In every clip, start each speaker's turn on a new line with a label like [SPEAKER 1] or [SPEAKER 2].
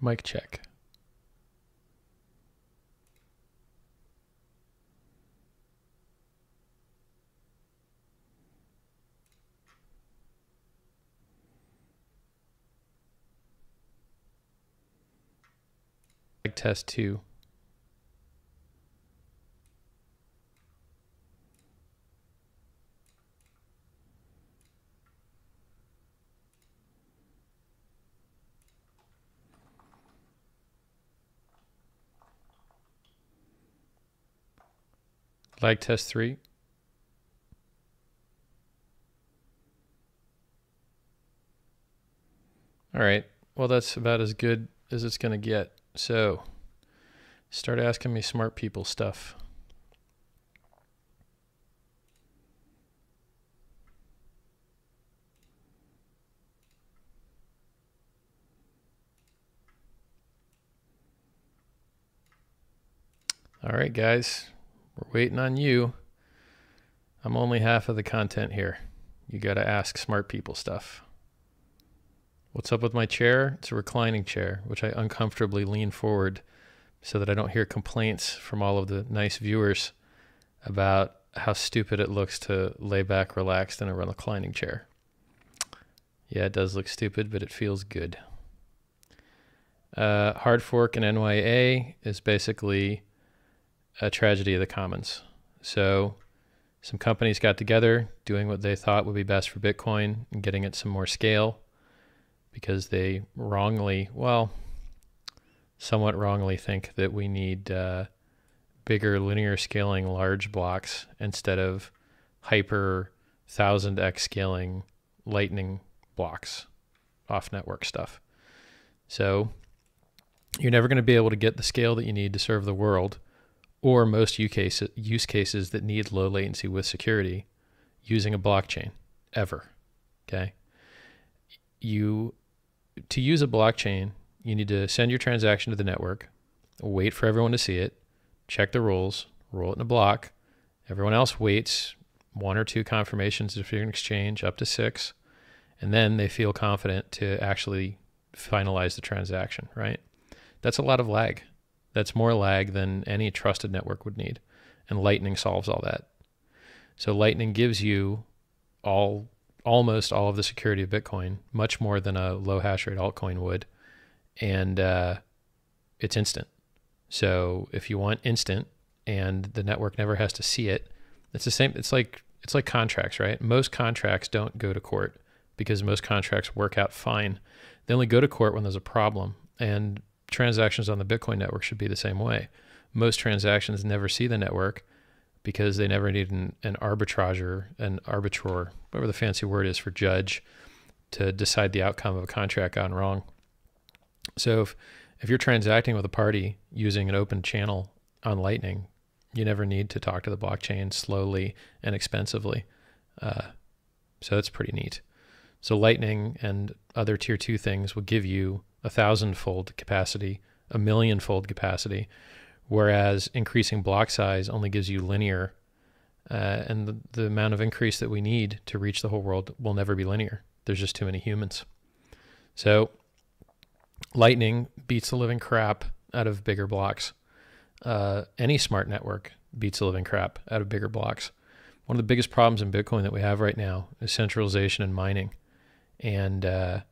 [SPEAKER 1] Mic check. Mic test 2. Lag test 3. All right. Well, that's about as good as it's going to get. So start asking me smart people stuff. All right, guys. We're waiting on you. I'm only half of the content here. You got to ask smart people stuff. What's up with my chair? It's a reclining chair, which I uncomfortably lean forward so that I don't hear complaints from all of the nice viewers about how stupid it looks to lay back relaxed in a reclining chair. Yeah, it does look stupid, but it feels good. Hard fork and NYA is basically a tragedy of the commons. So some companies got together doing what they thought would be best for Bitcoin and getting it some more scale because they wrongly, well, somewhat wrongly think that we need bigger linear scaling large blocks instead of hyper 1000x scaling lightning blocks off network stuff. So you're never going to be able to get the scale that you need to serve the world or most use cases that need low latency with security using a blockchain ever. Okay. To use a blockchain, you need to send your transaction to the network, wait for everyone to see it, check the rules, roll it in a block. Everyone else waits 1 or 2 confirmations if you're in exchange, up to 6, and then they feel confident to actually finalize the transaction, right? That's a lot of lag. That's more lag than any trusted network would need, and Lightning solves all that. So Lightning gives you almost all of the security of Bitcoin, much more than a low hash rate altcoin would, and it's instant. So if you want instant and the network never has to see it, it's the same. It's like contracts, right? Most contracts don't go to court because most contracts work out fine. They only go to court when there's a problem, and transactions on the Bitcoin network should be the same way. Most transactions never see the network because they never need an arbitrager, an arbitror, whatever the fancy word is for judge, to decide the outcome of a contract gone wrong. So if you're transacting with a party using an open channel on Lightning, you never need to talk to the blockchain slowly and expensively. So it's pretty neat. So Lightning and other tier 2 things will give you 1,000-fold capacity, 1,000,000-fold capacity, whereas increasing block size only gives you linear, and the amount of increase that we need to reach the whole world will never be linear. There's just too many humans. So Lightning beats the living crap out of bigger blocks. Any smart network beats the living crap out of bigger blocks. One of the biggest problems in Bitcoin that we have right now is centralization and mining. And,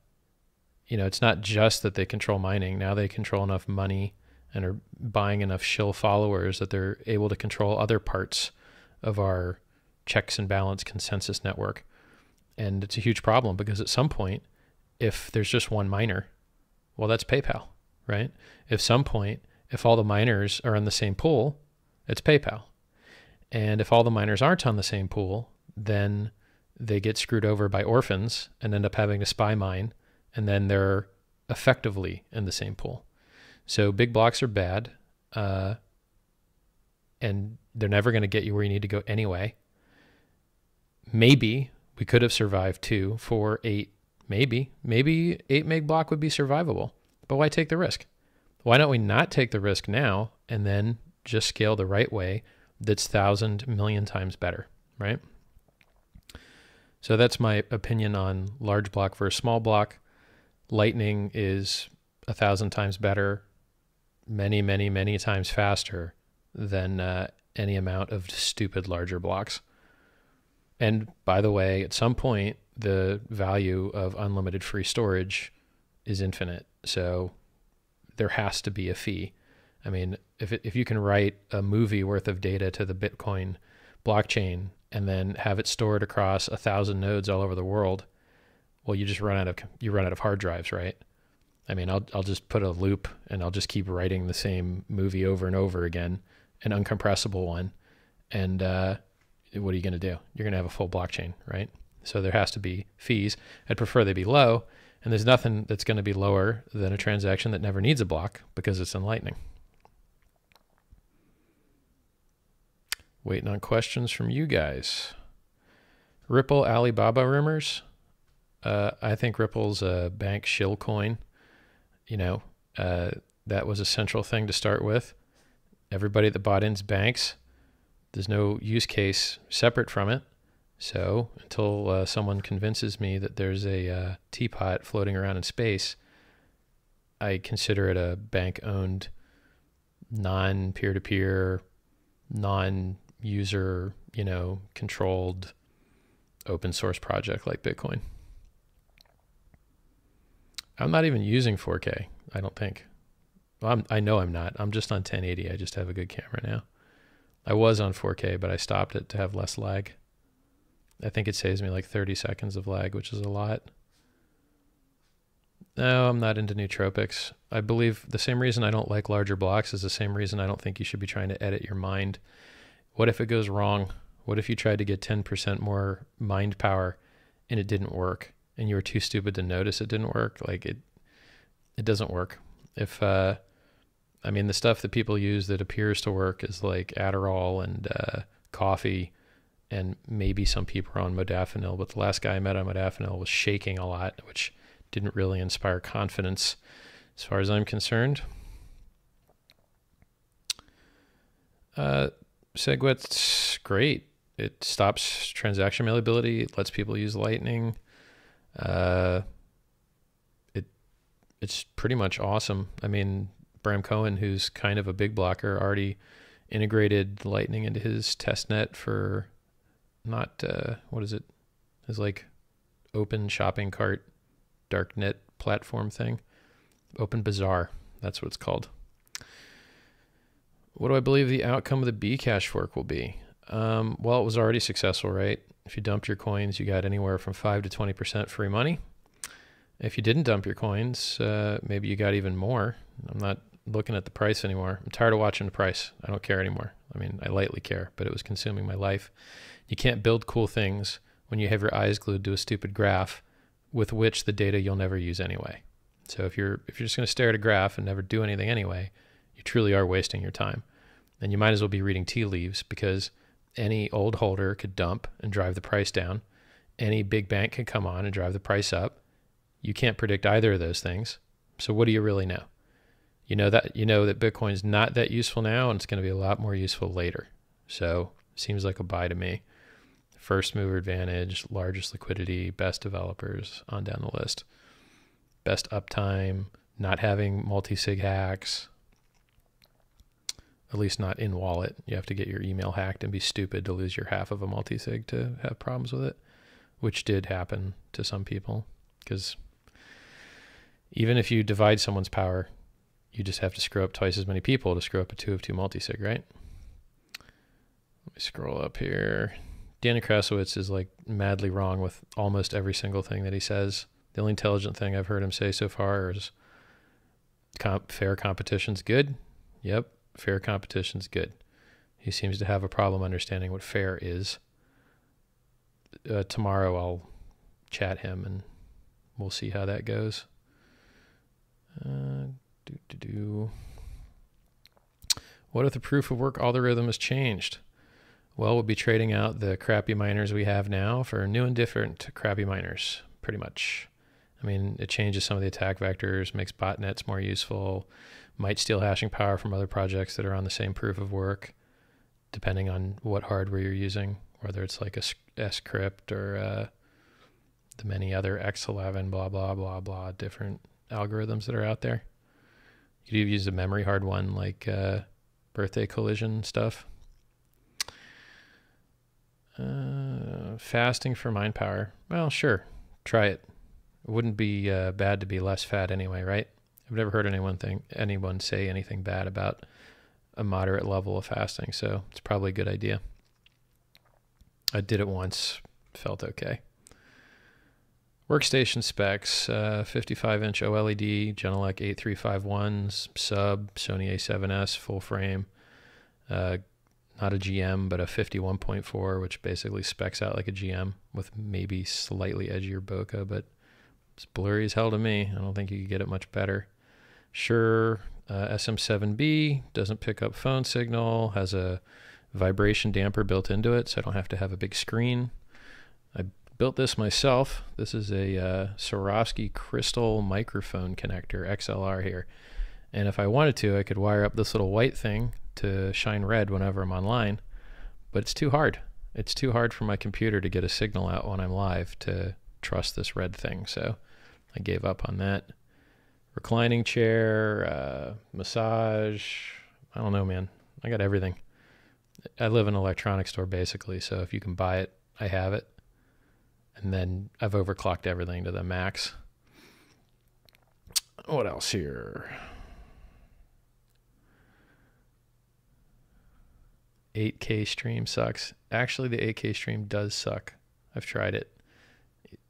[SPEAKER 1] it's not just that they control mining. Now they control enough money and are buying enough shill followers that they're able to control other parts of our checks and balance consensus network. And it's a huge problem because at some point, if there's just one miner, well, that's PayPal, right? At some point, if all the miners are in the same pool, it's PayPal. And if all the miners aren't on the same pool, then they get screwed over by orphans and end up having to spy mine, and then they're effectively in the same pool. So big blocks are bad, and they're never going to get you where you need to go anyway. Maybe we could have survived 2, 4, 8, maybe 8 meg block would be survivable, but why take the risk? Why don't we not take the risk now and then just scale the right way that's 1,000 million times better, right? So that's my opinion on large block versus small block. Lightning is 1,000 times better, many, many, many times faster than any amount of stupid larger blocks. And by the way, at some point, the value of unlimited free storage is infinite. So there has to be a fee. I mean, if you can write a movie worth of data to the Bitcoin blockchain and then have it stored across 1,000 nodes all over the world, well, you run out of hard drives, right? I mean, I'll just put a loop and I'll just keep writing the same movie over and over again, an uncompressible one. And what are you going to do? You're going to have a full blockchain, right? So there has to be fees. I'd prefer they be low. And there's nothing that's going to be lower than a transaction that never needs a block because it's in Lightning. Waiting on questions from you guys. Ripple Alibaba rumors. I think Ripple's a bank shill coin. You know, that was a central thing to start with. Everybody that bought in's banks. There's no use case separate from it. So until someone convinces me that there's a teapot floating around in space, I consider it a bank-owned, non-peer-to-peer, non-user, controlled open source project like Bitcoin. I'm not even using 4K, I don't think. Well, I know I'm not. I'm just on 1080. I just have a good camera now. I was on 4K, but I stopped it to have less lag. I think it saves me like 30 seconds of lag, which is a lot. No, I'm not into nootropics. I believe the same reason I don't like larger blocks is the same reason I don't think you should be trying to edit your mind. What if it goes wrong? What if you tried to get 10% more mind power and it didn't work and you were too stupid to notice it didn't work? Like it doesn't work. If, I mean, the stuff that people use that appears to work is like Adderall and coffee, and maybe some people are on modafinil, but the last guy I met on modafinil was shaking a lot, which didn't really inspire confidence as far as I'm concerned. SegWit's great. It stops transaction malleability. It lets people use Lightning. It's pretty much awesome. I mean, Bram Cohen, who's kind of a big blocker, already integrated Lightning into his testnet for not, what is it? His like open shopping cart, darknet platform thing. Open Bazaar, that's what it's called. What do I believe the outcome of the Bcash fork will be? Well, it was already successful, right? If you dumped your coins, you got anywhere from 5 to 20% free money. If you didn't dump your coins, maybe you got even more. I'm not looking at the price anymore. I'm tired of watching the price. I don't care anymore. I mean, I lightly care, but it was consuming my life. You can't build cool things when you have your eyes glued to a stupid graph with which the data you'll never use anyway. So if you're just going to stare at a graph and never do anything anyway, you truly are wasting your time. And you might as well be reading tea leaves, because any old holder could dump and drive the price down. Any big bank can come on and drive the price up. You can't predict either of those things. So what do you really know? You know that Bitcoin's not that useful now, and it's going to be a lot more useful later. So seems like a buy to me. First mover advantage, largest liquidity, best developers, on down the list. Best uptime, not having multi-sig hacks, at least not in wallet. You have to get your email hacked and be stupid to lose your half of a multi-sig to have problems with it, which did happen to some people, because even if you divide someone's power, you just have to screw up twice as many people to screw up a 2 of 2 multi-sig, right? Let me scroll up here. Danny Krasowitz is like madly wrong with almost every single thing that he says. The only intelligent thing I've heard him say so far is fair competition's good. Yep, fair competition's good. He seems to have a problem understanding what fair is. Tomorrow I'll chat him and we'll see how that goes. What if the proof of work algorithm has changed? Well, we'll be trading out the crappy miners we have now for new and different crappy miners, pretty much. I mean, it changes some of the attack vectors, makes botnets more useful, might steal hashing power from other projects that are on the same proof of work, depending on what hardware you're using, whether it's like a scrypt or the many other X11, blah, blah, blah, blah, different algorithms that are out there. You could use a memory hard one like birthday collision stuff. Fasting for mind power. Well, sure. Try it. It wouldn't be bad to be less fat anyway, right? I've never heard anyone say anything bad about a moderate level of fasting, so it's probably a good idea. I did it once, felt okay. Workstation specs, 55-inch OLED, Genelec 8351s, sub, Sony A7S, full frame. Not a GM, but a 51.4, which basically specs out like a GM with maybe slightly edgier bokeh, but it's blurry as hell to me. I don't think you could get it much better. Sure, SM7B, doesn't pick up phone signal, has a vibration damper built into it, so I don't have to have a big screen. I built this myself. This is a Swarovski crystal microphone connector, XLR here. And if I wanted to, I could wire up this little white thing to shine red whenever I'm online, but it's too hard. It's too hard for my computer to get a signal out when I'm live to trust this red thing, so I gave up on that. Reclining chair, massage, I don't know, man. I got everything. I live in an electronics store basically, so if you can buy it, I have it. And then I've overclocked everything to the max. What else here? 8K stream sucks. Actually, the 8K stream does suck. I've tried it.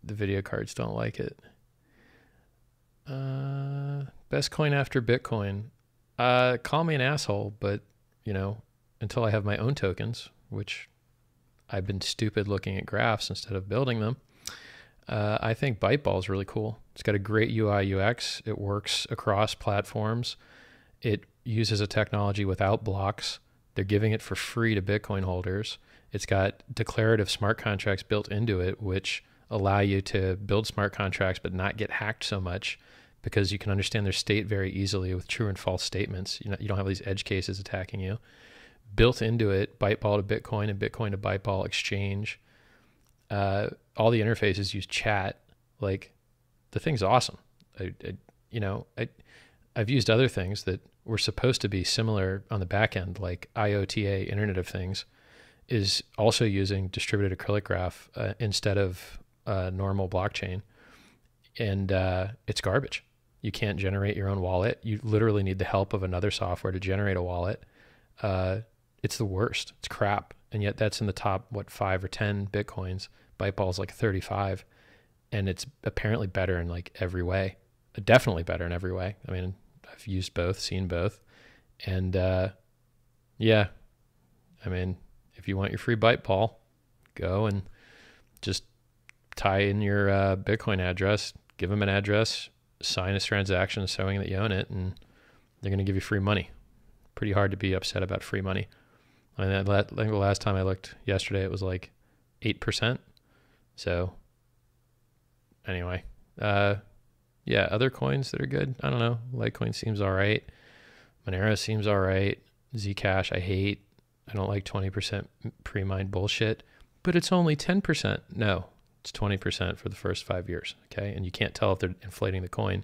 [SPEAKER 1] The video cards don't like it. Best coin after Bitcoin. Call me an asshole, but, you know, until I have my own tokens, which I've been stupid looking at graphs instead of building them, I think Byteball is really cool. It's got a great UI UX. It works across platforms. It uses a technology without blocks. They're giving it for free to Bitcoin holders. It's got declarative smart contracts built into it, which allow you to build smart contracts but not get hacked so much, because you can understand their state very easily with true and false statements. You don't have these edge cases attacking you. Built into it, Byteball to Bitcoin and Bitcoin to Byteball exchange. All the interfaces use chat. Like, the thing's awesome. I've used other things that were supposed to be similar on the back end, like IOTA, Internet of Things, is also using distributed acrylic graph instead of normal blockchain. And it's garbage. You can't generate your own wallet. You literally need the help of another software to generate a wallet. It's the worst. It's crap. And yet that's in the top, 5 or 10 Bitcoins. Byteball's like 35. And it's apparently better in like every way. Definitely better in every way. I mean, I've used both, seen both. And yeah, I mean, if you want your free Byteball, go and just tie in your Bitcoin address, give them an address, sign a transaction showing that you own it, and they're going to give you free money. Pretty hard to be upset about free money. I mean, I think the last time I looked yesterday, it was like 8%. So anyway, yeah, other coins that are good. I don't know. Litecoin seems all right. Monero seems all right. Zcash, I hate. I don't like 20% pre-mined bullshit, but it's only 10%. No, it's 20% for the first 5 years. Okay. And you can't tell if they're inflating the coin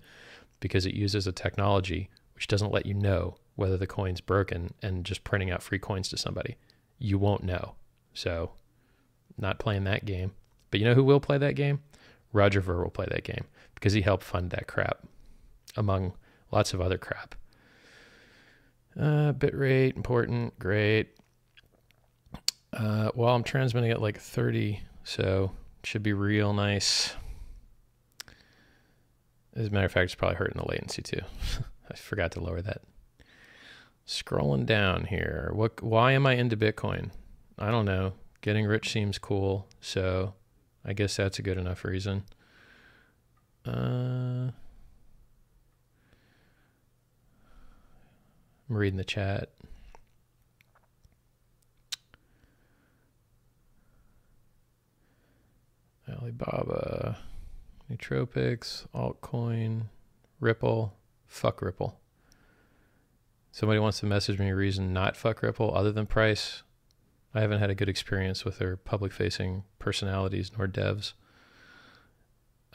[SPEAKER 1] because it uses a technology which doesn't let you know whether the coin's broken and just printing out free coins to somebody. You won't know. So not playing that game. But you know who will play that game? Roger Ver will play that game because he helped fund that crap, among lots of other crap. Bitrate, important, great. Well, I'm transmitting at like 30, so it should be real nice. As a matter of fact, it's probably hurting the latency too. I forgot to lower that. Scrolling down here. Why am I into Bitcoin? I don't know. Getting rich seems cool, so I guess that's a good enough reason. I'm reading the chat. Alibaba, Nootropics, altcoin, Ripple. Fuck Ripple. Somebody wants to message me a reason not fuck Ripple other than price. I haven't had a good experience with their public-facing personalities nor devs.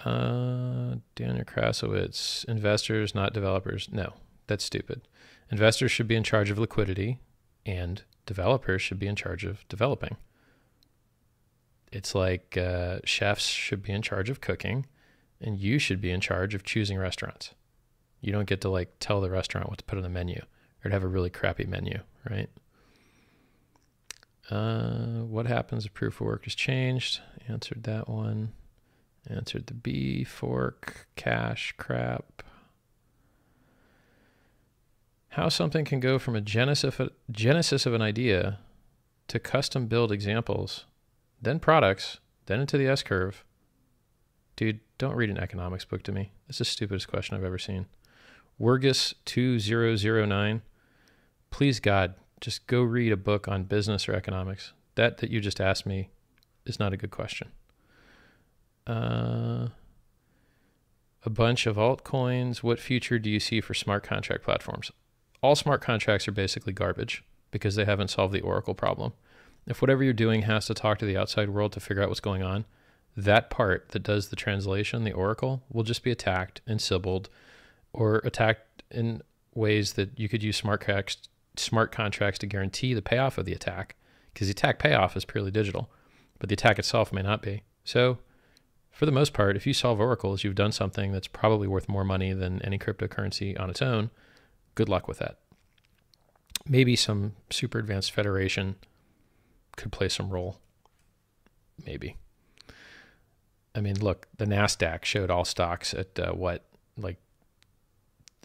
[SPEAKER 1] Daniel Krasowitz, investors, not developers. No, That's stupid. Investors should be in charge of liquidity, and developers should be in charge of developing. It's like chefs should be in charge of cooking, and you should be in charge of choosing restaurants. You don't get to like tell the restaurant what to put on the menu, or to have a really crappy menu, right? What happens if proof of work is changed? Answered that one. Answered the B, fork, cash, crap. How something can go from a genesis of an idea to custom build examples, then products, then into the S-curve. Dude, don't read an economics book to me. This is the stupidest question I've ever seen. Wergus2009, please God, just go read a book on business or economics. That you just asked me is not a good question. A bunch of altcoins. What future do you see for smart contract platforms? All smart contracts are basically garbage because they haven't solved the Oracle problem. If whatever you're doing has to talk to the outside world to figure out what's going on, that part that does the translation, the Oracle, will just be attacked and sybiled, or attacked in ways that you could use smart contracts to guarantee the payoff of the attack, because the attack payoff is purely digital, but the attack itself may not be. So for the most part, if you solve oracles, you've done something that's probably worth more money than any cryptocurrency on its own. Good luck with that. Maybe some super advanced federation could play some role. Maybe. I mean, look, the NASDAQ showed all stocks at what, like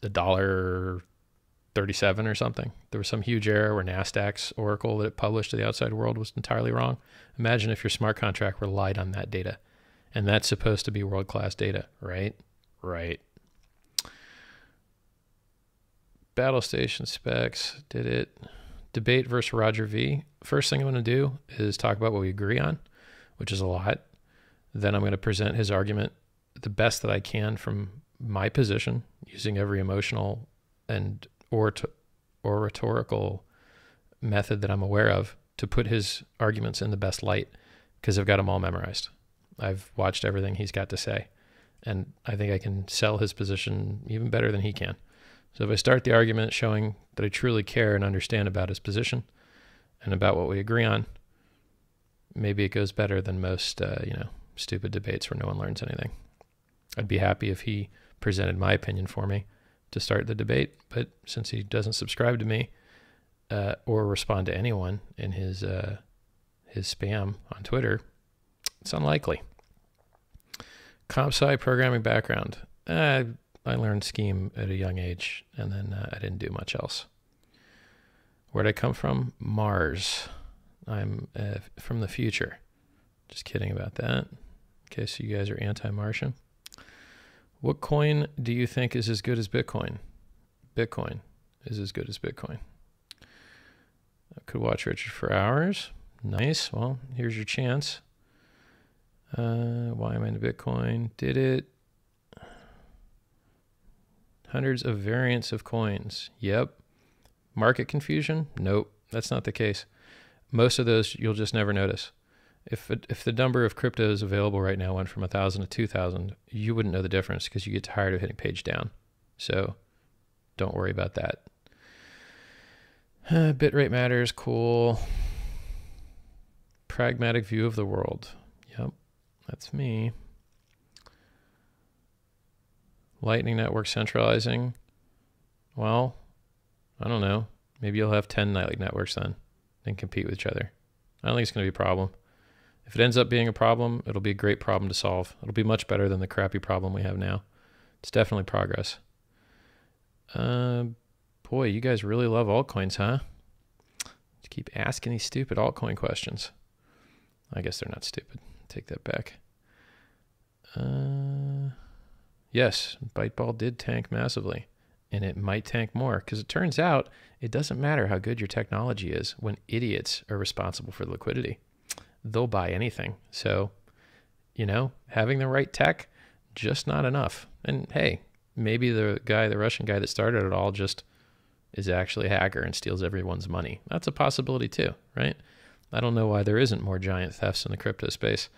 [SPEAKER 1] $1.37 or something. There was some huge error where NASDAQ's Oracle that it published to the outside world was entirely wrong. Imagine if your smart contract relied on that data. And that's supposed to be world-class data, right? Right. Battle station specs, did it. Debate versus Roger V. First thing I'm going to do is talk about what we agree on, which is a lot. Then I'm going to present his argument the best that I can from my position, using every emotional and oratorical method that I'm aware of to put his arguments in the best light, because I've got them all memorized. I've watched everything he's got to say, and I think I can sell his position even better than he can. So if I start the argument showing that I truly care and understand about his position and about what we agree on, maybe it goes better than most, stupid debates where no one learns anything. I'd be happy if he presented my opinion for me to start the debate, but since he doesn't subscribe to me or respond to anyone in his spam on Twitter, it's unlikely. Comp sci programming background. I learned Scheme at a young age, and then I didn't do much else. Where'd I come from? Mars. I'm from the future. Just kidding about that, in case you guys are anti-Martian. What coin do you think is as good as Bitcoin? Bitcoin is as good as Bitcoin. I could watch Richard for hours. Nice. Well, here's your chance. Why am I into Bitcoin? Did it? Hundreds of variants of coins. Yep. Market confusion? Nope, that's not the case. Most of those you'll just never notice. If the number of cryptos available right now went from 1,000 to 2,000, you wouldn't know the difference because you get tired of hitting page down. So don't worry about that. Bitrate matters. Cool. Pragmatic view of the world. Yep, that's me. Lightning Network centralizing. Well, I don't know. Maybe you'll have 10 nightly networks then and compete with each other. I don't think it's going to be a problem. If it ends up being a problem, it'll be a great problem to solve. It'll be much better than the crappy problem we have now. It's definitely progress. Boy, you guys really love altcoins, huh? Just keep asking these stupid altcoin questions. I guess they're not stupid. Take that back. Yes, Byteball did tank massively, and it might tank more because it turns out it doesn't matter how good your technology is when idiots are responsible for the liquidity. They'll buy anything. So, having the right tech, just not enough. And hey, maybe the Russian guy that started it all just is actually a hacker and steals everyone's money. That's a possibility too, right? I don't know why there isn't more giant thefts in the crypto space.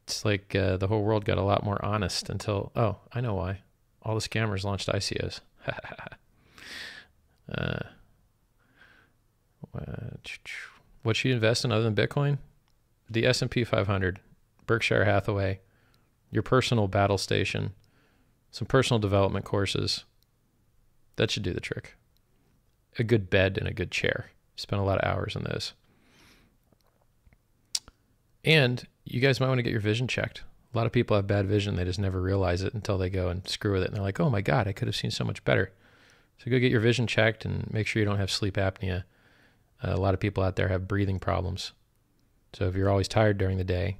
[SPEAKER 1] It's like the whole world got a lot more honest until, I know why. All the scammers launched ICOs. Uh, what should you invest in other than Bitcoin? The S&P 500, Berkshire Hathaway, your personal battle station, some personal development courses. That should do the trick. A good bed and a good chair. Spend a lot of hours on those. And you guys might want to get your vision checked. A lot of people have bad vision. They just never realize it until they go and screw with it. And they're like, oh my God, I could have seen so much better. So go get your vision checked and make sure you don't have sleep apnea. A lot of people out there have breathing problems. So if you're always tired during the day,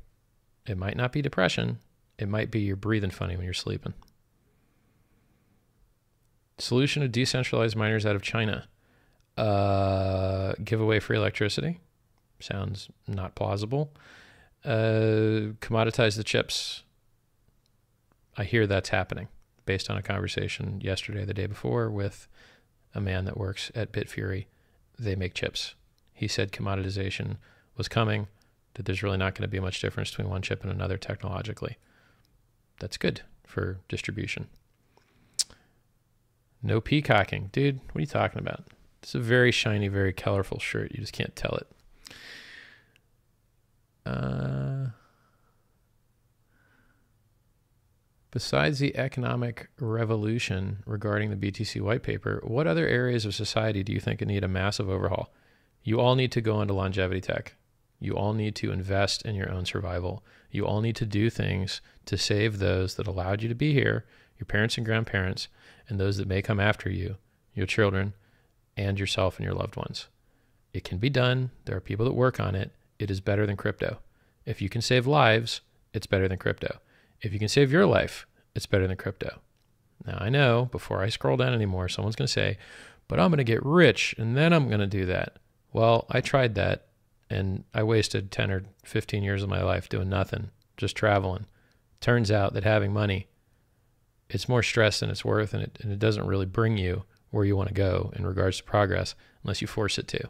[SPEAKER 1] it might not be depression. It might be you're breathing funny when you're sleeping. Solution to decentralized miners out of China. Give away free electricity. Sounds not plausible. Commoditize the chips. I hear that's happening based on a conversation yesterday, the day before, with a man that works at Bitfury. They make chips. He said commoditization was coming, that there's really not going to be much difference between one chip and another technologically. That's good for distribution. No peacocking. Dude, what are you talking about? It's a very shiny, very colorful shirt. You just can't tell it. Besides the economic revolution regarding the BTC white paper, what other areas of society do you think need a massive overhaul? You all need to go into longevity tech. You all need to invest in your own survival. You all need to do things to save those that allowed you to be here, your parents and grandparents, and those that may come after you, your children, and yourself and your loved ones. It can be done. There are people that work on it. It is better than crypto. If you can save lives, it's better than crypto. If you can save your life, it's better than crypto. Now, I know before I scroll down anymore, someone's going to say, but I'm going to get rich and then I'm going to do that. Well, I tried that and I wasted 10 or 15 years of my life doing nothing, just traveling. Turns out that having money, it's more stress than it's worth, and it doesn't really bring you where you want to go in regards to progress unless you force it to.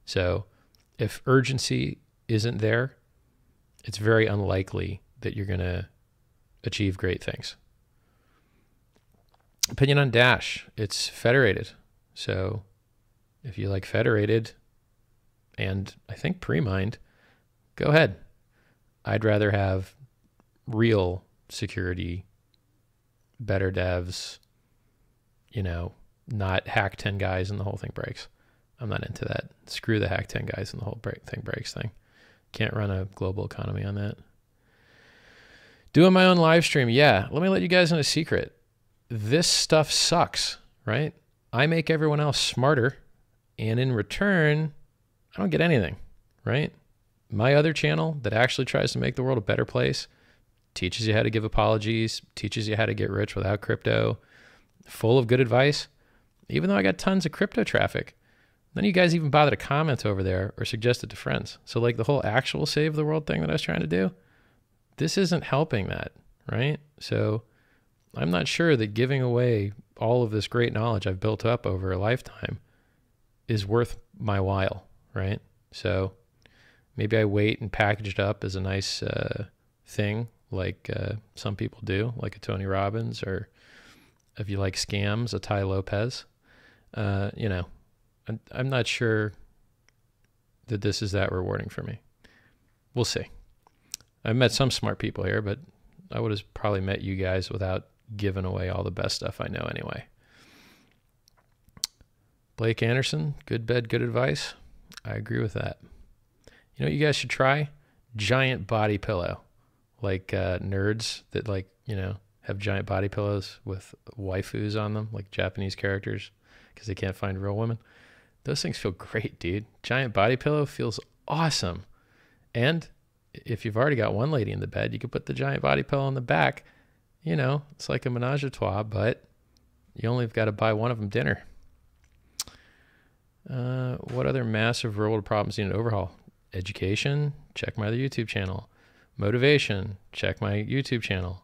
[SPEAKER 1] So if urgency isn't there, it's very unlikely that you're going to achieve great things. Opinion on Dash. It's federated. So if you like federated and I think pre-mined, go ahead. I'd rather have real security, better devs, not hack 10 guys and the whole thing breaks. I'm not into that. Screw the hack 10 guys and the whole thing breaks thing. Can't run a global economy on that. Doing my own live stream. Yeah, let me let you guys in a secret. This stuff sucks, right? I make everyone else smarter, and in return, I don't get anything, right? My other channel that actually tries to make the world a better place teaches you how to give apologies, teaches you how to get rich without crypto, full of good advice, even though I got tons of crypto traffic. None of you guys even bother to comment over there or suggest it to friends. So like the whole actual save the world thing that I was trying to do, this isn't helping that, right? So I'm not sure that giving away all of this great knowledge I've built up over a lifetime is worth my while, right? So maybe I wait and package it up as a nice thing like some people do, like a Tony Robbins, or if you like scams, a Ty Lopez. I'm not sure that this is that rewarding for me. We'll see. I've met some smart people here, but I would have probably met you guys without giving away all the best stuff I know anyway. Blake Anderson, good bed, good advice. I agree with that. You know what you guys should try? Giant body pillow. Like nerds that have giant body pillows with waifus on them, like Japanese characters, because they can't find real women. Those things feel great, dude. Giant body pillow feels awesome. And if you've already got one lady in the bed, you could put the giant body pillow on the back. It's like a menage a trois, but you only have got to buy one of them dinner. What other massive real world problems need an overhaul? Education, check my other YouTube channel. Motivation, check my YouTube channel.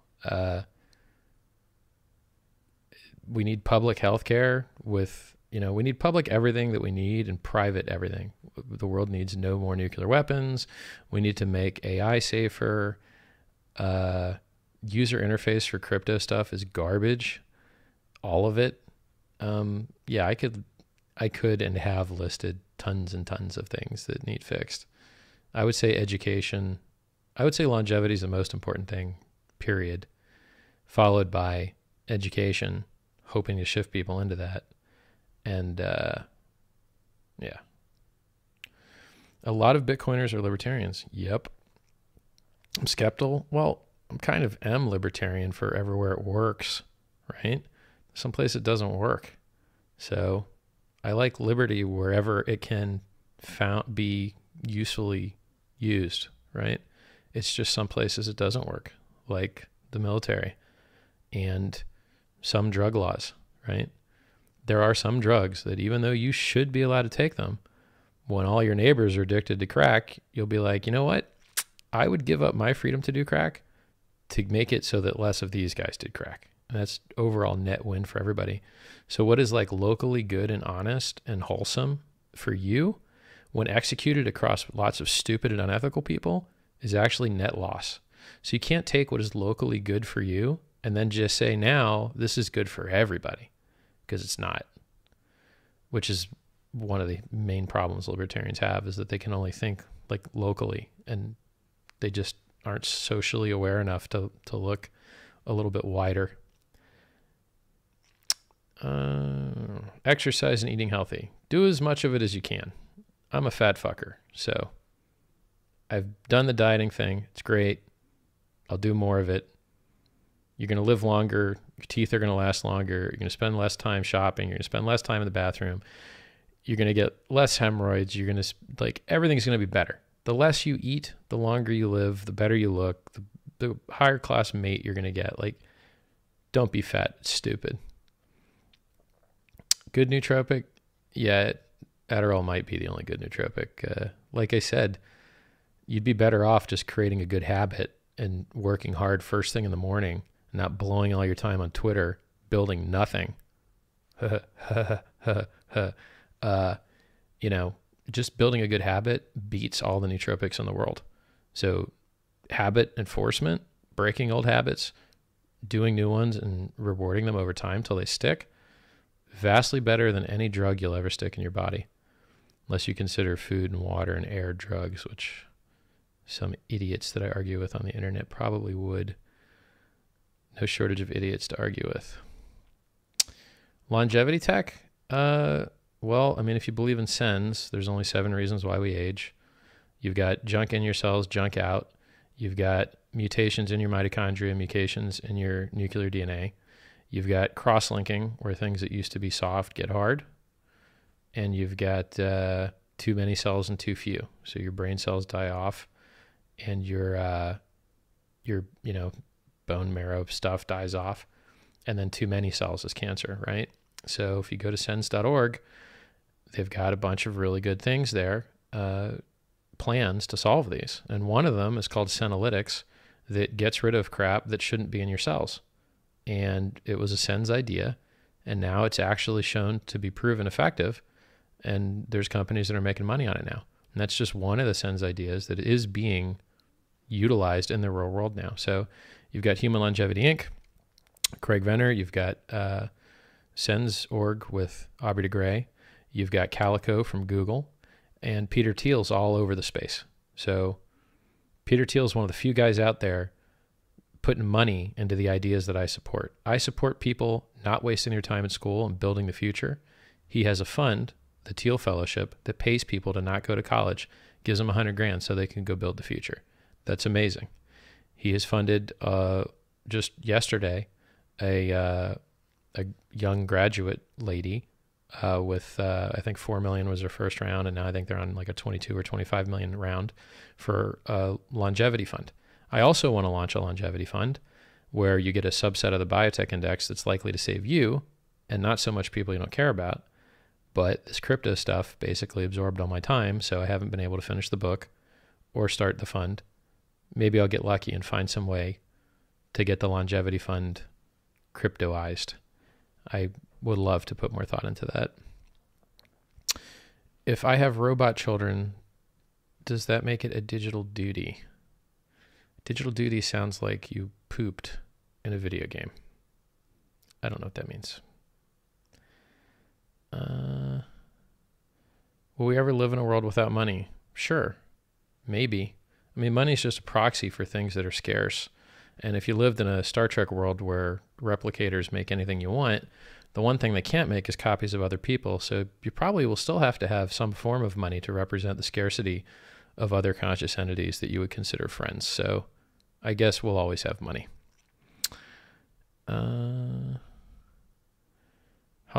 [SPEAKER 1] We need public healthcare we need public everything that we need and private everything. The world needs no more nuclear weapons. We need to make AI safer. User interface for crypto stuff is garbage. All of it. I could I could and have listed tons and tons of things that need fixed. I would say education. I would say longevity is the most important thing, period, followed by education, hoping to shift people into that. And yeah. A lot of Bitcoiners are libertarians. Yep. I'm skeptical. Well, I'm kind of am libertarian for everywhere it works, right? Someplace it doesn't work. So I like liberty wherever it can be usefully used, right? It's just some places it doesn't work, like the military and some drug laws, right? There are some drugs that even though you should be allowed to take them, when all your neighbors are addicted to crack, you'll be like, you know what? I would give up my freedom to do crack to make it so that less of these guys did crack. And that's overall net win for everybody. So what is like locally good and honest and wholesome for you when executed across lots of stupid and unethical people is actually net loss. So you can't take what is locally good for you and then just say, now this is good for everybody, because it's not, which is one of the main problems libertarians have, is that they can only think like locally and they just aren't socially aware enough to look a little bit wider. Exercise and eating healthy. Do as much of it as you can. I'm a fat fucker, so I've done the dieting thing. It's great. I'll do more of it. You're going to live longer. Your teeth are going to last longer. You're going to spend less time shopping. You're going to spend less time in the bathroom. You're going to get less hemorrhoids. You're going to, like, everything's going to be better. The less you eat, the longer you live, the better you look, the higher class mate you're going to get. Like, don't be fat. It's stupid. Good nootropic? Yeah, Adderall might be the only good nootropic. Like I said, you'd be better off just creating a good habit and working hard first thing in the morning, not blowing all your time on Twitter, building nothing. You know, just building a good habit beats all the nootropics in the world. So habit enforcement, breaking old habits, doing new ones and rewarding them over time till they stick, vastly better than any drug you'll ever stick in your body, unless you consider food and water and air drugs, which some idiots that I argue with on the internet probably would. No shortage of idiots to argue with. Longevity tech? Well, I mean, if you believe in SENS, there's only 7 reasons why we age. You've got junk in your cells, junk out. You've got mutations in your mitochondria, mutations in your nuclear DNA. You've got cross-linking, where things that used to be soft get hard. And you've got too many cells and too few. So your brain cells die off, and your bone marrow stuff dies off. And then too many cells is cancer, right? So if you go to sens.org, they've got a bunch of really good things there, plans to solve these. And one of them is called Senolytics, that gets rid of crap that shouldn't be in your cells. And it was a SENS idea, and now it's actually shown to be proven effective, and there's companies that are making money on it now. And that's just one of the SENS ideas that is being utilized in the real world now. So you've got Human Longevity Inc., Craig Venner, you've got SENS.org with Aubrey de Grey, you've got Calico from Google, and Peter Thiel's all over the space. So Peter Thiel is one of the few guys out there putting money into the ideas that I support. I support people not wasting their time in school and building the future. He has a fund, the Thiel Fellowship, that pays people to not go to college, gives them $100,000 so they can go build the future. That's amazing. He has funded, just yesterday, a young graduate lady with I think $4 million was her first round, and now I think they're on like a 22 or 25 million round for a longevity fund. I also want to launch a longevity fund where you get a subset of the biotech index that's likely to save you and not so much people you don't care about. But this crypto stuff basically absorbed all my time, so I haven't been able to finish the book or start the fund. Maybe I'll get lucky and find some way to get the longevity fund cryptoized. I would love to put more thought into that. If I have robot children, does that make it a digital duty? Digital duty sounds like you pooped in a video game. I don't know what that means. Will we ever live in a world without money? Sure, maybe. I mean, money is just a proxy for things that are scarce. And if you lived in a Star Trek world where replicators make anything you want, the one thing they can't make is copies of other people. So you probably will still have to have some form of money to represent the scarcity of other conscious entities that you would consider friends. So I guess we'll always have money. How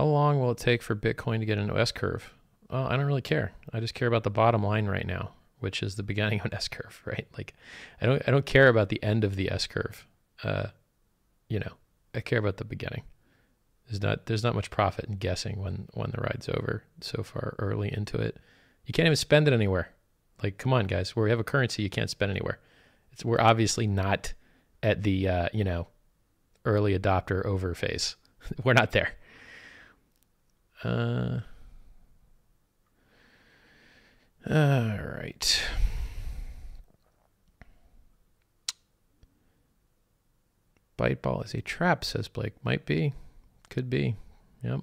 [SPEAKER 1] long will it take for Bitcoin to get into S-curve? Oh, I don't really care. I just care about the bottom line right now, which is the beginning of an S-curve, right? Like, I don't care about the end of the S-curve. You know, I care about the beginning. There's not much profit in guessing when the ride's over so far early into it. You can't even spend it anywhere. Like, come on, guys. Where we have a currency, you can't spend anywhere. We're obviously not at the early adopter over phase. We're not there. All right. Byteball is a trap, says Blake. Might be. Could be. Yep.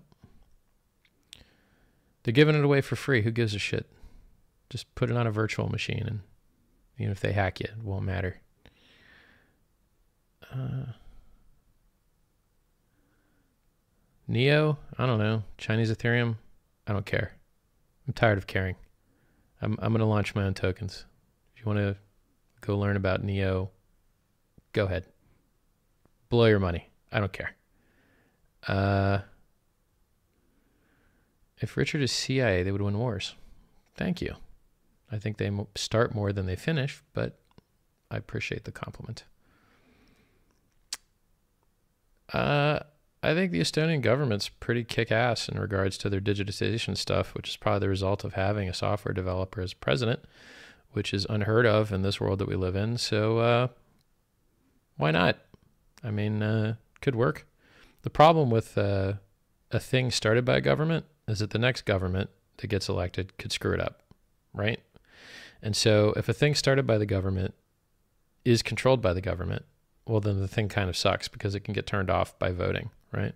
[SPEAKER 1] They're giving it away for free. Who gives a shit? Just put it on a virtual machine, and even if they hack you, it won't matter. Neo? I don't know. Chinese Ethereum? I don't care. I'm tired of caring. I'm going to launch my own tokens. If you want to go learn about Neo, go ahead. Blow your money. I don't care. If Richard is CIA, they would win wars. Thank you. I think they start more than they finish, but I appreciate the compliment. I think the Estonian government's pretty kick-ass in regards to their digitization stuff, which is probably the result of having a software developer as president, which is unheard of in this world that we live in. So why not? I mean, could work. The problem with a thing started by a government is that the next government that gets elected could screw it up, right? And so if a thing started by the government is controlled by the government, well, then the thing kind of sucks because it can get turned off by voting, right?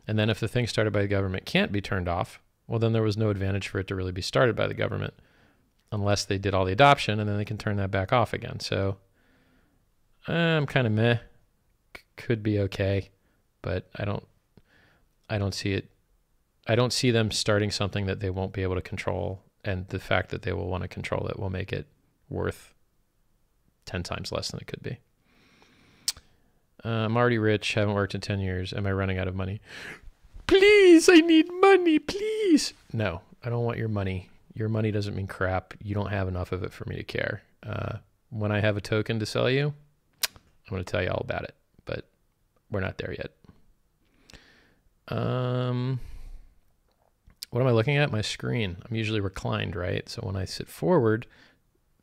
[SPEAKER 1] And then if the thing started by the government can't be turned off, well, then there was no advantage for it to really be started by the government unless they did all the adoption, and then they can turn that back off again. So I'm kind of meh. Could be okay, but I don't see it. I don't see them starting something that they won't be able to control, and the fact that they will want to control it will make it worth 10 times less than it could be. I'm already rich, haven't worked in 10 years. Am I running out of money? Please, I need money, please. No, I don't want your money. Your money doesn't mean crap. You don't have enough of it for me to care. When I have a token to sell you, I'm going to tell you all about it, but we're not there yet. What am I looking at? My screen. I'm usually reclined, right? So when I sit forward,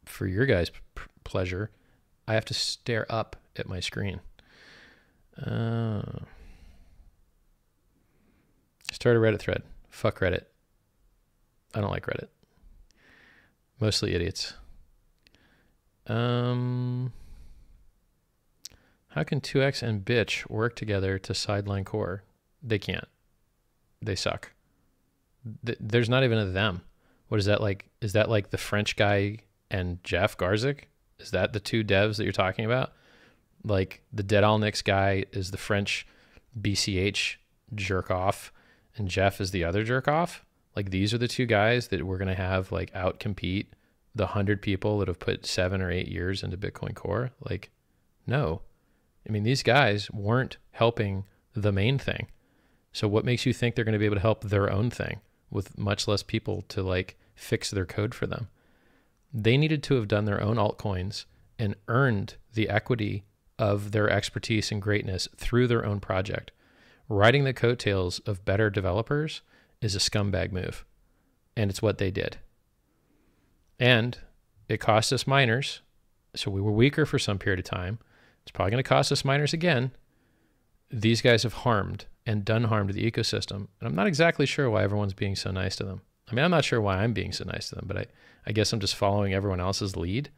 [SPEAKER 1] for your guys' pleasure, I have to stare up at my screen. Start a Reddit thread. Fuck Reddit. I don't like Reddit. Mostly idiots. How can 2x and bitch work together to sideline core? They can't. They suck. There's not even a them. What is that like? Is that like the French guy and Jeff Garzik? Is that the two devs that you're talking about? Like the Dead All Nicks guy is the French BCH jerk off and Jeff is the other jerk off. Like these are the two guys that we're going to have like outcompete the 100 people that have put 7 or 8 years into Bitcoin Core. Like, no. I mean, these guys weren't helping the main thing. So what makes you think they're going to be able to help their own thing with much less people to like fix their code for them? They needed to have done their own altcoins and earned the equity of their expertise and greatness through their own project. Riding the coattails of better developers is a scumbag move. And it's what they did. And it cost us miners. So we were weaker for some period of time. It's probably going to cost us miners again. These guys have harmed and done harm to the ecosystem. And I'm not exactly sure why everyone's being so nice to them. I mean, I'm not sure why I'm being so nice to them, but I guess I'm just following everyone else's lead.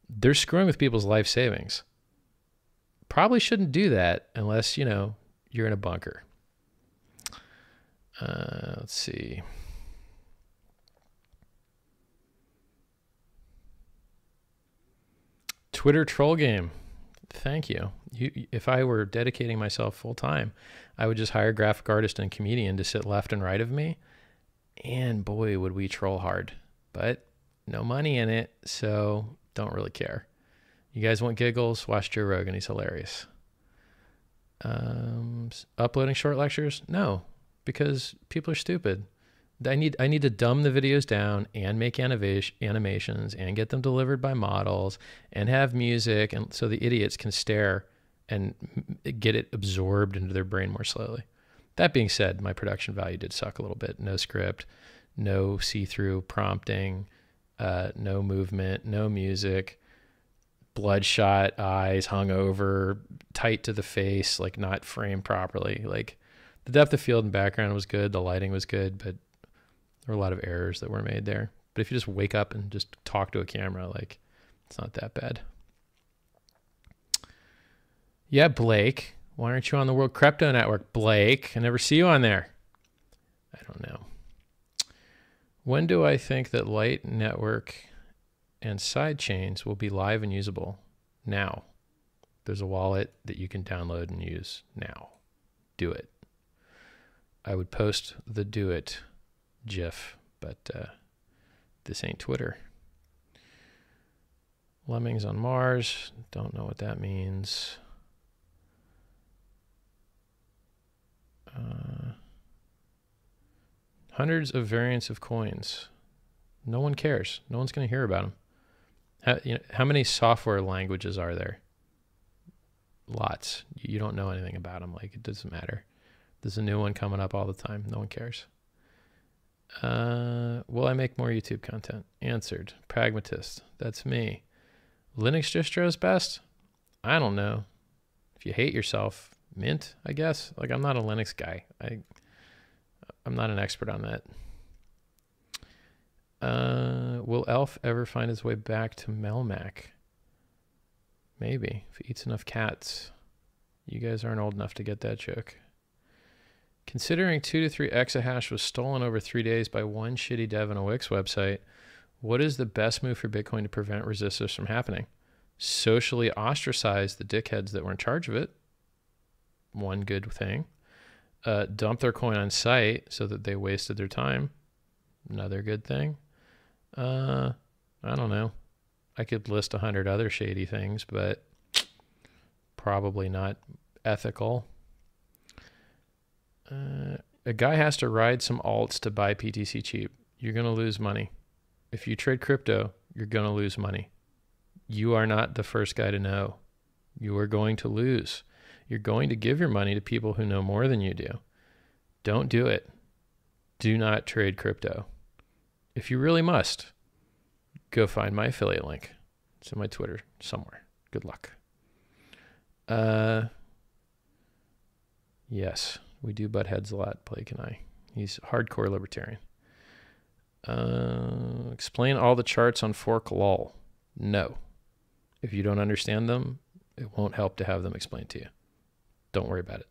[SPEAKER 1] They're screwing with people's life savings. Probably shouldn't do that unless, you know, you're in a bunker. Let's see. Twitter troll game. Thank you. If I were dedicating myself full time, I would just hire a graphic artist and comedian to sit left and right of me. And boy, would we troll hard. But no money in it, so don't really care. You guys want giggles? Watch Joe Rogan. He's hilarious. Uploading short lectures? No, because people are stupid. I need to dumb the videos down and make animations and get them delivered by models and have music, and so the idiots can stare and get it absorbed into their brain more slowly. That being said, my production value did suck a little bit. No script, no see-through prompting, no movement, no music, bloodshot eyes hung over, tight to the face, like not framed properly. Like the depth of field and background was good. The lighting was good, but there were a lot of errors that were made there. But if you just wake up and just talk to a camera, like it's not that bad. Yeah, Blake. Why aren't you on the World Crypto Network, Blake? I never see you on there. I don't know. When do I think that Light Network and side chains will be live and usable? Now. There's a wallet that you can download and use now. Do it. I would post the do it GIF, but this ain't Twitter. Lemmings on Mars. Don't know what that means. Hundreds of variants of coins. No one cares. No one's going to hear about them. How many software languages are there? Lots. You don't know anything about them. Like, it doesn't matter. There's a new one coming up all the time. No one cares. Will I make more YouTube content? Answered. Pragmatist. That's me. Linux distros best? I don't know. If you hate yourself, Mint, I guess. Like, I'm not a Linux guy. I'm not an expert on that. Will Elf ever find his way back to Melmac? Maybe, if he eats enough cats. You guys aren't old enough to get that joke. Considering 2 to 3 exahash was stolen over 3 days by one shitty dev on a Wix website, what is the best move for Bitcoin to prevent resistance from happening? Socially ostracize the dickheads that were in charge of it. One good thing. Dump their coin on site so that they wasted their time. Another good thing. I don't know. I could list 100 other shady things, but probably not ethical. A guy has to ride some alts to buy PTC cheap. You're going to lose money. If you trade crypto, you're going to lose money. You are not the first guy to know. You are going to lose. You're going to give your money to people who know more than you do. Don't do it. Do not trade crypto. If you really must, go find my affiliate link. It's in my Twitter somewhere. Good luck. Yes, we do butt heads a lot, Blake and I. He's hardcore libertarian. Explain all the charts on Fork Lol. No. If you don't understand them, it won't help to have them explained to you. Don't worry about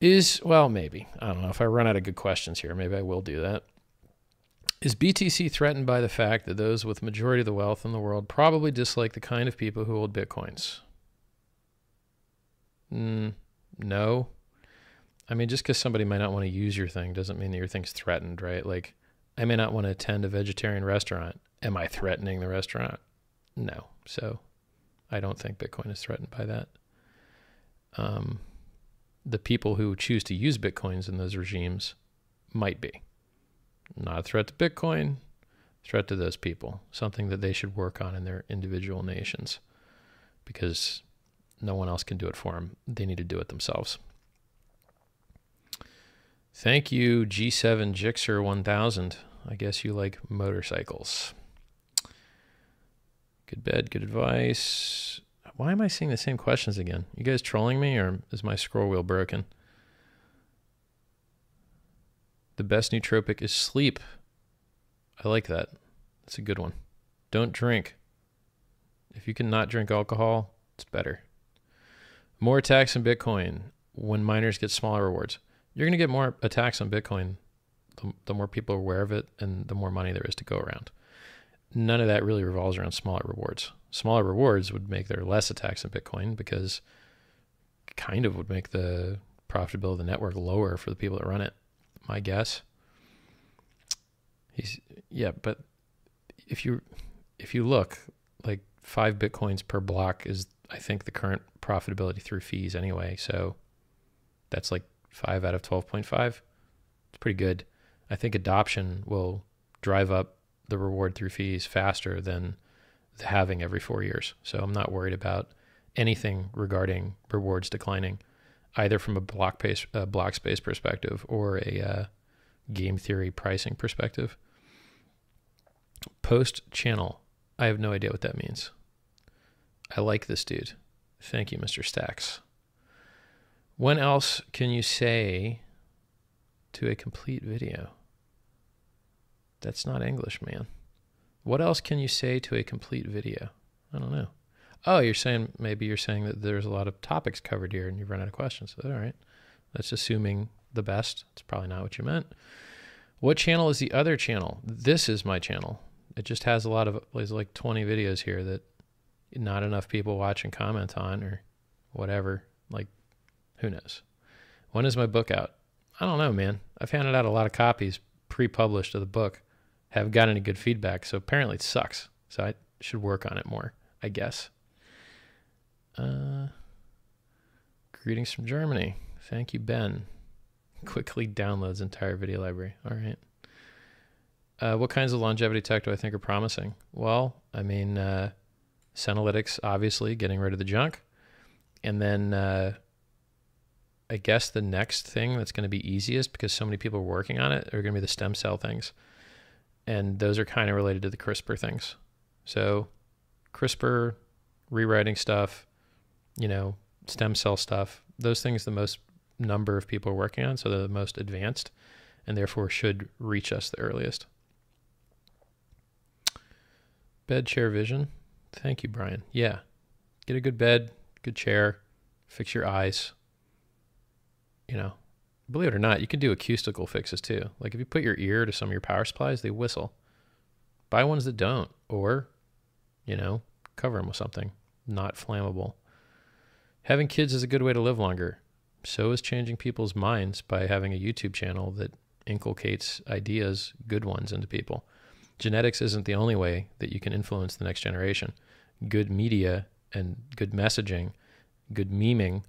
[SPEAKER 1] it. Well, maybe. I don't know. If I run out of good questions here, maybe I will do that. Is BTC threatened by the fact that those with majority of the wealth in the world probably dislike the kind of people who hold Bitcoins? No. I mean, just because somebody might not want to use your thing doesn't mean that your thing's threatened, right? Like, I may not want to attend a vegetarian restaurant. Am I threatening the restaurant? No. So I don't think Bitcoin is threatened by that. The people who choose to use Bitcoins in those regimes might be. Not a threat to Bitcoin, threat to those people. Something that they should work on in their individual nations, because no one else can do it for them. They need to do it themselves. Thank you, G7 Jixer 1000. I guess you like motorcycles. Good bed, good advice. Why am I seeing the same questions again? You guys trolling me, or is my scroll wheel broken? The best nootropic is sleep. I like that. That's a good one. Don't drink. If you can not drink alcohol, it's better. More attacks in Bitcoin when miners get smaller rewards. You're going to get more attacks on Bitcoin the more people are aware of it and the more money there is to go around. None of that really revolves around smaller rewards. Smaller rewards would make there less attacks in Bitcoin, because it kind of would make the profitability of the network lower for the people that run it, my guess. Yeah, but if you look, like 5 Bitcoins per block is, I think, the current profitability through fees anyway. So that's like 5 out of 12.5. It's pretty good. I think adoption will drive up the reward through fees faster than the halving every 4 years. So I'm not worried about anything regarding rewards declining, either from a block space perspective or a game theory pricing perspective. Post channel. I have no idea what that means. I like this dude. Thank you, Mr. Stacks. When else can you say to a complete video? That's not English, man. What else can you say to a complete video? I don't know. Oh, maybe you're saying that there's a lot of topics covered here and you've run out of questions. All right. That's assuming the best. It's probably not what you meant. What channel is the other channel? This is my channel. It just has there's like 20 videos here that not enough people watch and comment on, or whatever. Like, who knows? When is my book out? I don't know, man. I've handed out a lot of copies pre-published of the book. Haven't got any good feedback, so apparently it sucks. So I should work on it more, I guess. Greetings from Germany. Thank you, Ben. Quickly downloads entire video library. All right. What kinds of longevity tech do I think are promising? Well, I mean, Senolytics, obviously, getting rid of the junk. And then I guess the next thing that's going to be easiest, because so many people are working on it, are going to be the stem cell things. And those are kind of related to the CRISPR things. So CRISPR, rewriting stuff, stem cell stuff, those things the most number of people are working on, so they're the most advanced, and therefore should reach us the earliest. Bed chair vision. Thank you, Brian. Yeah. Get a good bed, good chair, fix your eyes. Believe it or not, you can do acoustical fixes too. Like if you put your ear to some of your power supplies, they whistle. Buy ones that don't, or, cover them with something not flammable. Having kids is a good way to live longer. So is changing people's minds by having a YouTube channel that inculcates ideas, good ones, into people. Genetics isn't the only way that you can influence the next generation. Good media and good messaging, good memeing,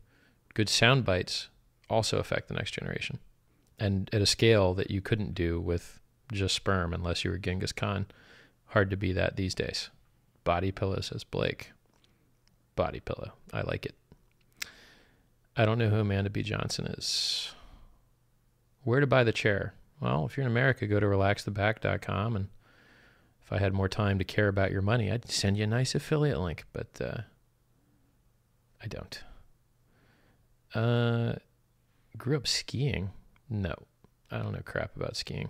[SPEAKER 1] good sound bites also affect the next generation. And at a scale that you couldn't do with just sperm unless you were Genghis Khan. Hard to be that these days. Body pillow, says Blake. Body pillow. I like it. I don't know who Amanda B. Johnson is. Where to buy the chair? Well, if you're in America, go to relaxtheback.com, and if I had more time to care about your money, I'd send you a nice affiliate link, but I don't. Grew up skiing? No, I don't know crap about skiing.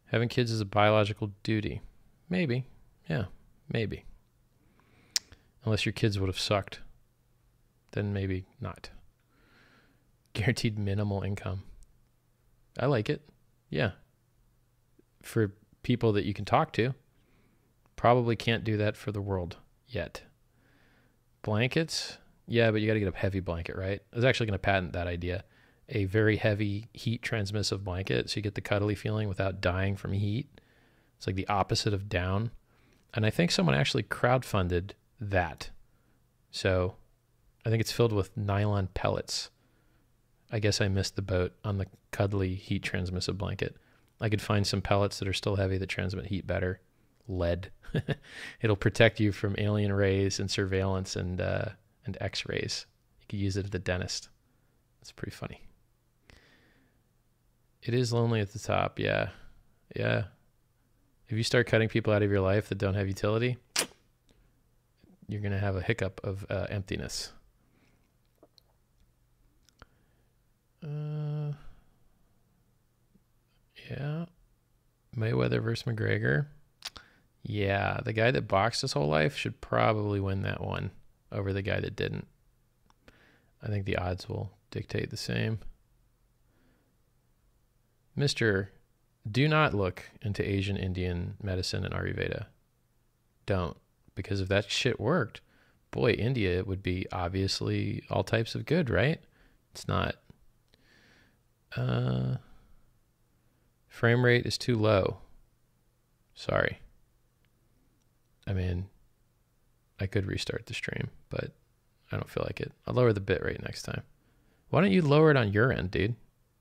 [SPEAKER 1] Having kids is a biological duty. Maybe. Yeah, maybe. Unless your kids would have sucked. Then maybe not. Guaranteed minimal income. I like it. Yeah. For people that you can talk to. Probably can't do that for the world yet. Blankets? Yeah, but you got to get a heavy blanket, right? I was actually going to patent that idea. A very heavy heat transmissive blanket, so you get the cuddly feeling without dying from heat. It's like the opposite of down. And I think someone actually crowdfunded that. So I think it's filled with nylon pellets. I guess I missed the boat on the cuddly heat transmissive blanket. I could find some pellets that are still heavy that transmit heat better. Lead. It'll protect you from alien rays and surveillance and X-rays. You could use it at the dentist. It's pretty funny. It is lonely at the top. Yeah. Yeah. If you start cutting people out of your life that don't have utility, you're going to have a hiccup of emptiness. Yeah. Mayweather versus McGregor. Yeah. The guy that boxed his whole life should probably win that one over the guy that didn't. I think the odds will dictate the same. Mr. Do not look into Asian Indian medicine and Ayurveda. Don't. because if that shit worked, boy, India would be obviously all types of good, right? It's not. Frame rate is too low. Sorry. I mean, I could restart the stream, but I don't feel like it. I'll lower the bit rate next time. Why don't you lower it on your end, dude?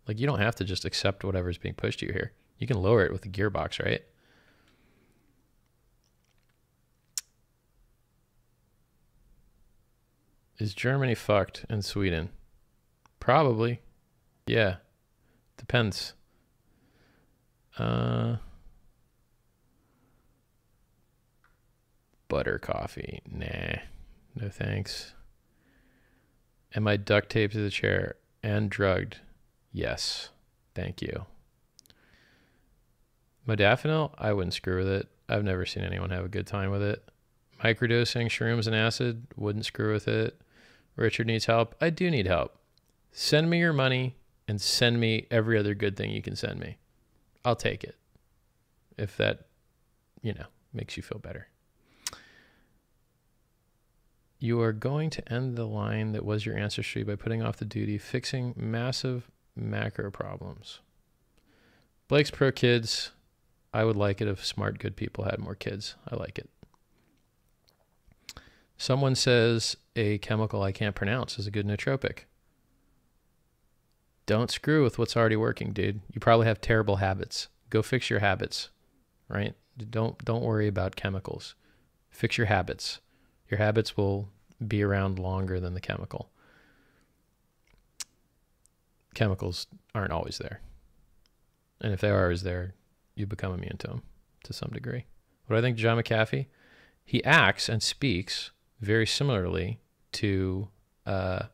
[SPEAKER 1] Like, you don't have to just accept whatever's being pushed to you here. You can lower it with the gearbox, right? Is Germany fucked and Sweden? Probably. Yeah. Depends. Butter coffee. Nah. No thanks. Am I duct taped to the chair and drugged? Yes. Thank you. Modafinil? I wouldn't screw with it. I've never seen anyone have a good time with it. Microdosing shrooms and acid? Wouldn't screw with it. Richard needs help? I do need help. Send me your money and send me every other good thing you can send me. I'll take it. If that, makes you feel better. You are going to end the line that was your ancestry by putting off the duty, fixing massive macro problems. Blake's pro kids. I would like it if smart, good people had more kids. I like it. Someone says a chemical I can't pronounce is a good nootropic. Don't screw with what's already working, dude. You probably have terrible habits. Go fix your habits, right? Don't worry about chemicals. Fix your habits. Your habits will be around longer than the chemical. Chemicals aren't always there. And if they are always there, you become immune to them to some degree. What do I think of John McAfee? He acts and speaks very similarly to the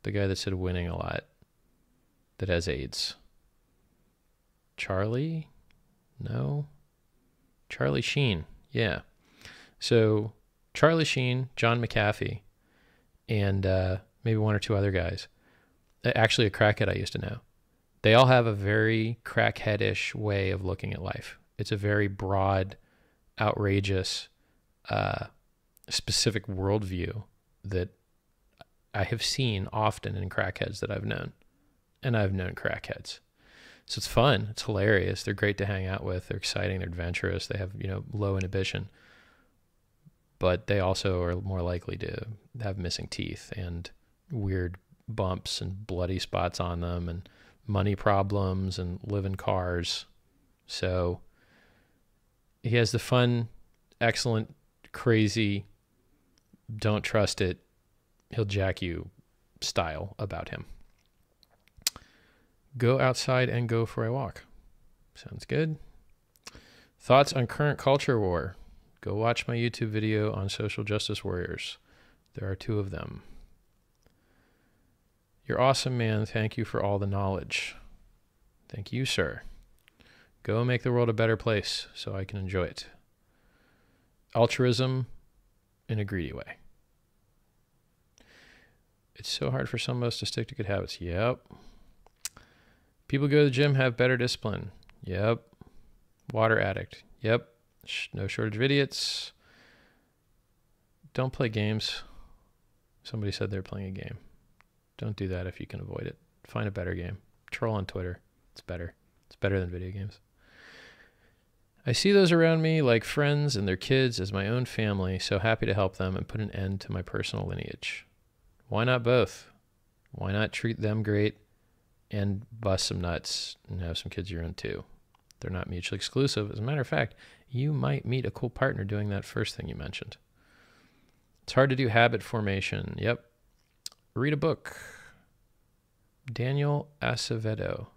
[SPEAKER 1] guy that said winning a lot that has AIDS. Charlie? No. Charlie Sheen. Yeah. So Charlie Sheen, John McAfee, and maybe one or two other guys. Actually, a crackhead I used to know. They all have a very crackheadish way of looking at life. It's a very broad, outrageous, specific worldview that I have seen often in crackheads that I've known. And I've known crackheads. So it's fun. It's hilarious. They're great to hang out with. They're exciting. They're adventurous. They have, low inhibition. But they also are more likely to have missing teeth and weird bumps and bloody spots on them and money problems and live in cars. So he has the fun, excellent, crazy, don't trust it, he'll jack you style about him. Go outside and go for a walk. Sounds good. Thoughts on current culture war? Go watch my YouTube video on social justice warriors. There are 2 of them. You're awesome, man. Thank you for all the knowledge. Thank you, sir. Go make the world a better place so I can enjoy it. Altruism in a greedy way. It's so hard for some of us to stick to good habits. Yep. People go to the gym, have better discipline. Yep. Water addict. Yep. No shortage of idiots. Don't play games. Somebody said they're playing a game. Don't do that if you can avoid it. Find a better game. Troll on Twitter. It's better. It's better than video games. I see those around me like friends and their kids as my own family, so happy to help them and put an end to my personal lineage. Why not both? Why not treat them great and bust some nuts and have some kids of your own too? They're not mutually exclusive. As a matter of fact, you might meet a cool partner doing that first thing you mentioned. It's hard to do habit formation. Yep. Read a book. Daniel Acevedo.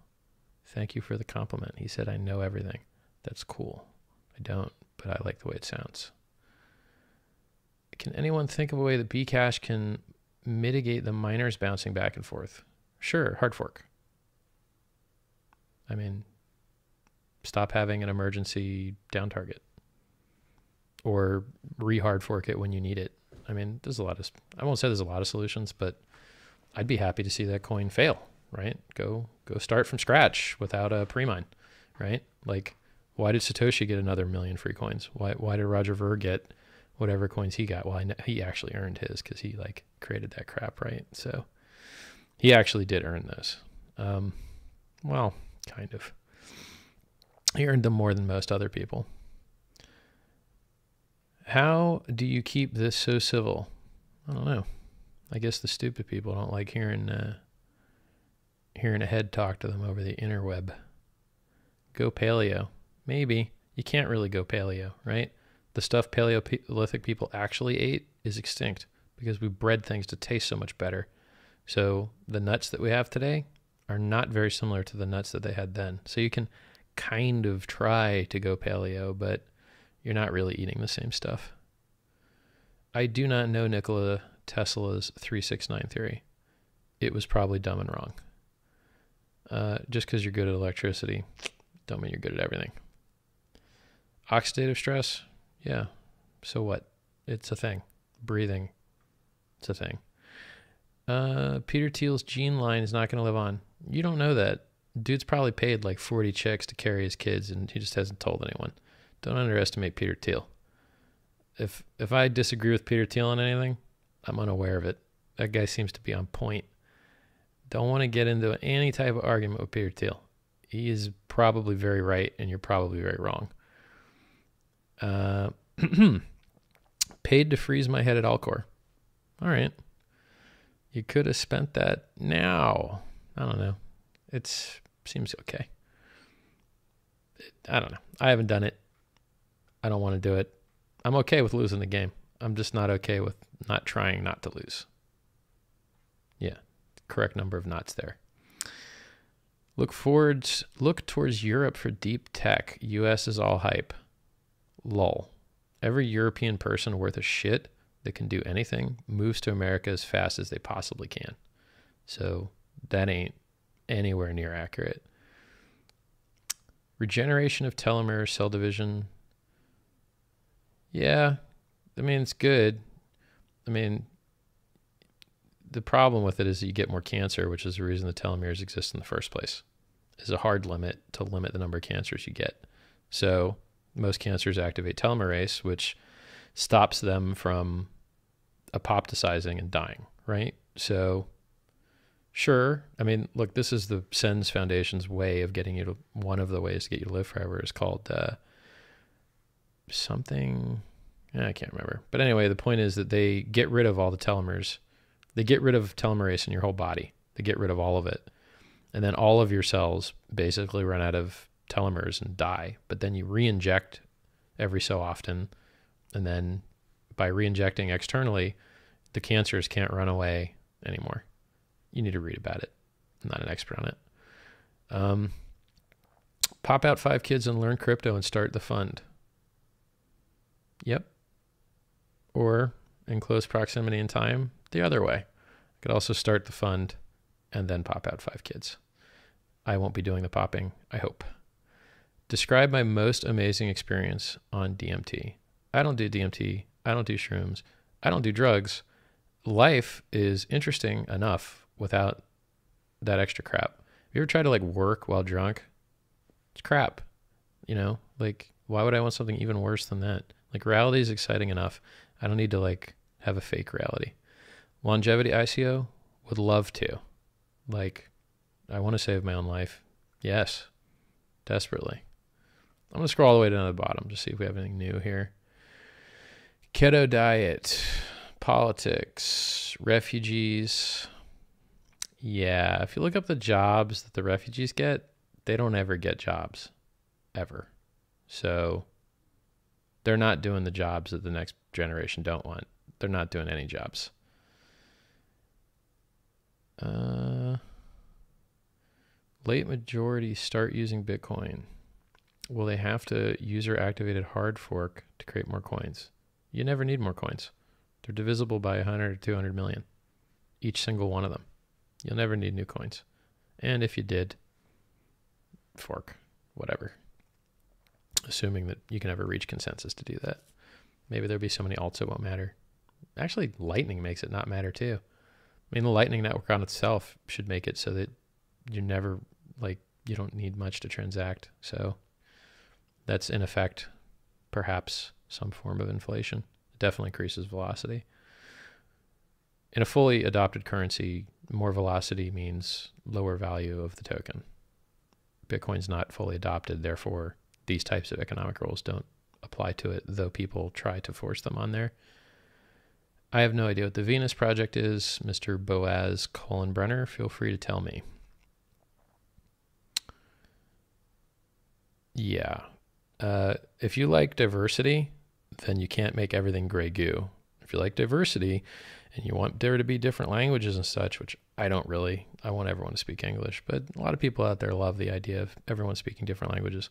[SPEAKER 1] Thank you for the compliment. He said, I know everything. That's cool. I don't, but I like the way it sounds. Can anyone think of a way that Bcash can mitigate the miners bouncing back and forth? Sure, hard fork. I mean, stop having an emergency down target. Or re-hard fork it when you need it. I mean, there's a lot of, I won't say there's a lot of solutions, but I'd be happy to see that coin fail, right? Go start from scratch without a pre-mine, right? Like, why did Satoshi get another 1 million free coins? Why did Roger Ver get whatever coins he got. Well, I know he actually earned his because he like created that crap, right? So he actually did earn those. Well, kind of. He earned them more than most other people. How do you keep this so civil? I don't know. I guess the stupid people don't like hearing a head talk to them over the interweb. Go paleo. Maybe. You can't really go paleo, right? The stuff Paleolithic people actually ate is extinct because we bred things to taste so much better. So the nuts that we have today are not very similar to the nuts that they had then. So you can kind of try to go paleo, but you're not really eating the same stuff. I do not know Nikola Tesla's 369 theory. It was probably dumb and wrong. Just because you're good at electricity, don't mean you're good at everything. Oxidative stress, yeah. So what? It's a thing. Breathing, it's a thing. Peter Thiel's gene line is not going to live on. You don't know that. Dude's probably paid like 40 chicks to carry his kids, and he just hasn't told anyone. Don't underestimate Peter Thiel. If I disagree with Peter Thiel on anything, I'm unaware of it. That guy seems to be on point. Don't want to get into any type of argument with Peter Thiel. He is probably very right, and you're probably very wrong. Paid to freeze my head at Alcor. All right. You could have spent that now. I don't know. It seems okay. I don't know. I haven't done it. I don't want to do it. I'm okay with losing the game. I'm just not okay with not trying not to lose. Yeah. Correct number of knots there. Look towards Europe for deep tech. US is all hype. Lol. Every European person worth a shit that can do anything moves to America as fast as they possibly can. So that ain't anywhere near accurate. Regeneration of telomere, cell division. Yeah, I mean, it's good. I mean, the problem with it is that you get more cancer, which is the reason the telomeres exist in the first place. It's a hard limit to limit the number of cancers you get. So most cancers activate telomerase, which stops them from apoptosizing and dying, right? So sure, I mean, look, this is the SENS Foundation's way of getting you to, one of the ways to get you to live forever is called something, I can't remember. But anyway, the point is that they get rid of all the telomeres. They get rid of telomerase in your whole body. They get rid of all of it. And then all of your cells basically run out of telomeres and die. But then you re-inject every so often. And then by re-injecting externally, the cancers can't run away anymore. You need to read about it. I'm not an expert on it. Pop out 5 kids and learn crypto and start the fund. Yep. Or in close proximity in time, the other way. I could also start the fund and then pop out 5 kids. I won't be doing the popping, I hope. Describe my most amazing experience on DMT. I don't do DMT. I don't do shrooms. I don't do drugs. Life is interesting enough without that extra crap. Have you ever tried to like work while drunk? It's crap. You know, like why would I want something even worse than that? Like reality is exciting enough. I don't need to like have a fake reality. Longevity ICO, would love to. Like, I want to save my own life. Yes, desperately. I'm going to scroll all the way down to the bottom to see if we have anything new here. Keto diet, politics, refugees. Yeah, if you look up the jobs that the refugees get, they don't ever get jobs, ever. So they're not doing the jobs that the next generation don't want. They're not doing any jobs. Late majority start using Bitcoin. Will they have to user-activated hard fork to create more coins? You never need more coins. They're divisible by 100 or 200 million, each single one of them. You'll never need new coins. And if you did, fork, whatever. Assuming that you can ever reach consensus to do that. Maybe there'll be so many alts it won't matter. Actually, Lightning makes it not matter too. I mean, the Lightning Network on itself should make it so that you never, like, you don't need much to transact. So that's in effect, perhaps some form of inflation. definitely increases velocity. In a fully adopted currency, more velocity means lower value of the token. Bitcoin's not fully adopted, therefore these types of economic rules don't apply to it, though people try to force them on there. I have no idea what the Venus project is. Mr. Boaz Kohlenbrenner, feel free to tell me. Yeah. If you like diversity, then you can't make everything gray goo. If you like diversity and you want there to be different languages and such, which I don't really, I want everyone to speak English, but a lot of people out there love the idea of everyone speaking different languages.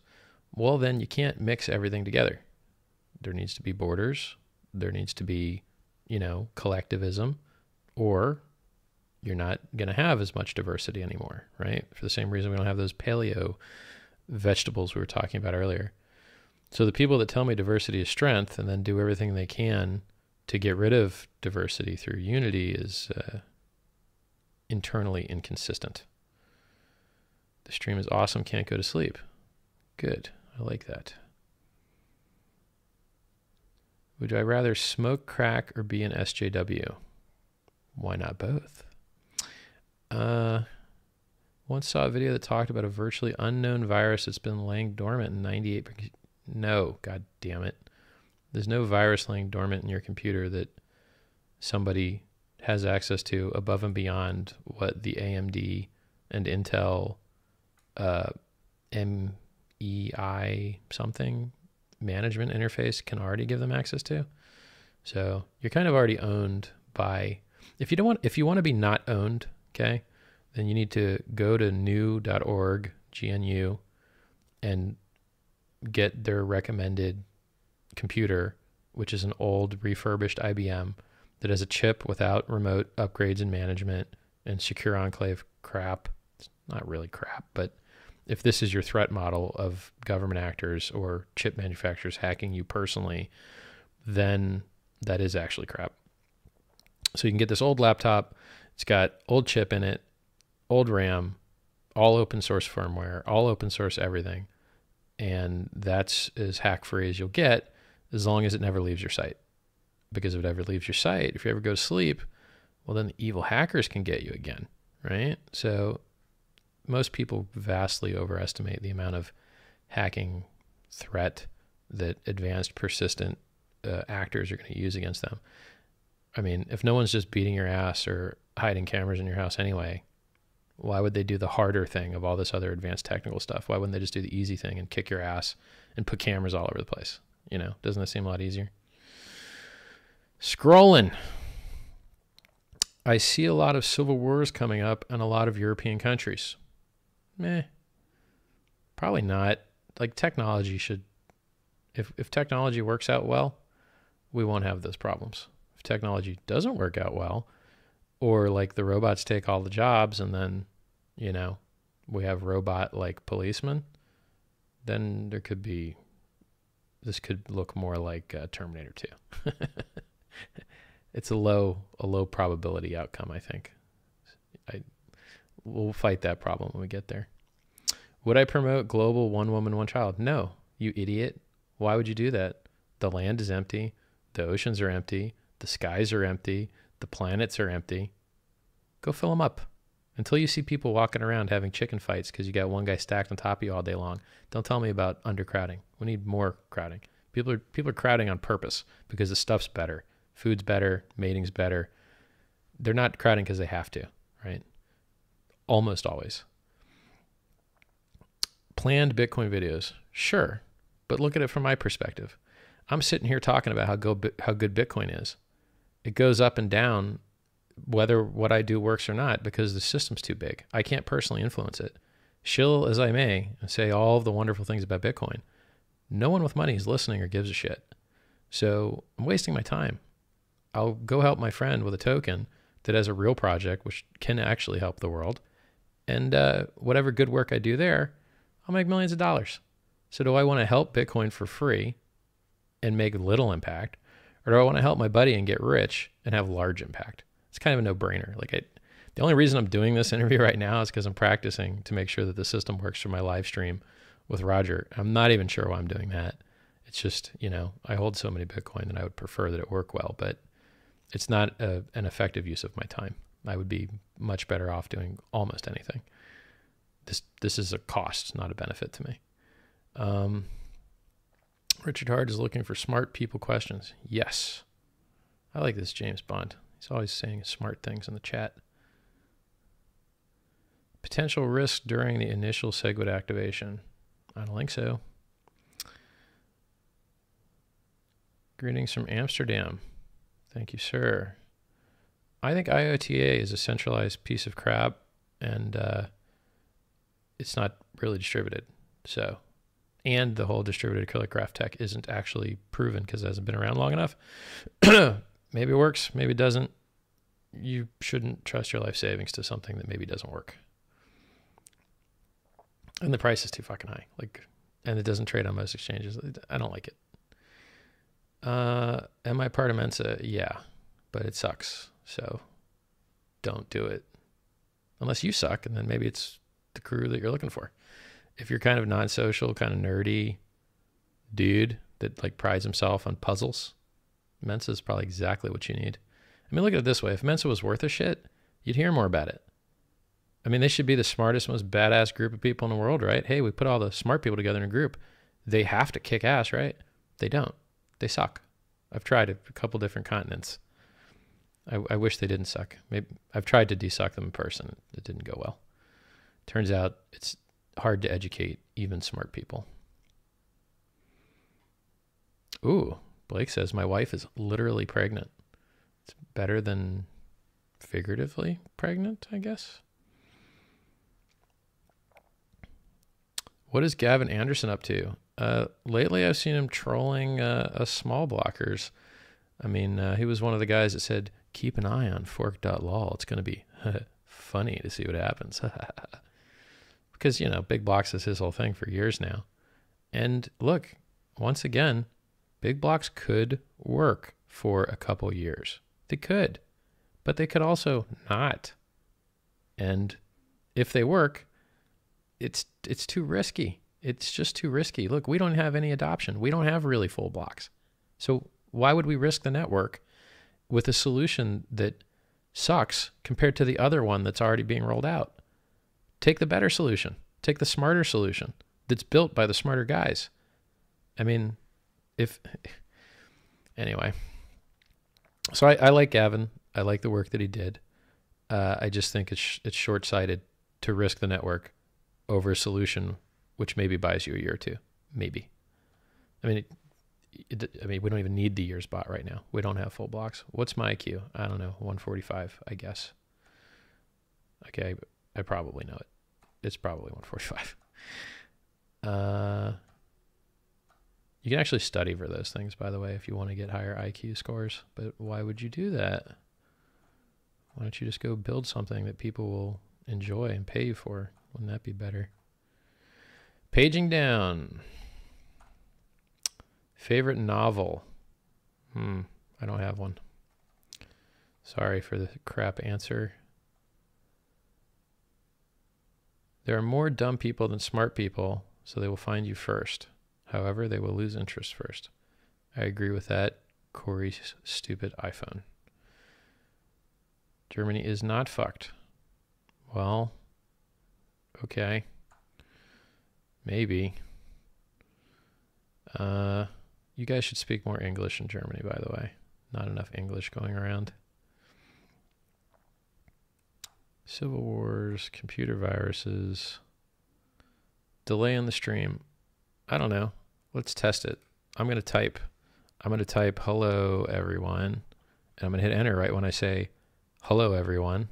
[SPEAKER 1] Well, then you can't mix everything together. There needs to be borders. There needs to be, collectivism, or you're not going to have as much diversity anymore, right? For the same reason we don't have those paleo vegetables we were talking about earlier. So the people that tell me diversity is strength and then do everything they can to get rid of diversity through unity is internally inconsistent. The stream is awesome. Can't go to sleep. Good. I like that. Would I rather smoke crack or be an SJW? Why not both? Once saw a video that talked about a virtually unknown virus that's been laying dormant in 98%. No, god damn it. There's no virus laying dormant in your computer that somebody has access to above and beyond what the AMD and Intel MEI something management interface can already give them access to. So you're kind of already owned by, if you want to be not owned, okay, then you need to go to new.org, GNU, and get their recommended computer, which is an old refurbished IBM that has a chip without remote upgrades and management and secure enclave crap. It's not really crap, but if this is your threat model of government actors or chip manufacturers hacking you personally, then that is actually crap. So you can get this old laptop. It's got old chip in it, old RAM, all open source firmware, all open source everything. And that's as hack free as you'll get as long as it never leaves your site. Because if it ever leaves your site, if you ever go to sleep, well, then the evil hackers can get you again, right? So most people vastly overestimate the amount of hacking threat that advanced persistent actors are going to use against them. I mean, if no one's just beating your ass or hiding cameras in your house anyway, why would they do the harder thing of all this other advanced technical stuff? Why wouldn't they just do the easy thing and kick your ass and put cameras all over the place? Doesn't that seem a lot easier? Scrolling. I see a lot of civil wars coming up in a lot of European countries. Probably not. Like technology should, if technology works out well, we won't have those problems. If technology doesn't work out well, or like the robots take all the jobs and then, we have robot like policemen, then this could look more like Terminator 2. It's a low probability outcome, I think. We'll fight that problem when we get there. Would I promote global one woman, one child? No, you idiot. Why would you do that? The land is empty. The oceans are empty. The skies are empty. The planets are empty. Go fill them up. Until you see people walking around having chicken fights because you got one guy stacked on top of you all day long, don't tell me about undercrowding. We need more crowding. People are crowding on purpose because the stuff's better. Food's better. Mating's better. They're not crowding because they have to, right? Almost always. Planned Bitcoin videos. Sure. But look at it from my perspective. I'm sitting here talking about how good Bitcoin is. It goes up and down whether what I do works or not because the system's too big. I can't personally influence it. Shill as I may and say all of the wonderful things about Bitcoin, no one with money is listening or gives a shit. So I'm wasting my time. I'll go help my friend with a token that has a real project which can actually help the world. And whatever good work I do there, I'll make millions of dollars. So do I want to help Bitcoin for free and make little impact? Or do I want to help my buddy and get rich and have large impact? It's kind of a no-brainer. The only reason I'm doing this interview right now is because I'm practicing to make sure that the system works for my live stream with Roger. I'm not even sure why I'm doing that. It's just, I hold so many Bitcoin that I would prefer that it work well, but it's not an effective use of my time. I would be much better off doing almost anything. This is a cost, not a benefit to me. Richard Hard is looking for smart people questions. Yes. I like this James Bond. He's always saying smart things in the chat. Potential risk during the initial SegWit activation. I don't think so. Greetings from Amsterdam. Thank you, sir. I think IOTA is a centralized piece of crap, and it's not really distributed. So, and the whole distributed acrylic graph tech isn't actually proven because it hasn't been around long enough. Maybe it works, maybe it doesn't. You shouldn't trust your life savings to something that maybe doesn't work. And the price is too fucking high. And it doesn't trade on most exchanges. I don't like it. Am I part of Mensa? Yeah, but it sucks. So don't do it. Unless you suck, and then maybe it's the crew that you're looking for. If you're kind of non-social, kind of nerdy dude that prides himself on puzzles, Mensa is probably exactly what you need. I mean, look at it this way. If Mensa was worth a shit, you'd hear more about it. I mean, they should be the smartest, most badass group of people in the world, right? Hey, we put all the smart people together in a group. They have to kick ass, right? They don't. They suck. I've tried a couple different continents. I wish they didn't suck. Maybe I've tried to desuck them in person. It didn't go well. Turns out it's hard to educate even smart people. Ooh, Blake says, my wife is literally pregnant. It's better than figuratively pregnant, I guess. What is Gavin Anderson up to? Lately, I've seen him trolling us small blockers. I mean, he was one of the guys that said, keep an eye on fork.lol. It's going to be funny to see what happens. Because, Big Blocks is his whole thing for years now. And look, once again, Big Blocks could work for a couple years. They could, but they could also not. And if they work, it's too risky. It's just too risky. Look, we don't have any adoption. We don't have really full blocks. So why would we risk the network with a solution that sucks compared to the other one that's already being rolled out? Take the better solution. Take the smarter solution that's built by the smarter guys. I mean, anyway. So I like Gavin. I like the work that he did. I just think it's short-sighted to risk the network over a solution which maybe buys you a year or two. Maybe. I mean, we don't even need the year's bot right now. We don't have full blocks. What's my IQ? I don't know. 145, I guess. Okay, I probably know it. It's probably 145. You can actually study for those things, by the way, if you want to get higher IQ scores. But why would you do that? Why don't you just go build something that people will enjoy and pay you for? Wouldn't that be better? Paging down. Favorite novel? I don't have one. Sorry for the crap answer. There are more dumb people than smart people, so they will find you first. However, they will lose interest first. I agree with that. Corey's stupid iPhone. Germany is not fucked. Well, okay. Maybe. You guys should speak more English in Germany, by the way. Not enough English going around. Civil wars, computer viruses, delay in the stream. I don't know. Let's test it. I'm going to type hello everyone, and I'm going to hit enter right when I say hello everyone.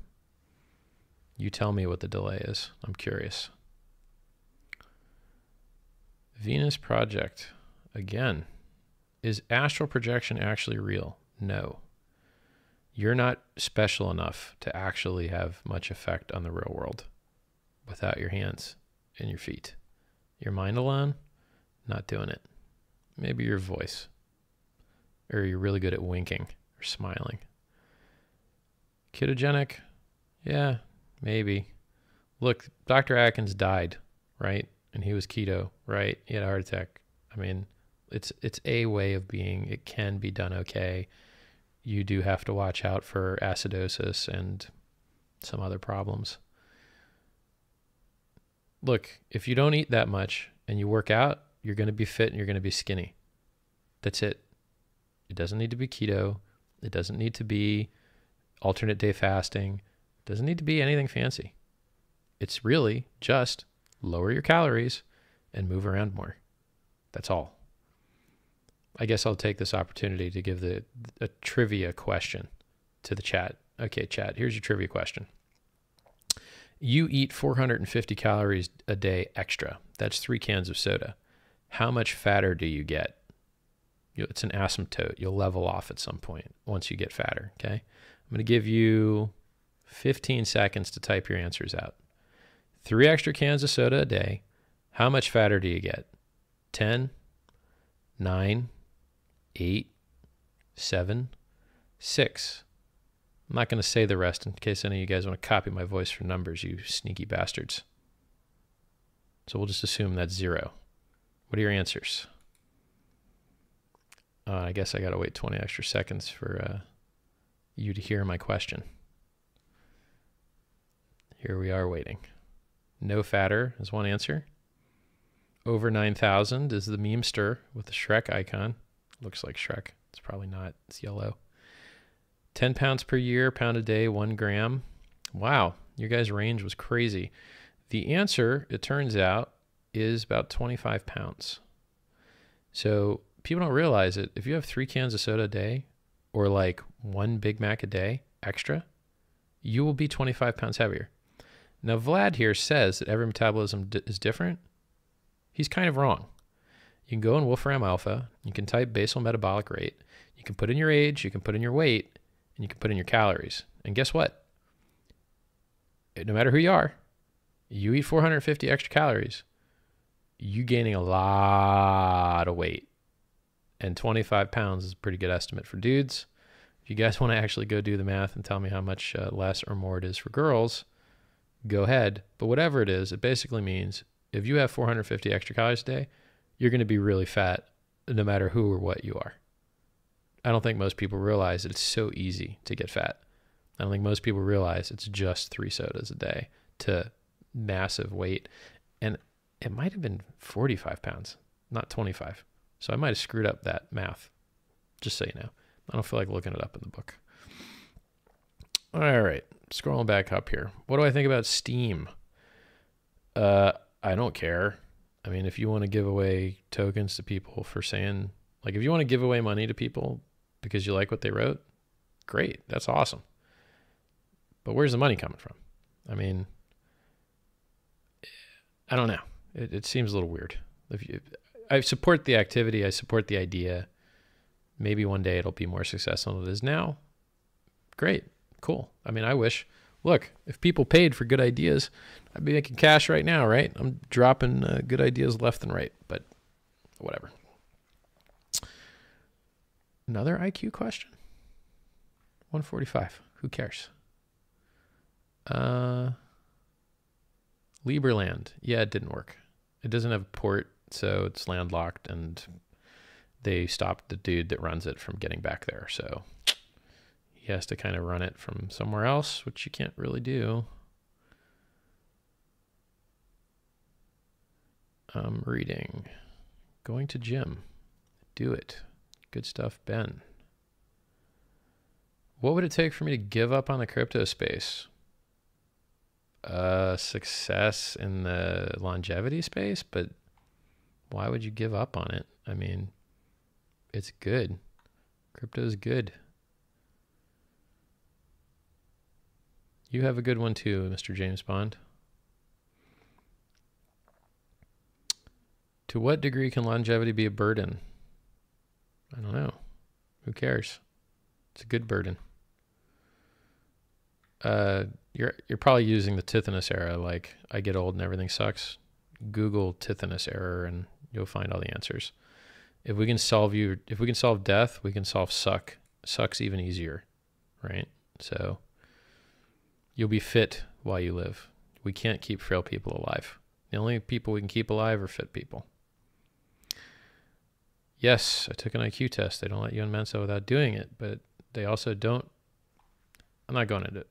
[SPEAKER 1] You tell me what the delay is. I'm curious. Venus Project. Again, is astral projection actually real? No. You're not special enough to actually have much effect on the real world without your hands and your feet. Your mind alone, not doing it. Maybe your voice, or you're really good at winking or smiling. Ketogenic, yeah, maybe. Look, Dr. Atkins died, right? And he was keto, right? He had a heart attack. I mean, It's a way of being. It can be done okay. You do have to watch out for acidosis and some other problems. Look, if you don't eat that much and you work out, you're going to be fit and you're going to be skinny. That's it. It doesn't need to be keto. It doesn't need to be alternate day fasting. It doesn't need to be anything fancy. It's really just lower your calories and move around more. That's all. I guess I'll take this opportunity to give a trivia question to the chat. Okay, chat, here's your trivia question. You eat 450 calories a day extra. That's 3 cans of soda. How much fatter do you get? It's an asymptote. You'll level off at some point once you get fatter, okay? I'm going to give you 15 seconds to type your answers out. 3 extra cans of soda a day. How much fatter do you get? 10, 9, 8, 7, 6. I'm not going to say the rest in case any of you guys want to copy my voice for numbers, you sneaky bastards. So we'll just assume that's 0. What are your answers? I guess I got to wait 20 extra seconds for you to hear my question. Here we are waiting. No fatter is one answer. Over 9,000 is the memester with the Shrek icon. Looks like Shrek. It's probably not. It's yellow. 10 pounds per year, pound a day, 1 gram. Wow, your guys' range was crazy. The answer, it turns out, is about 25 pounds. So people don't realize it. If you have 3 cans of soda a day or like 1 Big Mac a day extra, you will be 25 pounds heavier. Now, Vlad here says that every metabolism is different. He's kind of wrong. You can go in Wolfram Alpha. You can type basal metabolic rate. You can put in your age. You can put in your weight. And you can put in your calories. And guess what? No matter who you are, you eat 450 extra calories, you gaining a lot of weight. And 25 pounds is a pretty good estimate for dudes. If you guys want to actually go do the math and tell me how much less or more it is for girls, go ahead. But whatever it is, it basically means if you have 450 extra calories a day, you're going to be really fat no matter who or what you are. I don't think most people realize that it's so easy to get fat. I don't think most people realize it's just 3 sodas a day to massive weight. And it might have been 45 pounds, not 25. So I might have screwed up that math, just so you know. I don't feel like looking it up in the book. All right, scrolling back up here. What do I think about Steam? I don't care. I mean, if you want to give away tokens to people for saying, like if you want to give away money to people because you like what they wrote, great, that's awesome. But where's the money coming from? I mean, I don't know. It seems a little weird. I support the activity. I support the idea. Maybe one day it'll be more successful than it is now. Great, cool. I mean, I wish, look, if people paid for good ideas, I'd be making cash right now, right? I'm dropping good ideas left and right, but whatever. Another IQ question? 145. Who cares? Lieberland. Yeah, it didn't work. It doesn't have a port, so it's landlocked, and they stopped the dude that runs it from getting back there. So he has to kind of run it from somewhere else, which you can't really do. I'm reading. Going to gym. Do it. Good stuff, Ben. What would it take for me to give up on the crypto space? Success in the longevity space, but why would you give up on it? I mean, it's good. Crypto is good. You have a good one too, Mr. James Bond. To what degree can longevity be a burden? I don't know. Who cares? It's a good burden. You're probably using the Tithonus era, like I get old and everything sucks. Google Tithonus error and you'll find all the answers. If we can solve death, we can solve suck. Suck's even easier, right? So you'll be fit while you live. We can't keep frail people alive. The only people we can keep alive are fit people. Yes, I took an IQ test. They don't let you in Mensa without doing it, but they also don't. I'm not going into it.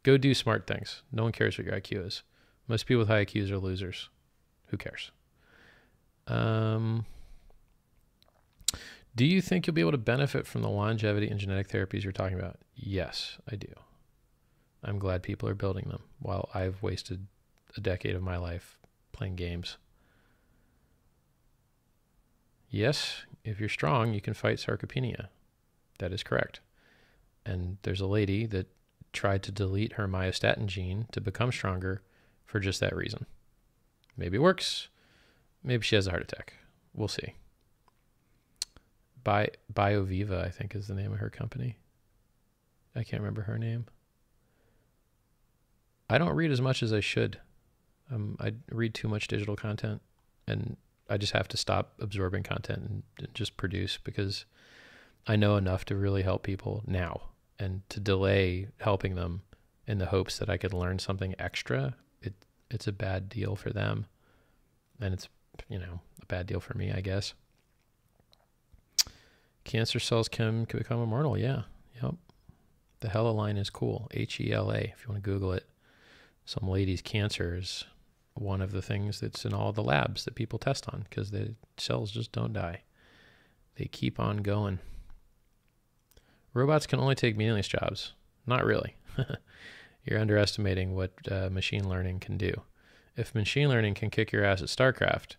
[SPEAKER 1] Go do smart things. No one cares what your IQ is. Most people with high IQs are losers. Who cares? Do you think you'll be able to benefit from the longevity and genetic therapies you're talking about? Yes, I do. I'm glad people are building them while I've wasted a decade of my life playing games. Yes, if you're strong, you can fight sarcopenia. That is correct. And there's a lady that tried to delete her myostatin gene to become stronger for just that reason. Maybe it works. Maybe she has a heart attack. We'll see. BioViva, I think, is the name of her company. I can't remember her name. I don't read as much as I should. I read too much digital content, and I just have to stop absorbing content and just produce, because I know enough to really help people now, and to delay helping them in the hopes that I could learn something extra, it's a bad deal for them, and it's, a bad deal for me, I guess. Cancer cells can become immortal. Yeah. Yep. The Hela line is cool. HELA, if you want to Google it. Some lady's cancer is one of the things that's in all the labs that people test on, because the cells just don't die. They keep on going. Robots can only take meaningless jobs. Not really. You're underestimating what machine learning can do. If machine learning can kick your ass at StarCraft,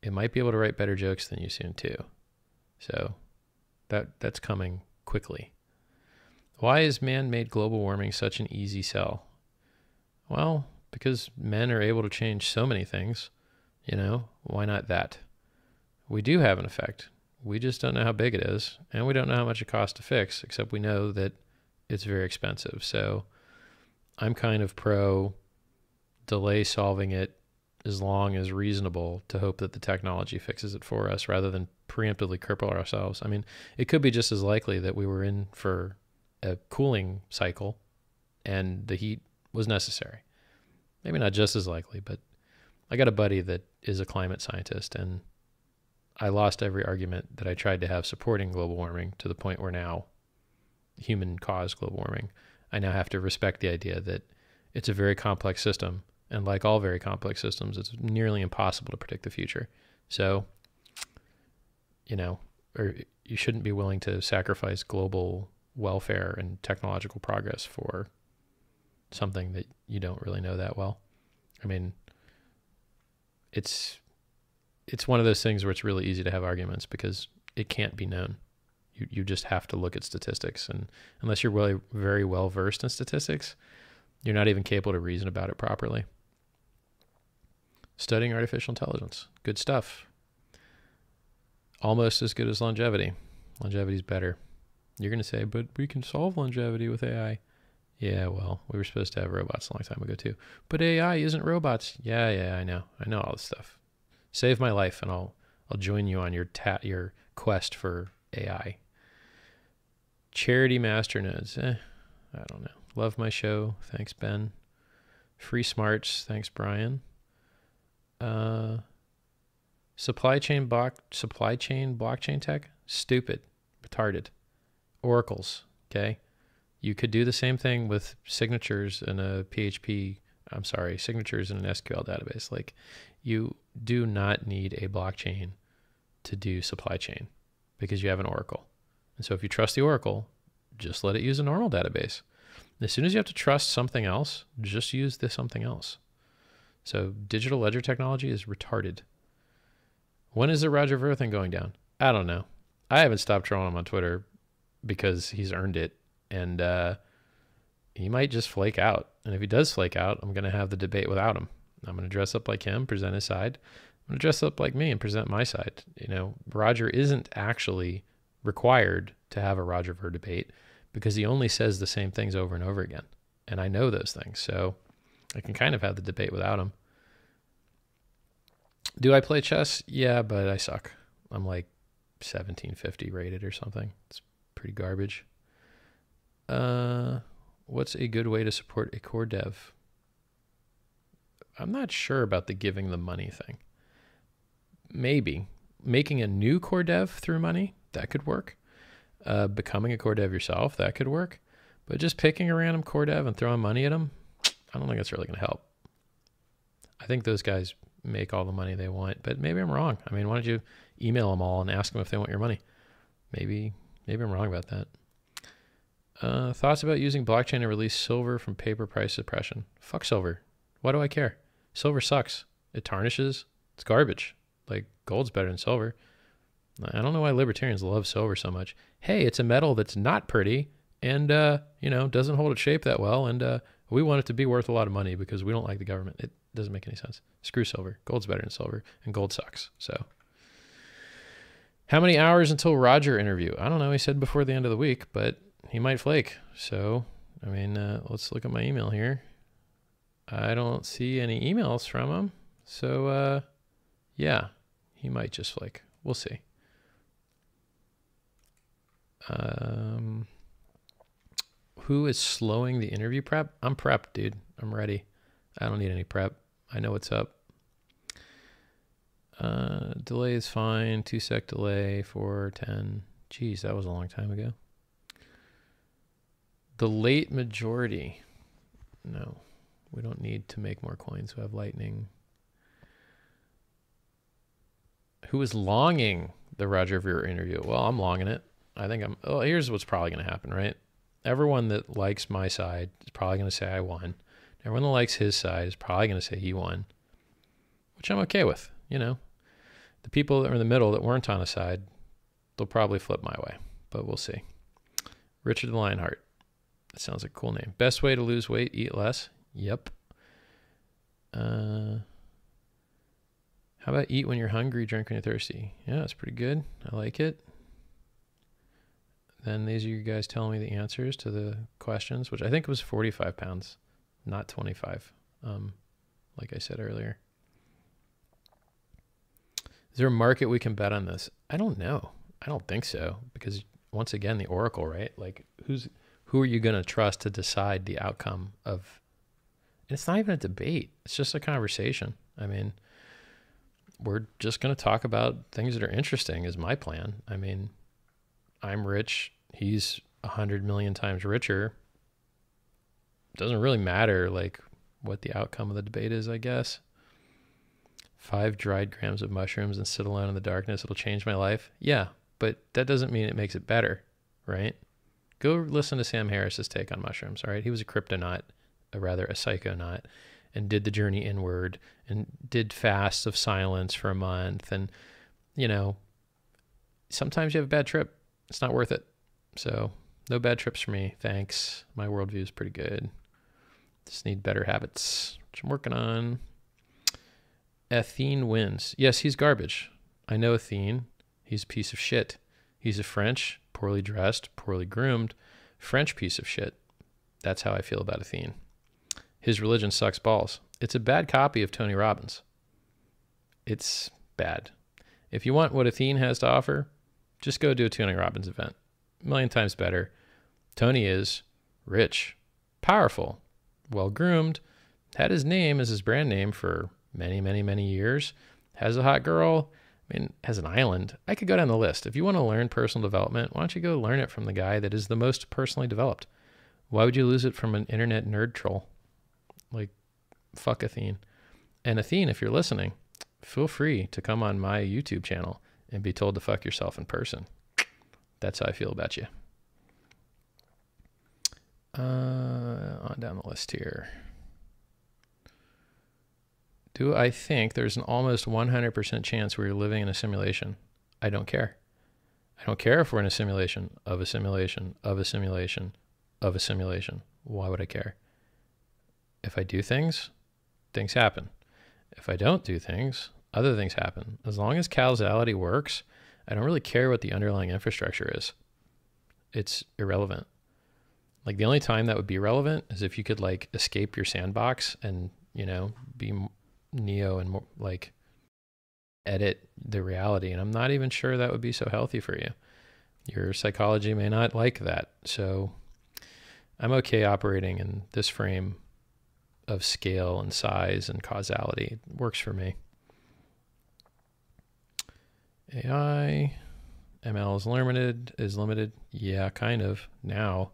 [SPEAKER 1] it might be able to write better jokes than you soon too. So that's coming quickly. Why is man-made global warming such an easy sell? Well, because men are able to change so many things. Why not that? We do have an effect. We just don't know how big it is, and we don't know how much it costs to fix, except we know that it's very expensive. So I'm kind of pro delay solving it as long as reasonable, to hope that the technology fixes it for us rather than preemptively cripple ourselves. I mean, it could be just as likely that we were in for a cooling cycle and the heat was necessary. Maybe not just as likely, but I got a buddy that is a climate scientist, and I lost every argument that I tried to have supporting global warming, to the point where now human-caused global warming, I now have to respect the idea that it's a very complex system, and like all very complex systems, it's nearly impossible to predict the future. So, or you shouldn't be willing to sacrifice global welfare and technological progress for something that you don't really know that well. I mean, it's one of those things where it's really easy to have arguments because it can't be known. You just have to look at statistics, and unless you're really very well versed in statistics, you're not even capable to reason about it properly. Studying artificial intelligence, good stuff. Almost as good as longevity. Longevity is better. You're going to say, but we can solve longevity with AI. Yeah, well, we were supposed to have robots a long time ago too. But AI isn't robots. Yeah, I know. I know all this stuff. Save my life, and I'll join you on your quest for AI. Charity masternodes. I don't know. Love my show. Thanks, Ben. Free smarts. Thanks, Brian. Supply chain blockchain tech. Stupid. Retarded. Oracles. Okay. You could do the same thing with signatures in a signatures in an SQL database. Like, you do not need a blockchain to do supply chain, because you have an Oracle. And so if you trust the Oracle, just let it use a normal database. As soon as you have to trust something else, just use this something else. So digital ledger technology is retarded. When is the Roger Ver thing going down? I don't know. I haven't stopped trolling him on Twitter because he's earned it. And he might just flake out. And if he does flake out, I'm going to have the debate without him. I'm going to dress up like him, present his side. I'm going to dress up like me and present my side. Roger isn't actually required to have a Roger Ver debate, because he only says the same things over and over again. And I know those things. So I can kind of have the debate without him. Do I play chess? Yeah, but I suck. I'm like 1750 rated or something. It's pretty garbage. What's a good way to support a core dev? I'm not sure about the giving the money thing. Maybe. making a new core dev through money, that could work. Becoming a core dev yourself, that could work. But just picking a random core dev and throwing money at them, I don't think that's really going to help. I think those guys make all the money they want, but maybe I'm wrong. I mean, why don't you email them all and ask them if they want your money? Maybe I'm wrong about that. Thoughts about using blockchain to release silver from paper price suppression? Fuck silver. Why do I care? Silver sucks. It tarnishes. It's garbage. Like, gold's better than silver. I don't know why libertarians love silver so much. Hey, it's a metal that's not pretty and, doesn't hold its shape that well. And we want it to be worth a lot of money because we don't like the government. It doesn't make any sense. Screw silver. Gold's better than silver, and gold sucks. So how many hours until Roger interview? I don't know. He said before the end of the week, but he might flake. So, I mean, let's look at my email here. I don't see any emails from him. So, yeah, he might just flake. We'll see. Who is slowing the interview prep? I'm prepped, dude. I'm ready. I don't need any prep. I know what's up. Delay is fine. 2-sec delay, 410. Geez, that was a long time ago. The late majority. No, we don't need to make more coins. We have Lightning. Who is longing the Roger Ver interview? Well, I'm longing it. I think here's what's probably going to happen, right? Everyone that likes my side is probably going to say I won. Everyone that likes his side is probably going to say he won, which I'm okay with. You know, the people that are in the middle that weren't on a side, they'll probably flip my way, but we'll see. Richard the Lionheart. That sounds like a cool name. Best way to lose weight, eat less. Yep. How about eat when you're hungry, drink when you're thirsty? Yeah, that's pretty good. I like it. Then these are you guys telling me the answers to the questions, which I think was 45 pounds, not 25, like I said earlier. Is there a market we can bet on this? I don't know. I don't think so, because once again, the Oracle, right? Like, who are you going to trust to decide the outcome of? And it's not even a debate. It's just a conversation. I mean, we're just going to talk about things that are interesting is my plan. I mean, I'm rich. He's 100 million times richer. Doesn't really matter like what the outcome of the debate is, I guess. 5 dried grams of mushrooms and sit alone in the darkness. It'll change my life. Yeah, but that doesn't mean it makes it better, right? Go listen to Sam Harris's take on mushrooms, all right? He was a cryptonaut, a psychonaut, and did the journey inward and did fasts of silence for a month. And, you know, sometimes you have a bad trip. It's not worth it. So no bad trips for me. Thanks. My worldview is pretty good. Just need better habits, which I'm working on. Athene wins. Yes, he's garbage. I know Athene. He's a piece of shit. He's a French, poorly dressed, poorly groomed, French piece of shit. That's how I feel about Athene. His religion sucks balls. It's a bad copy of Tony Robbins. It's bad. If you want what Athene has to offer, just go do a Tony Robbins event. A million times better. Tony is rich, powerful, well-groomed, had his name as his brand name for many, many, many years, has a hot girl, I mean, has an island. I could go down the list. If you want to learn personal development, why don't you go learn it from the guy that is the most personally developed? Why would you lose it from an internet nerd troll? Like, fuck Athene. And Athene, if you're listening, feel free to come on my YouTube channel and be told to fuck yourself in person. That's how I feel about you. On down the list here. Do I think there's an almost 100% chance we're living in a simulation? I don't care. I don't care if we're in a simulation of a simulation of a simulation of a simulation. Why would I care? If I do things, things happen. If I don't do things, other things happen. As long as causality works, I don't really care what the underlying infrastructure is. It's irrelevant. Like the only time that would be relevant is if you could like escape your sandbox and, you know, be Neo and more, like edit the reality. And I'm not even sure that would be so healthy for you. Your psychology may not like that. So I'm okay operating in this frame of scale and size and causality. It works for me. AI, ML is limited. Yeah, kind of now.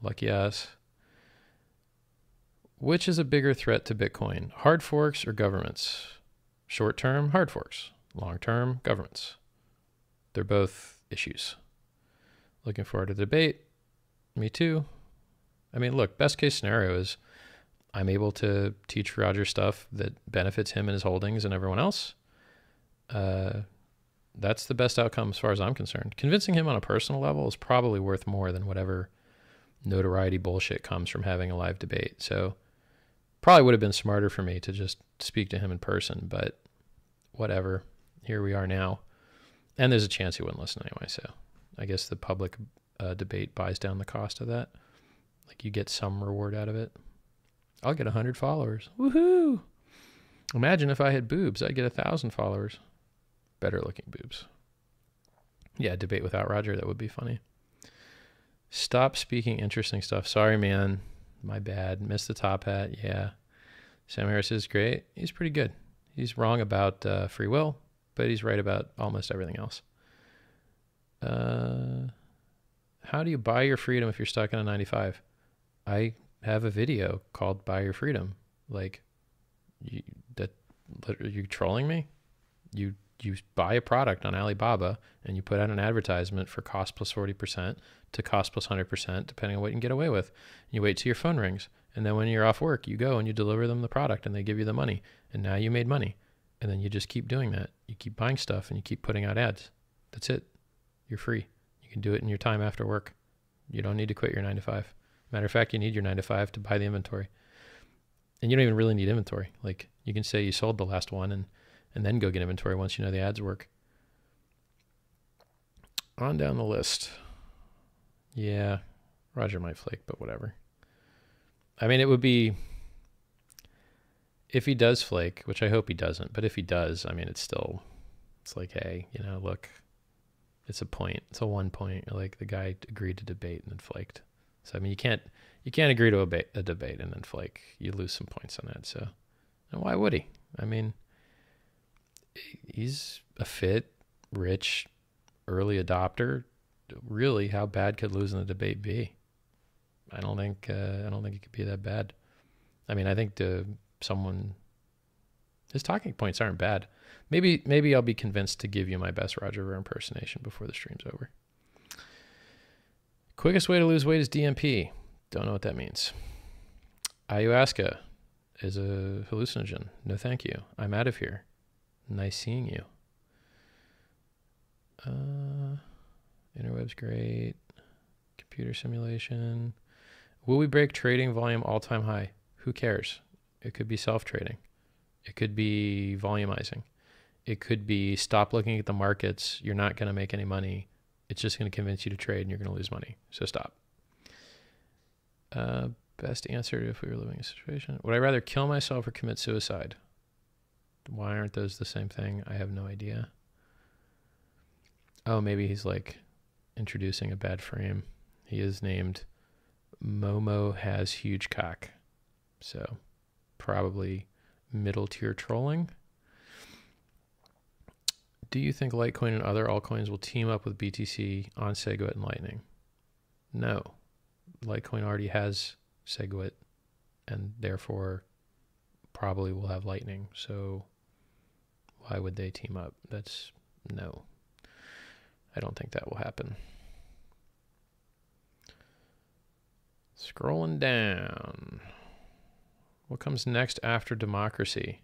[SPEAKER 1] Lucky us. Which is a bigger threat to Bitcoin? Hard forks or governments? Short term, hard forks. Long term, governments. They're both issues. Looking forward to the debate. Me too. I mean, look, best case scenario is I'm able to teach Roger stuff that benefits him and his holdings and everyone else. That's the best outcome as far as I'm concerned. Convincing him on a personal level is probably worth more than whatever notoriety bullshit comes from having a live debate. So probably would have been smarter for me to just speak to him in person, but whatever. Here we are now. And there's a chance he wouldn't listen anyway. So I guess the public debate buys down the cost of that. Like you get some reward out of it. I'll get 100 followers. Woohoo! Imagine if I had boobs, I'd get 1,000 followers. Better looking boobs. Yeah, debate without Roger, that would be funny. Stop speaking interesting stuff. Sorry, man. My bad. Missed the top hat. Yeah. Sam Harris is great. He's pretty good. He's wrong about free will, but he's right about almost everything else. How do you buy your freedom if you're stuck in a 95? I have a video called Buy Your Freedom. Like, are you trolling me? You buy a product on Alibaba and you put out an advertisement for cost plus 40% to cost plus 100%, depending on what you can get away with. You wait till your phone rings. And then when you're off work, you go and you deliver them the product and they give you the money. And now you made money. And then you just keep doing that. You keep buying stuff and you keep putting out ads. That's it. You're free. You can do it in your time after work. You don't need to quit your 9 to 5. Matter of fact, you need your 9 to 5 to buy the inventory. And you don't even really need inventory. Like you can say you sold the last one and then go get inventory once you know the ads work. On down the list. Yeah, Roger might flake, but whatever. I mean, it would be, if he does flake, which I hope he doesn't, but if he does, I mean, it's like, hey, look, it's a point. It's a 1 point. Like the guy agreed to debate and then flaked. So, I mean, you can't agree to a debate and then flake. You lose some points on that. So, and why would he? I mean, he's a fit, rich, early adopter. Really, how bad could losing the debate be? I don't think it could be that bad. I mean, I think his talking points aren't bad. Maybe I'll be convinced to give you my best Roger Ver impersonation before the stream's over. Quickest way to lose weight is DMP. Don't know what that means. Ayahuasca is a hallucinogen. No, thank you. I'm out of here. Nice seeing you. Interweb's great. Computer simulation. Will we break trading volume all-time high? Who cares? It could be self-trading. It could be volumizing. It could be stop looking at the markets. You're not going to make any money. It's just going to convince you to trade and you're going to lose money. So stop. Best answer if we were living in a situation. Would I rather kill myself or commit suicide? Why aren't those the same thing? I have no idea. Oh, maybe he's like introducing a bad frame. He is named Momo Has Huge Cock. So probably middle tier trolling. Do you think Litecoin and other altcoins will team up with BTC on SegWit and Lightning? No. Litecoin already has SegWit and therefore probably will have Lightning. So why would they team up? No. I don't think that will happen. Scrolling down. What comes next after democracy?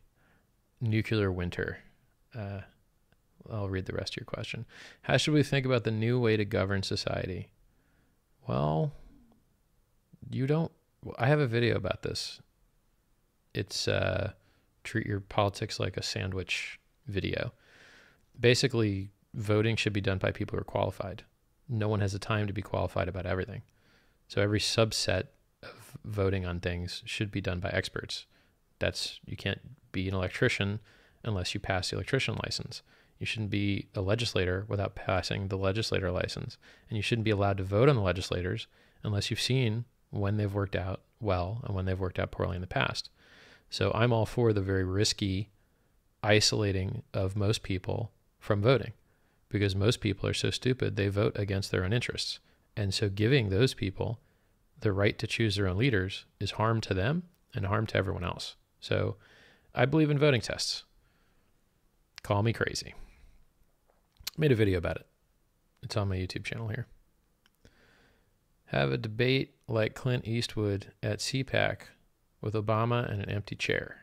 [SPEAKER 1] Nuclear winter. I'll read the rest of your question. How should we think about the new way to govern society? Well, I have a video about this. It's treat your politics like a sandwich video. Basically, voting should be done by people who are qualified. No one has the time to be qualified about everything. So every subset of voting on things should be done by experts. You can't be an electrician unless you pass the electrician license. You shouldn't be a legislator without passing the legislator license. And you shouldn't be allowed to vote on the legislators unless you've seen when they've worked out well and when they've worked out poorly in the past. So I'm all for the very risky isolating of most people from voting. because most people are so stupid they vote against their own interests. And so giving those people the right to choose their own leaders is harm to them and harm to everyone else. So I believe in voting tests. Call me crazy. Made a video about it. It's on my YouTube channel here. Have a debate like Clint Eastwood at CPAC with Obama and an empty chair.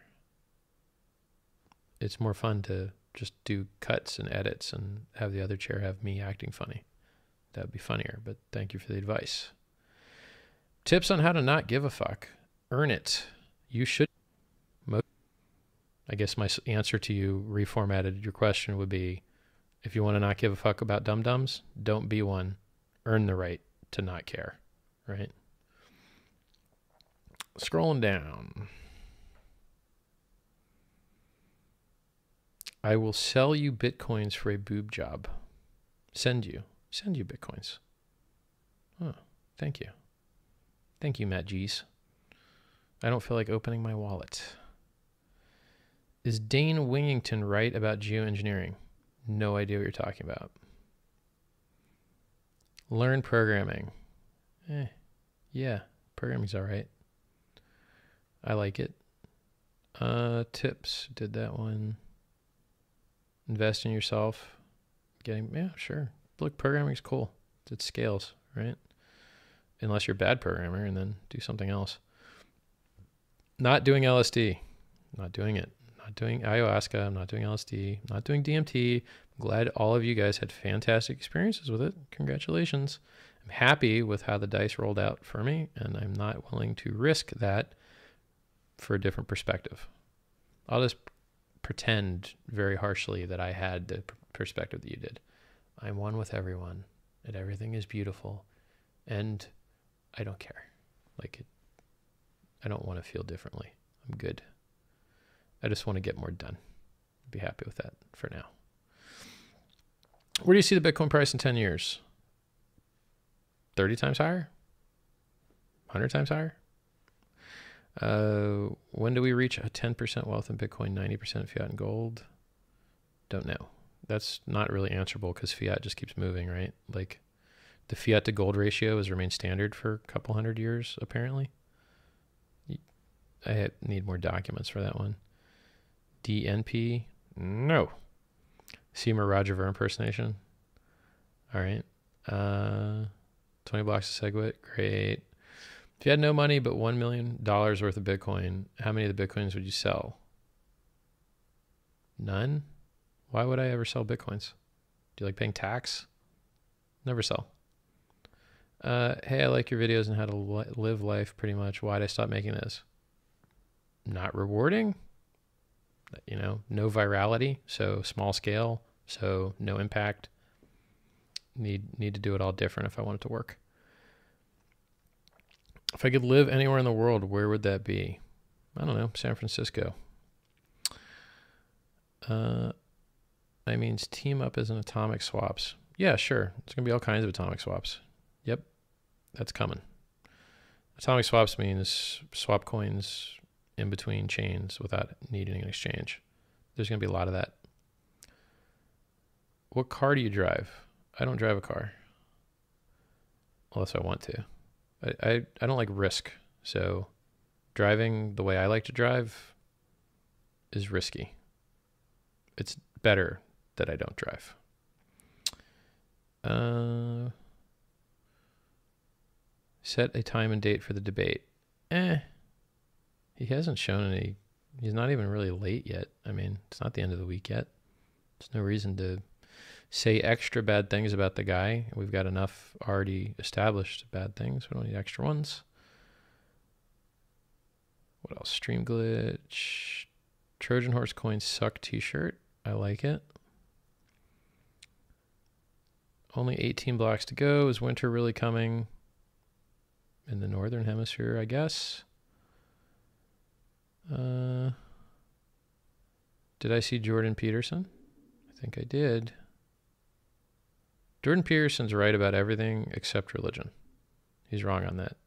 [SPEAKER 1] It's more fun to just do cuts and edits and have the other chair have me acting funny. That would be funnier, but thank you for the advice. Tips on how to not give a fuck. Earn it. You should. I guess my answer to you, reformatted your question, would be, if you want to not give a fuck about dum-dums, don't be one. Earn the right to not care, right? Scrolling down. I will sell you Bitcoins for a boob job. Send you Bitcoins. Oh, thank you. Thank you, Matt G's. I don't feel like opening my wallet. Is Dane Wingington right about geoengineering? No idea what you're talking about. Learn programming. Yeah, programming's all right. I like it. Tips, did that one. Invest in yourself. Yeah, sure. Look, programming's cool. It scales, right? Unless you're a bad programmer, and then do something else. Not doing LSD. Not doing it. Not doing ayahuasca. I'm not doing LSD. Not doing DMT. I'm glad all of you guys had fantastic experiences with it. Congratulations. I'm happy with how the dice rolled out for me, and I'm not willing to risk that for a different perspective. I'll just pretend very harshly that I had the perspective that you did. I'm one with everyone, and everything is beautiful, and I don't care. I don't want to feel differently. I'm good. I just want to get more done. Be happy with that for now. Where do you see the Bitcoin price in 10 years? 30 times higher? 100 times higher? When do we reach a 10% wealth in Bitcoin, 90% fiat and gold? Don't know. That's not really answerable because fiat just keeps moving, right? Like the fiat to gold ratio has remained standard for a couple hundred years, apparently. I need more documents for that one. DNP? No. Seymour Roger Ver impersonation? All right. 20 blocks of SegWit? Great. If you had no money but $1 million worth of Bitcoin, how many of the Bitcoins would you sell? None? Why would I ever sell Bitcoins? Do you like paying tax? Never sell. Hey, I like your videos on how to live life pretty much. Why'd I stop making this? Not rewarding? No virality, so small scale, so no impact. Need to do it all different if I want it to work. If I could live anywhere in the world, where would that be? I don't know, San Francisco. I means team up as an atomic swaps. Yeah, sure. There's going to be all kinds of atomic swaps. Yep, that's coming. Atomic swaps means swap coins in between chains without needing an exchange. There's going to be a lot of that. What car do you drive? I don't drive a car. Unless I want to. I don't like risk. So driving the way I like to drive is risky. It's better that I don't drive. Set a time and date for the debate. He hasn't shown any. He's not even really late yet. I mean, it's not the end of the week yet. There's no reason to say extra bad things about the guy. We've got enough already established bad things. We don't need extra ones. What else? Stream glitch. Trojan Horse Coin Suck t-shirt. I like it. Only 18 blocks to go. Is winter really coming? In the northern hemisphere, I guess. Did I see Jordan Peterson? I think I did. Jordan Peterson's right about everything except religion. He's wrong on that.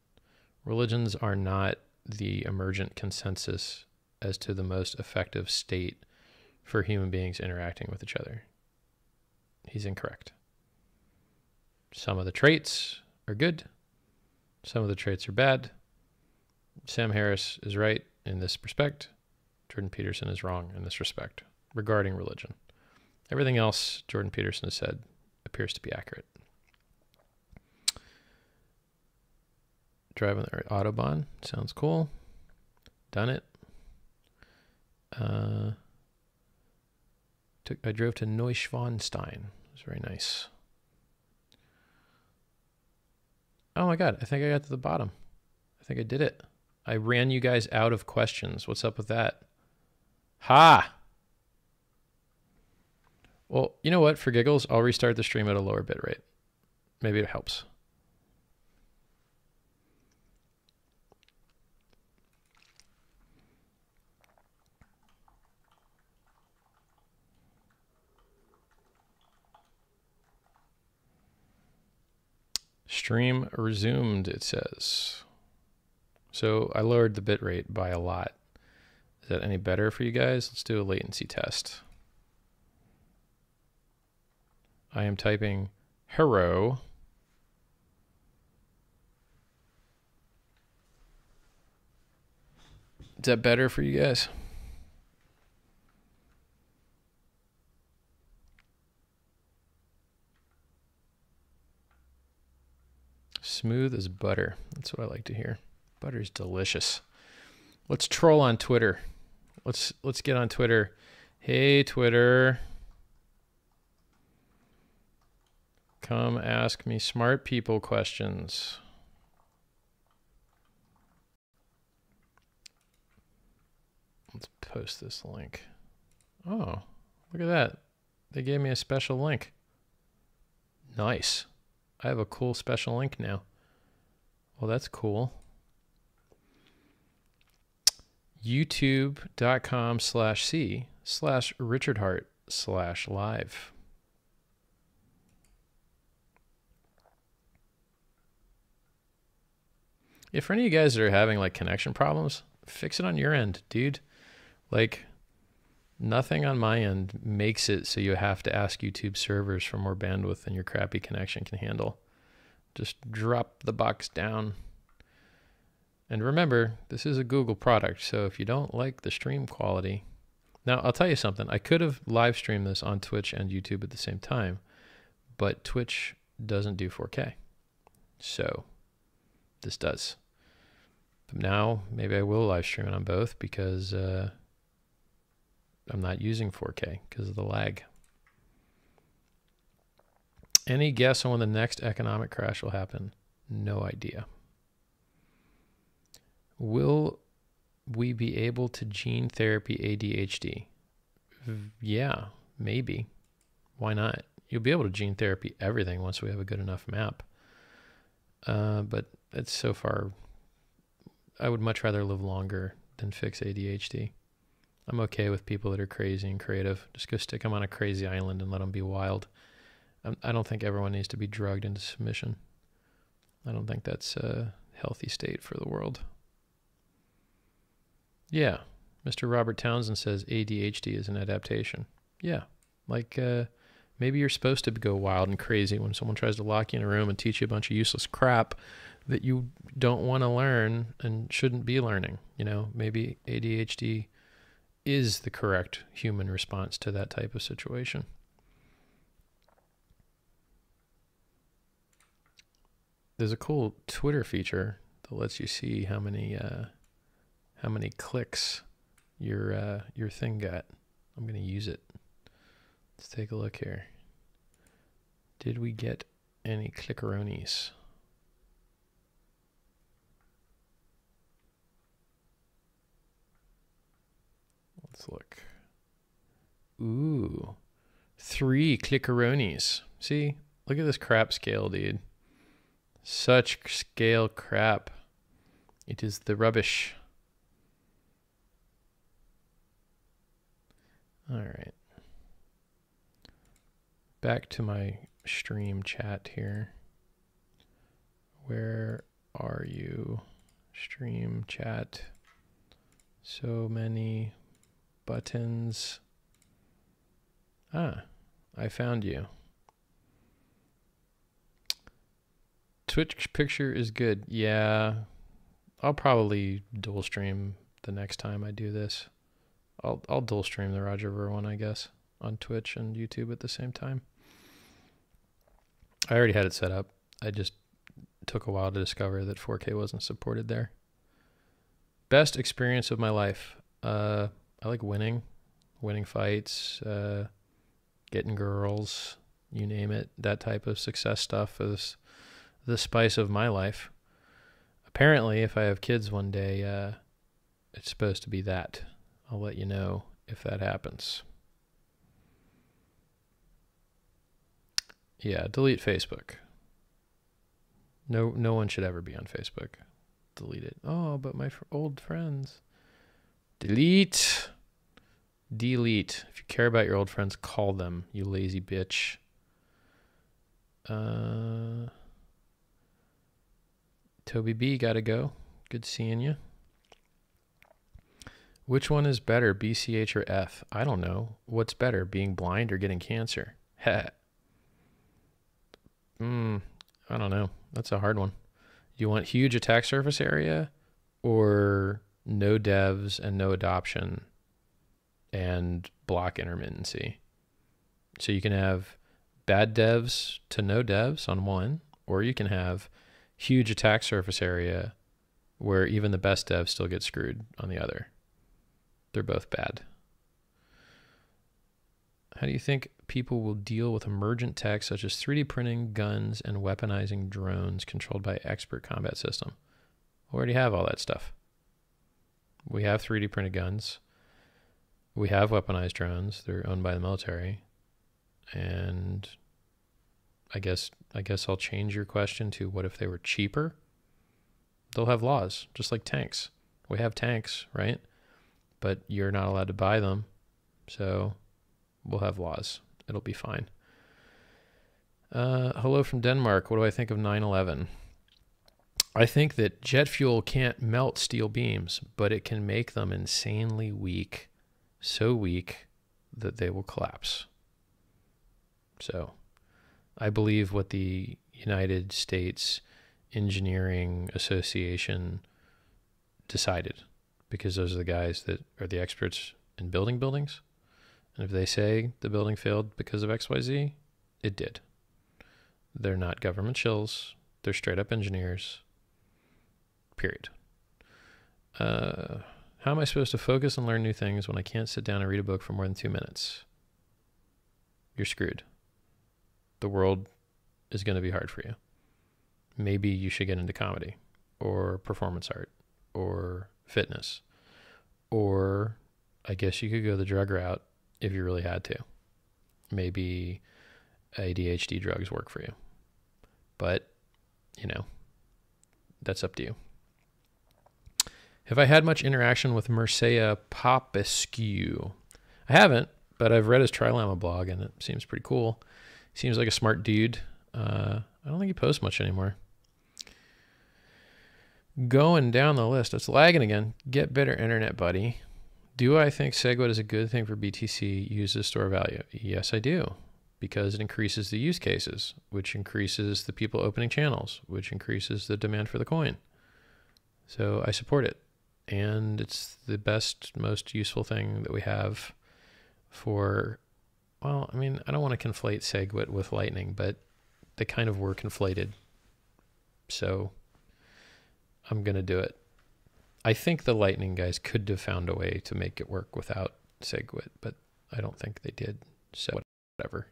[SPEAKER 1] Religions are not the emergent consensus as to the most effective state for human beings interacting with each other. he's incorrect. Some of the traits are good. Some of the traits are bad. Sam Harris is right in this respect. Jordan Peterson is wrong in this respect regarding religion. Everything else Jordan Peterson has said appears to be accurate. Driving the Autobahn sounds cool. Done it. I drove to Neuschwanstein. It was very nice. Oh my God, I think I got to the bottom. I think I did it. I ran you guys out of questions. What's up with that? Ha! Well, you know what? For giggles, I'll restart the stream at a lower bit rate. Maybe it helps. Stream resumed, it says. So I lowered the bitrate by a lot. Is that any better for you guys? Let's do a latency test. I am typing hello. Is that better for you guys? Smooth as butter. That's what I like to hear. Butter's delicious. Let's troll on Twitter. Let's get on Twitter. Hey, Twitter. Come ask me smart people questions. Let's post this link. Oh, look at that. They gave me a special link. Nice. I have a cool special link now. Well, that's cool. youtube.com/c/richardhart/live. If for any of you guys that are having like connection problems, fix it on your end, dude. Like nothing on my end makes it so you have to ask YouTube servers for more bandwidth than your crappy connection can handle. Just drop the box down. And remember, this is a Google product, so if you don't like the stream quality... Now, I'll tell you something. I could have live streamed this on Twitch and YouTube at the same time, but Twitch doesn't do 4K. So, this does. But now, maybe I will live stream it on both because I'm not using 4K because of the lag. Any guess on when the next economic crash will happen? No idea. Will we be able to gene therapy ADHD? Yeah, maybe. Why not? You'll be able to gene therapy everything once we have a good enough map. But it's so far, I would much rather live longer than fix ADHD. I'm okay with people that are crazy and creative. Just go stick them on a crazy island and let them be wild. I don't think everyone needs to be drugged into submission. I don't think that's a healthy state for the world. Yeah, Mr. Robert Townsend says ADHD is an adaptation. Yeah, like maybe you're supposed to go wild and crazy when someone tries to lock you in a room and teach you a bunch of useless crap that you don't want to learn and shouldn't be learning. You know, maybe ADHD is the correct human response to that type of situation. There's a cool Twitter feature that lets you see how many clicks your thing got. I'm going to use it. Let's take a look here. Did we get any clickeronies? Let's look. Ooh, 3 clickeronies. See, look at this crap scale, dude. Such scale crap. It is the rubbish. All right. Back to my stream chat here. Where are you? Stream chat. So many buttons. Ah, I found you. Twitch picture is good. Yeah, I'll probably dual stream the next time I do this. I'll dual stream the Roger Ver one, I guess, on Twitch and YouTube at the same time. I already had it set up. I just took a while to discover that 4K wasn't supported there. Best experience of my life. I like winning fights, getting girls, you name it. That type of success stuff is the spice of my life. Apparently, if I have kids one day, it's supposed to be that. I'll let you know if that happens. Yeah, delete Facebook. No one should ever be on Facebook. Delete it. Oh, but my old friends. Delete. Delete. If you care about your old friends, call them, you lazy bitch. Toby B, gotta go. Good seeing you. Which one is better, BCH or F? I don't know. What's better, being blind or getting cancer? Heh. I don't know. That's a hard one. You want huge attack surface area or no devs and no adoption and block intermittency? So you can have bad devs to no devs on one, or you can have huge attack surface area where even the best devs still get screwed on the other. They're both bad. How do you think people will deal with emergent tech such as 3D printing, guns, and weaponizing drones controlled by expert combat system? We already have all that stuff. We have 3D printed guns. We have weaponized drones. They're owned by the military. And I guess I'll change your question to what if they were cheaper? They'll have laws, just like tanks. We have tanks, right? But you're not allowed to buy them. So we'll have laws. It'll be fine. Hello from Denmark. What do I think of 9/11? I think that jet fuel can't melt steel beams, but it can make them insanely weak. So weak that they will collapse. So I believe what the United States Engineering Association decided, because those are the guys that are the experts in building buildings. And if they say the building failed because of XYZ, it did. They're not government shills. They're straight up engineers. Period. How am I supposed to focus and learn new things when I can't sit down and read a book for more than 2 minutes? You're screwed. The world is going to be hard for you. Maybe you should get into comedy or performance art or fitness, or I guess you could go the drug route if you really had to. Maybe ADHD drugs work for you, but that's up to you. Have I had much interaction with Mircea Popescu? I haven't, but I've read his Trilama blog and it seems pretty cool. He seems like a smart dude. I don't think he posts much anymore. Going down the list. It's lagging again. Get better internet, buddy. Do I think SegWit is a good thing for BTC used as store value? Yes, I do. Because it increases the use cases, which increases the people opening channels, which increases the demand for the coin. So I support it. And it's the best, most useful thing that we have for, well, I mean, I don't want to conflate SegWit with Lightning, but they kind of were conflated. So I'm going to do it. I think the Lightning guys could have found a way to make it work without SegWit, but I don't think they did. So whatever.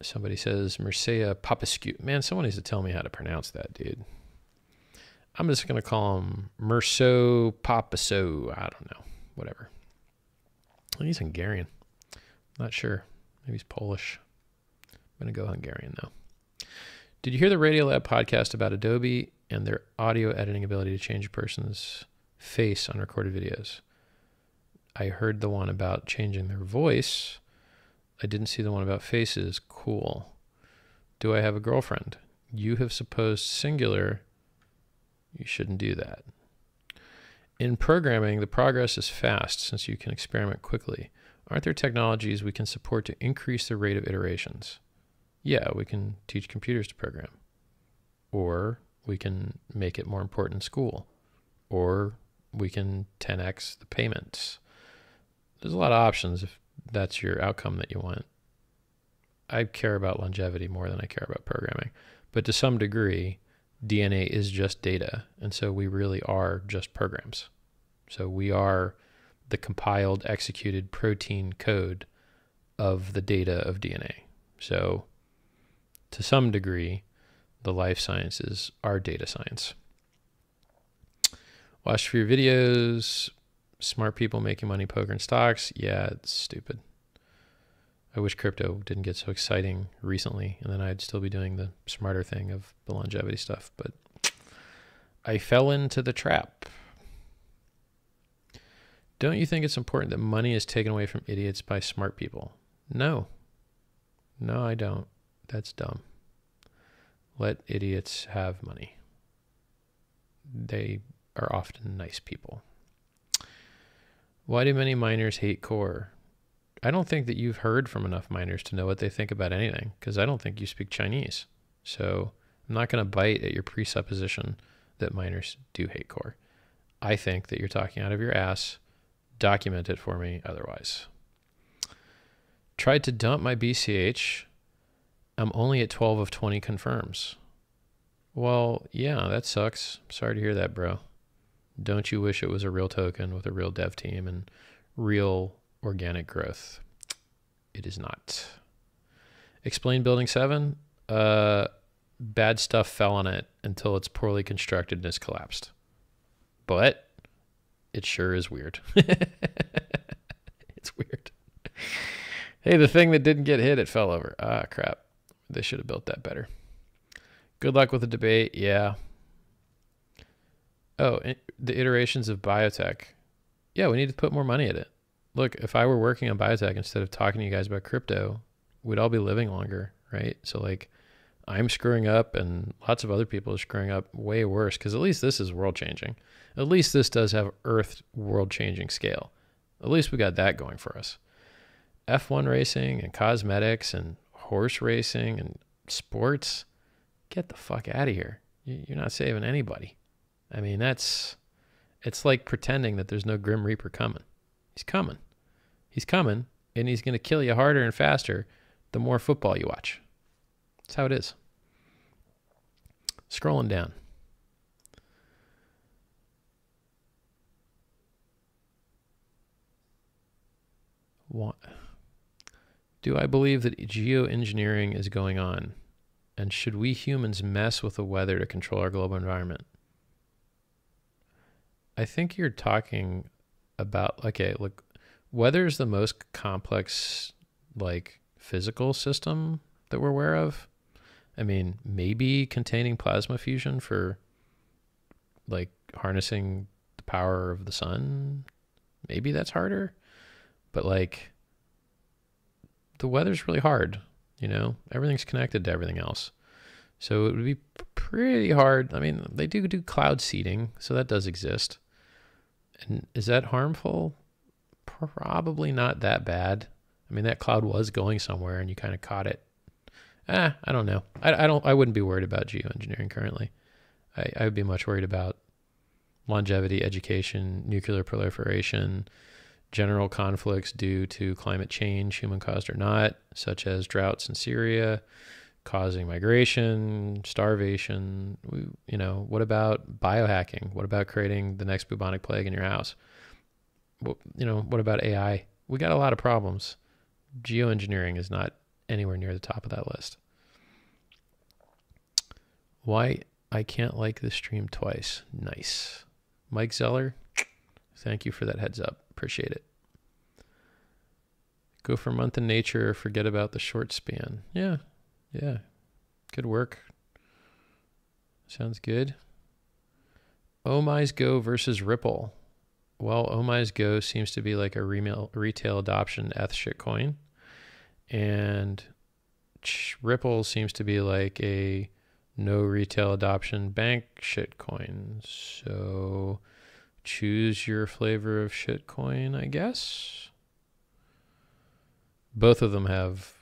[SPEAKER 1] Somebody says Mircea Popescu. Man, someone needs to tell me how to pronounce that, dude. I'm just going to call him Mircea Popescu. I don't know. Whatever. I think he's Hungarian. Not sure. Maybe he's Polish. I'm going to go Hungarian, though. Did you hear the Radiolab podcast about Adobe and their audio editing ability to change a person's face on recorded videos? I heard the one about changing their voice. I didn't see the one about faces. Cool. Do I have a girlfriend? You have supposed singular. You shouldn't do that. In programming, the progress is fast since you can experiment quickly. Aren't there technologies we can support to increase the rate of iterations? Yeah, we can teach computers to program. or we can make it more important in school, or we can 10x the payments. There's a lot of options if that's your outcome that you want. I care about longevity more than I care about programming. But to some degree, DNA is just data. And so we really are just programs. So we are the compiled, executed protein code of the data of DNA. So to some degree, the life sciences are data science. Watch for your videos. Smart people making money poker and stocks. Yeah, it's stupid. I wish crypto didn't get so exciting recently, and then I'd still be doing the smarter thing of the longevity stuff. But I fell into the trap. Don't you think it's important that money is taken away from idiots by smart people? No. No, I don't. That's dumb. Let idiots have money. They are often nice people. Why do many miners hate core? I don't think that you've heard from enough miners to know what they think about anything, because I don't think you speak Chinese. So I'm not going to bite at your presupposition that miners do hate core. I think that you're talking out of your ass. Document it for me otherwise. Tried to dump my BCH. I'm only at 12 of 20 confirms. Well, yeah, that sucks. Sorry to hear that, bro. Don't you wish it was a real token with a real dev team and real organic growth? It is not. Explain building 7. Bad stuff fell on it until it's poorly constructed and it's collapsed. But it sure is weird. It's weird. Hey, the thing that didn't get hit, it fell over. Ah, crap. They should have built that better. Good luck with the debate. Yeah. Oh, the iterations of biotech. Yeah, we need to put more money at it. Look, if I were working on biotech instead of talking to you guys about crypto, we'd all be living longer, right? So like, I'm screwing up and lots of other people are screwing up way worse, because at least this is world changing. At least this does have earth world changing scale. At least we got that going for us. F1 racing and cosmetics and horse racing and sports, get the fuck out of here. You're not saving anybody. I mean, it's like pretending that there's no Grim Reaper coming. He's coming. He's coming, and he's going to kill you harder and faster the more football you watch. That's how it is. Scrolling down. What? Do I believe that geoengineering is going on? And should we humans mess with the weather to control our global environment? I think you're talking about, okay, look, weather is the most complex, like, physical system that we're aware of. I mean, maybe containing plasma fusion for, like, harnessing the power of the sun. Maybe that's harder. But, like, the weather's really hard, you know? Everything's connected to everything else. So it would be pretty hard. I mean, they do cloud seeding, so that does exist. And is that harmful? Probably not that bad. I mean, that cloud was going somewhere and you kind of caught it. I don't know. I wouldn't be worried about geoengineering currently. I would be much worried about longevity, education, nuclear proliferation, general conflicts due to climate change, human caused or not, such as droughts in Syria, causing migration, starvation. What about biohacking? What about creating the next bubonic plague in your house? What about AI? We got a lot of problems. Geoengineering is not anywhere near the top of that list. Why I can't like this stream twice. Nice. Mike Zeller, thank you for that heads up. Appreciate it. Go for a month in nature, forget about the short span. Yeah. Good work. Sounds good. OmiseGo versus Ripple. Well, OmiseGo seems to be like a retail adoption ETH shitcoin. And Ripple seems to be like a no retail adoption bank shitcoin. So choose your flavor of shitcoin, I guess. Both of them have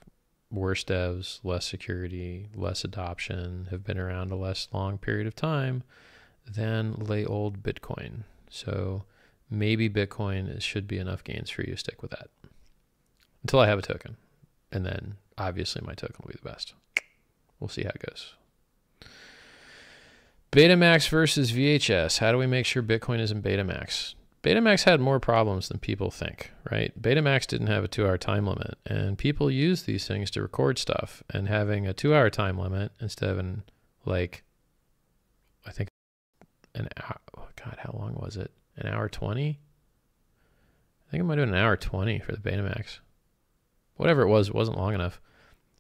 [SPEAKER 1] worse devs, less security, less adoption, have been around a less long period of time than lay old Bitcoin. So maybe Bitcoin should be enough gains for you to stick with that until I have a token. And then obviously my token will be the best. We'll see how it goes. Betamax versus VHS. How do we make sure Bitcoin is in Betamax? Betamax had more problems than people think, right? Betamax didn't have a 2-hour time limit, and people use these things to record stuff. And having a 2-hour time limit instead of like, I think an hour, oh God, how long was it? An hour 20? I think it might have been an hour 20 for the Betamax. Whatever it wasn't long enough.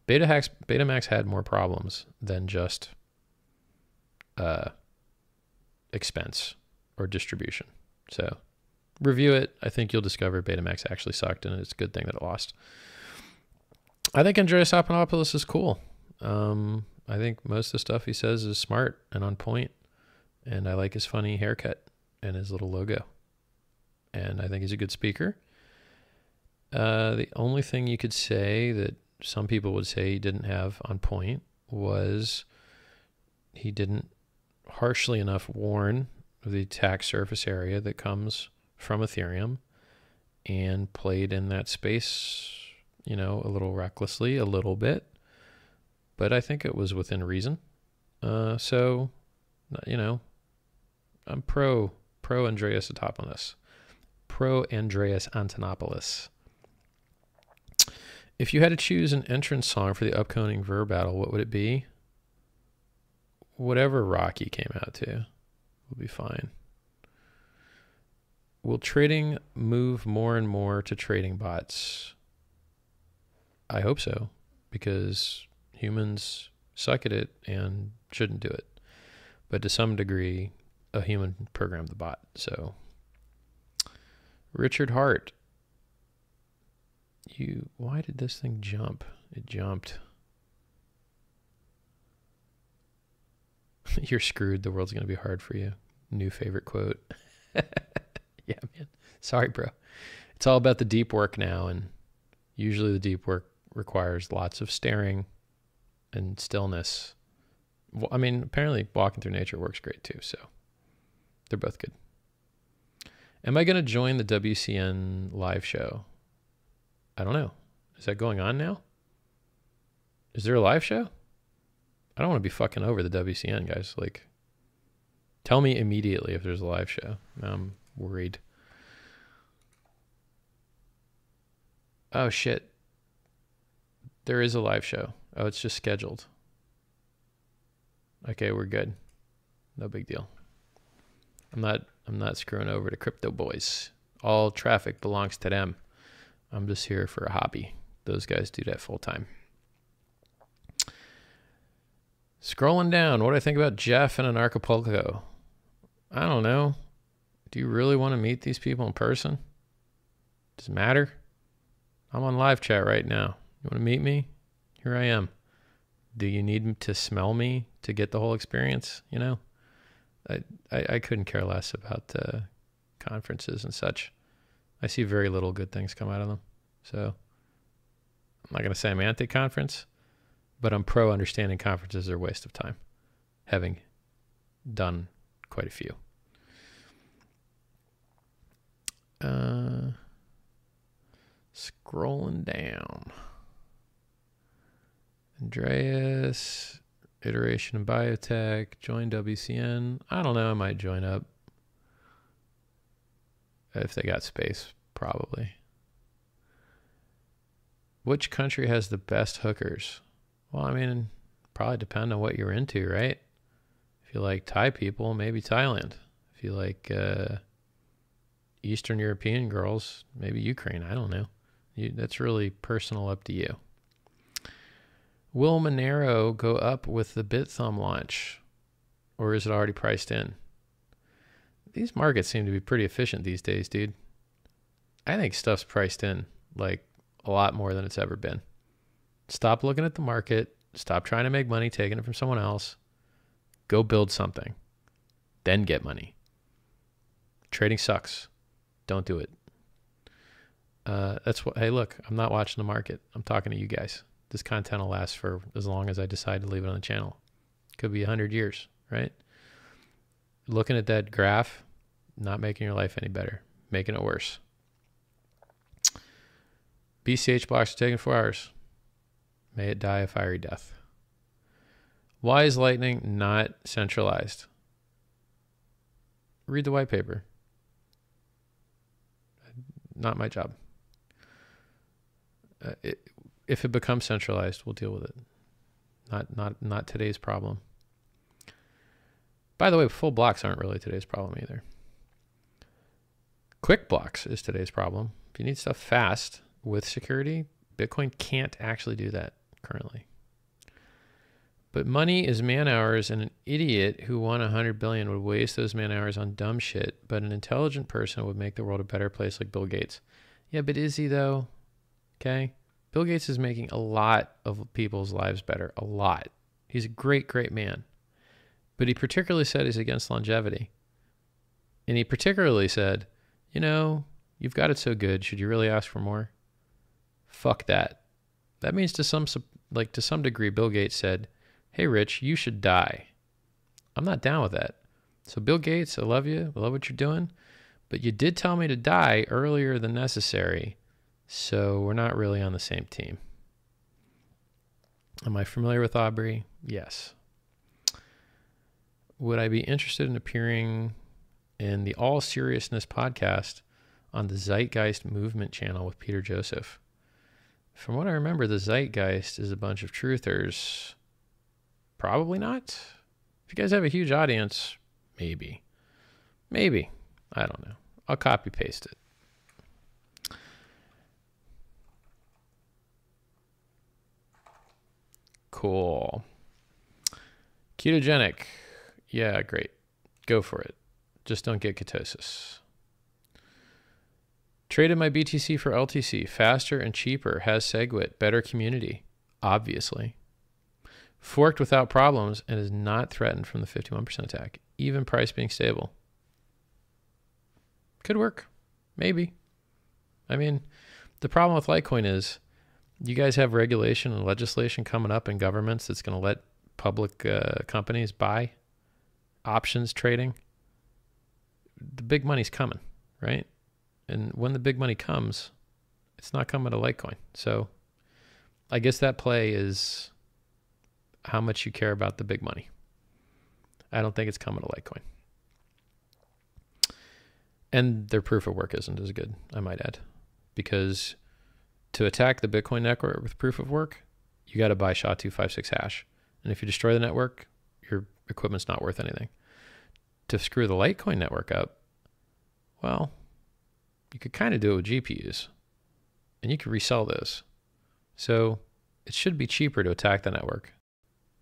[SPEAKER 1] Betamax had more problems than just expense or distribution. So review it. I think you'll discover Betamax actually sucked, and it's a good thing that it lost. I think Andreas Antonopoulos is cool. I think most of the stuff he says is smart and on point, and I like his funny haircut and his little logo. And I think he's a good speaker. The only thing you could say that some people would say he didn't have on point was he didn't harshly enough warn of the attack surface area that comes from Ethereum, and played in that space, a little recklessly, a little bit, but I think it was within reason. So, I'm pro Andreas Antonopoulos. Pro Andreas Antonopoulos. If you had to choose an entrance song for the upcoming Ver battle, what would it be? Whatever Rocky came out to will be fine. Will trading move more and more to trading bots? I hope so, because humans suck at it and shouldn't do it. But to some degree, a human programmed the bot. So, Richard Hart. Why did this thing jump? It jumped. You're screwed. The world's going to be hard for you. New favorite quote. Yeah, man. Sorry, bro. It's all about the deep work now, and usually the deep work requires lots of staring and stillness. Well, I mean, apparently walking through nature works great too, so they're both good. Am I going to join the WCN live show? I don't know. Is that going on now? Is there a live show? I don't want to be fucking over the WCN, guys. Like, tell me immediately if there's a live show. I'm worried. Oh, shit. There is a live show. Oh, it's just scheduled. Okay, we're good. No big deal. I'm not screwing over the crypto boys. All traffic belongs to them. I'm just here for a hobby. Those guys do that full time. Scrolling down, what do I think about Jeff and Anarchapulco? I don't know. Do you really want to meet these people in person? Does it matter? I'm on live chat right now. You want to meet me? Here I am. Do you need to smell me to get the whole experience? I couldn't care less about conferences and such. I see very little good things come out of them. So I'm not going to say I'm anti-conference, but I'm pro understanding conferences are a waste of time, having done quite a few. Scrolling down. Andreas, iteration in biotech, join WCN. I don't know, I might join up. If they got space, probably. Which country has the best hookers? Well, I mean, probably depend on what you're into, right? If you like Thai people, maybe Thailand. If you like Eastern European girls, maybe Ukraine. I don't know. That's really personal, up to you. Will Monero go up with the BitThumb launch, or is it already priced in? These markets seem to be pretty efficient these days, dude. I think stuff's priced in like a lot more than it's ever been. Stop looking at the market. Stop trying to make money taking it from someone else. Go build something. Then get money. Trading sucks. Don't do it. That's what. Hey, look, I'm not watching the market. I'm talking to you guys. This content will last for as long as I decide to leave it on the channel. Could be 100 years, right? Looking at that graph, not making your life any better, making it worse. BCH blocks are taking 4 hours. May it die a fiery death. Why is Lightning not centralized? Read the white paper. Not my job. If it becomes centralized, we'll deal with it. Not today's problem. By the way, full blocks aren't really today's problem either. Quick blocks is today's problem. If you need stuff fast with security, Bitcoin can't actually do that currently. But money is man hours, and an idiot who won 100 billion would waste those man hours on dumb shit, but an intelligent person would make the world a better place like Bill Gates. Yeah, but is he though? Okay. Bill Gates is making a lot of people's lives better. A lot. He's a great, great man. But he particularly said he's against longevity. And he particularly said, you know, you've got it so good. Should you really ask for more? Fuck that. That means to some degree, Bill Gates said, hey, Rich, you should die. I'm not down with that. So Bill Gates, I love you. I love what you're doing. But you did tell me to die earlier than necessary. So we're not really on the same team. Am I familiar with Aubrey? Yes. Would I be interested in appearing in the All Seriousness podcast on the Zeitgeist Movement channel with Peter Joseph? From what I remember, the Zeitgeist is a bunch of truthers. Probably not. If you guys have a huge audience, maybe. Maybe. I don't know. I'll copy paste it. Cool. Ketogenic. Yeah, great. Go for it. Just don't get ketosis. Traded my BTC for LTC. Faster and cheaper. Has SegWit. Better community. Obviously. Forked without problems and is not threatened from the 51% attack. Even price being stable. Could work. Maybe. I mean, the problem with Litecoin is you guys have regulation and legislation coming up in governments that's going to let public companies buy options trading. The big money's coming, right? And when the big money comes, it's not coming to Litecoin. So I guess that play is how much you care about the big money. I don't think it's coming to Litecoin. And their proof of work isn't as good, I might add. Because to attack the Bitcoin network with proof of work, you got to buy SHA-256 hash. And if you destroy the network, your equipment's not worth anything. To screw the Litecoin network up, well, you could kind of do it with GPUs. And you could resell those. So it should be cheaper to attack the network,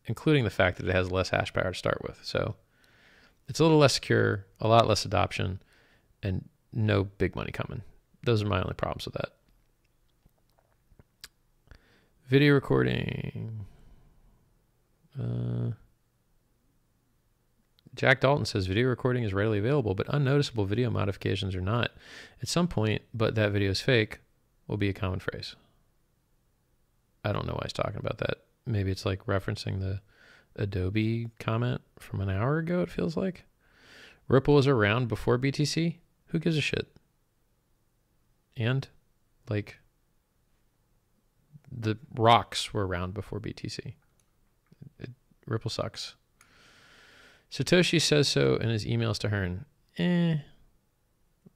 [SPEAKER 1] including the fact that it has less hash power to start with. So it's a little less secure, a lot less adoption, and no big money coming. Those are my only problems with that. Video recording. Jack Dalton says video recording is readily available, but unnoticeable video modifications are not. At some point, but that video is fake, will be a common phrase. I don't know why he's talking about that. Maybe it's like referencing the Adobe comment from an hour ago, it feels like. Ripple was around before BTC? Who gives a shit? And, like, the rocks were around before BTC. Ripple sucks. Satoshi says so in his emails to Hearn.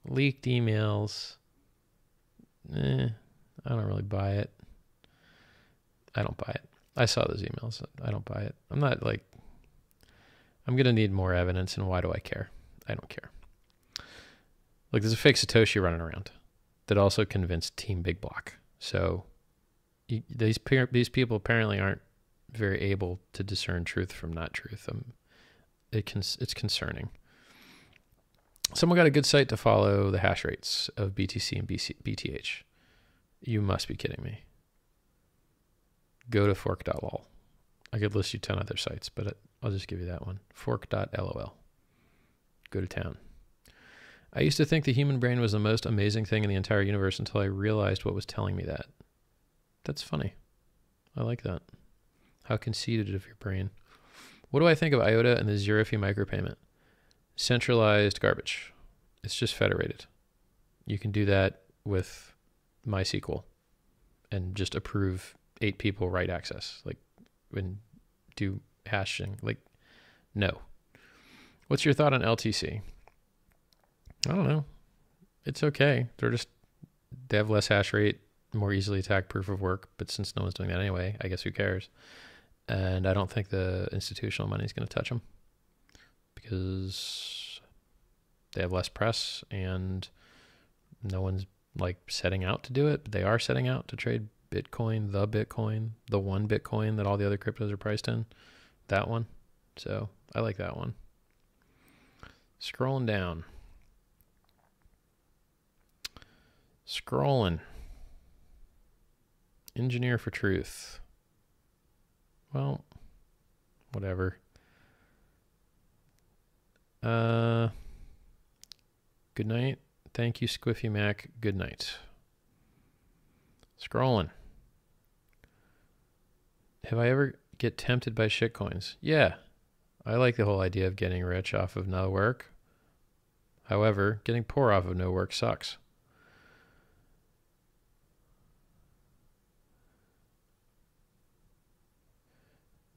[SPEAKER 1] Leaked emails. I don't really buy it. I don't buy it. I saw those emails. I don't buy it. I'm not like, I'm going to need more evidence, and why do I care? I don't care. Look, there's a fake Satoshi running around that also convinced Team Big Block. So these people apparently aren't very able to discern truth from not truth. It's concerning. Someone got a good site to follow the hash rates of BTC and BTH. You must be kidding me. Go to fork.lol. I could list you 10 other sites, but I'll just give you that one. Fork.lol. Go to town. I used to think the human brain was the most amazing thing in the entire universe until I realized what was telling me that. That's funny. I like that. How conceited of your brain. What do I think of IOTA and the zero fee micropayment? Centralized garbage. It's just federated. You can do that with MySQL and just approve 8 people write access, like when do hashing. Like, no. What's your thought on LTC? I don't know. It's okay. They have less hash rate, more easily attack proof of work, but since no one's doing that anyway, I guess who cares? And I don't think the institutional money is going to touch them because they have less press and no one's like setting out to do it, but they are setting out to trade Bitcoin, the one Bitcoin that all the other cryptos are priced in, that one. So I like that one. Scrolling down. Engineer for truth. Well, whatever. Good night. Thank you, Squiffy Mac. Good night. Scrolling. Have I ever get tempted by shitcoins? Yeah. I like the whole idea of getting rich off of no work. However, getting poor off of no work sucks.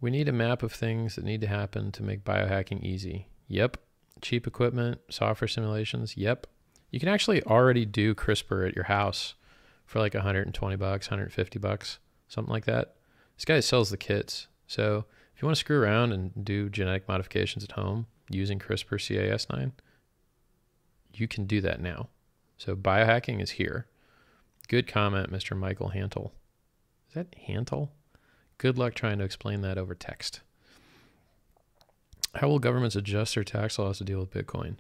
[SPEAKER 1] We need a map of things that need to happen to make biohacking easy. Yep. Cheap equipment, software simulations. Yep. You can actually already do CRISPR at your house for like $120, $150, something like that. This guy sells the kits. So if you want to screw around and do genetic modifications at home using CRISPR Cas9, you can do that now. So biohacking is here. Good comment, Mr. Michael Hantel. Is that Hantel? Good luck trying to explain that over text. How will governments adjust their tax laws to deal with Bitcoin?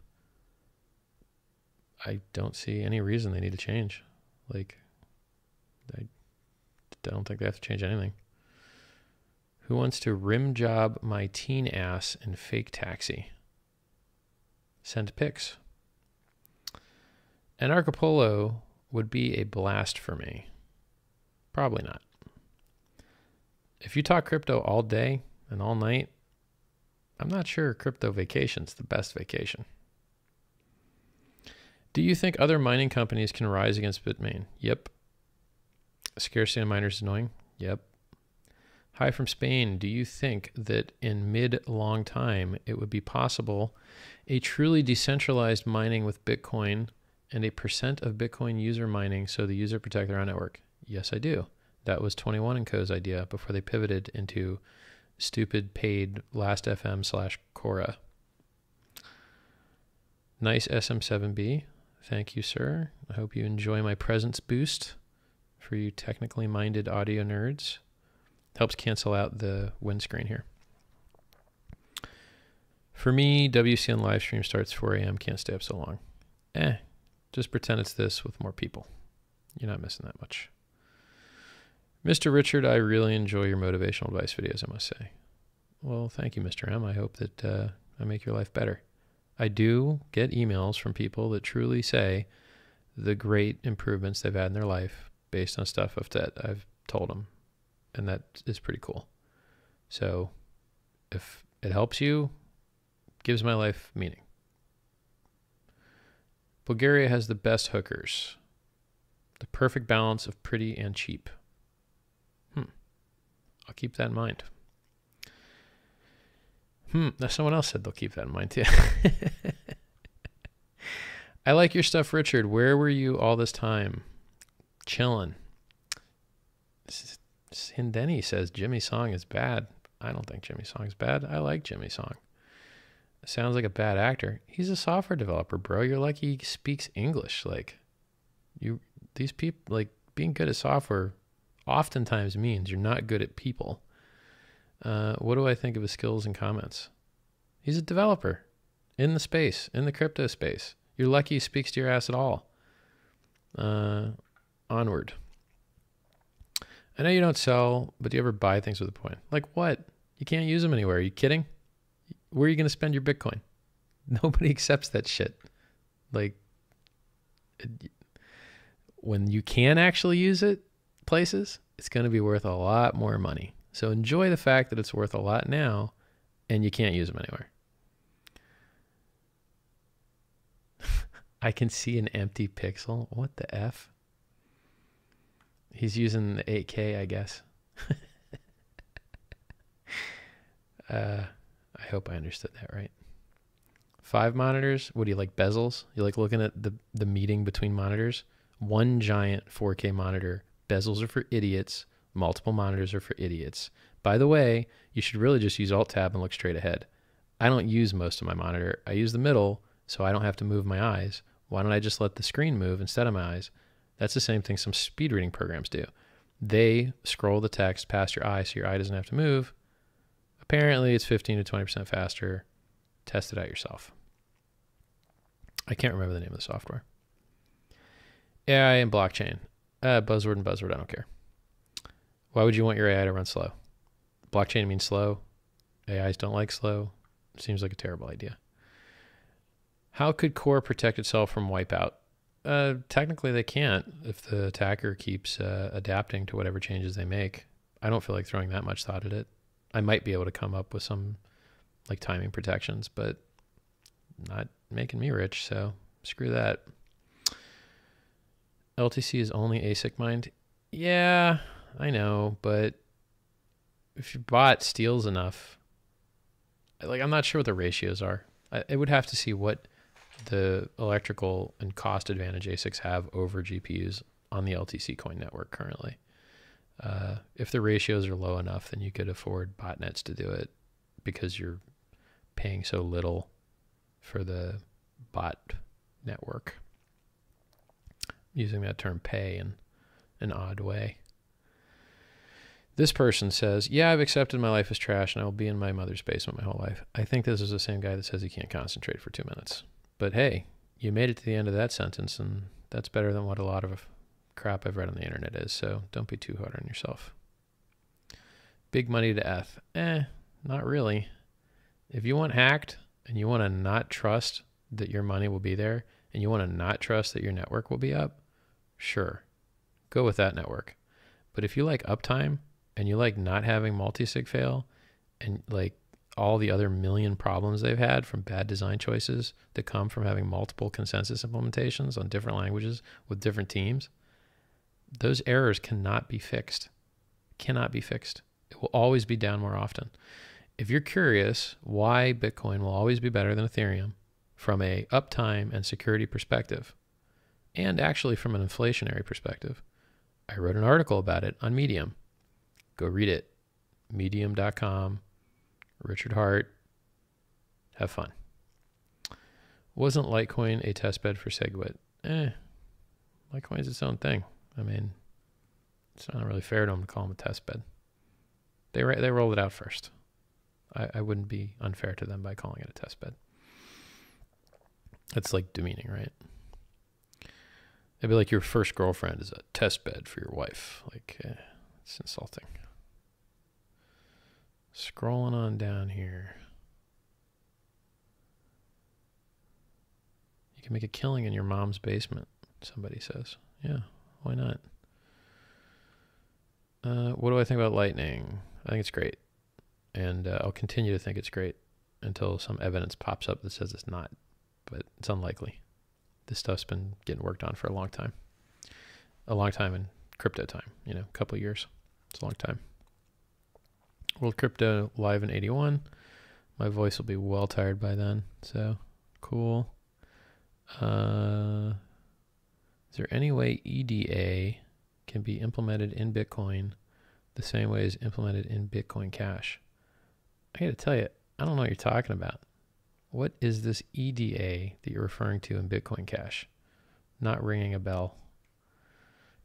[SPEAKER 1] I don't see any reason they need to change. Like, I don't think they have to change anything. Who wants to rim job my teen ass in fake taxi? Send pics. Anarchapolo would be a blast for me. Probably not. If you talk crypto all day and all night, I'm not sure crypto vacation's the best vacation. Do you think other mining companies can rise against Bitmain? Yep. Scarcity of miners is annoying? Yep. Hi from Spain. Do you think that in mid-long time it would be possible a truly decentralized mining with Bitcoin and a % of Bitcoin user mining so the user protect their own network? Yes, I do. That was 21 & Co.'s idea before they pivoted into stupid paid Last.fm/Cora. Nice SM7B. Thank you, sir. I hope you enjoy my presence boost for you technically minded audio nerds. Helps cancel out the windscreen here. For me, WCN live stream starts 4 a.m. Can't stay up so long. Just pretend it's this with more people. You're not missing that much. Mr. Richard, I really enjoy your motivational advice videos, I must say. Well, thank you, Mr. M. I hope that I make your life better. I do get emails from people that truly say the great improvements they've had in their life based on stuff that I've told them. And that is pretty cool. So if it helps you, gives my life meaning. Bulgaria has the best hookers. The perfect balance of pretty and cheap. I'll keep that in mind. Now someone else said they'll keep that in mind too. I like your stuff, Richard. Where were you all this time? Chilling. Hindeni says Jimmy's song is bad. I don't think Jimmy's song is bad. I like Jimmy's song. Sounds like a bad actor. He's a software developer, bro. You're lucky he speaks English. Like, these people, like, being good at software oftentimes means you're not good at people. What do I think of his skills and comments? He's a developer in the space, in the crypto space. You're lucky he speaks to your ass at all. Onward. I know you don't sell, but do you ever buy things with a point? Like what? You can't use them anywhere. Are you kidding? Where are you going to spend your Bitcoin? Nobody accepts that shit. Like, when you can actually use it, places, it's going to be worth a lot more money. So enjoy the fact that it's worth a lot now and you can't use them anywhere. I can see an empty pixel. What the F? He's using the 8K, I guess. I hope I understood that right. 5 monitors. What do you like, bezels? You like looking at the meeting between monitors? One giant 4K monitor. Bezels are for idiots. Multiple monitors are for idiots. By the way, you should really just use Alt-Tab and look straight ahead. I don't use most of my monitor. I use the middle, so I don't have to move my eyes. Why don't I just let the screen move instead of my eyes? That's the same thing some speed reading programs do. They scroll the text past your eye so your eye doesn't have to move. Apparently, it's 15 to 20% faster. Test it out yourself. I can't remember the name of the software. AI and blockchain. Buzzword and buzzword, I don't care. Why would you want your AI to run slow? Blockchain means slow. AIs don't like slow. Seems like a terrible idea. How could Core protect itself from wipeout? Technically, they can't if the attacker keeps adapting to whatever changes they make. I don't feel like throwing that much thought at it. I might be able to come up with some like timing protections, but not making me rich, so screw that. LTC is only ASIC mined. Yeah, I know, but if your bot steals enough, like I'm not sure what the ratios are. I would have to see what the electrical and cost advantage ASICs have over GPUs on the LTC coin network currently. If the ratios are low enough, then you could afford botnets to do it because you're paying so little for the bot network. Using that term pay in an odd way. This person says, yeah, I've accepted my life is trash and I will be in my mother's basement my whole life. I think this is the same guy that says he can't concentrate for 2 minutes. But hey, you made it to the end of that sentence, and that's better than what a lot of crap I've read on the internet is, so don't be too hard on yourself. Big money to ETH. Not really. If you want hacked and you want to not trust that your money will be there and you want to not trust that your network will be up, sure, go with that network. But if you like uptime and you like not having multi-sig fail and like all the other million problems they've had from bad design choices that come from having multiple consensus implementations on different languages with different teams, those errors cannot be fixed. Cannot be fixed. It will always be down more often. If you're curious why Bitcoin will always be better than Ethereum from a uptime and security perspective, and actually from an inflationary perspective, I wrote an article about it on Medium. Go read it. Medium.com. Richard Hart. Have fun. Wasn't Litecoin a testbed for SegWit? Litecoin's its own thing. I mean, it's not really fair to them to call them a testbed. They rolled it out first. I wouldn't be unfair to them by calling it a testbed. That's like demeaning, right? It'd be like your first girlfriend is a testbed for your wife. Like, it's insulting. Scrolling on down here. You can make a killing in your mom's basement, somebody says. Yeah, why not? What do I think about Lightning? I think it's great. And I'll continue to think it's great until some evidence pops up that says it's not. But it's unlikely. This stuff's been getting worked on for a long time. A long time in crypto time, you know, a couple of years. It's a long time. World Crypto live in 81. My voice will be well tired by then, so cool. Is there any way EDA can be implemented in Bitcoin the same way as implemented in Bitcoin Cash? I gotta tell you, I don't know what you're talking about. What is this EDA that you're referring to in Bitcoin Cash? Not ringing a bell.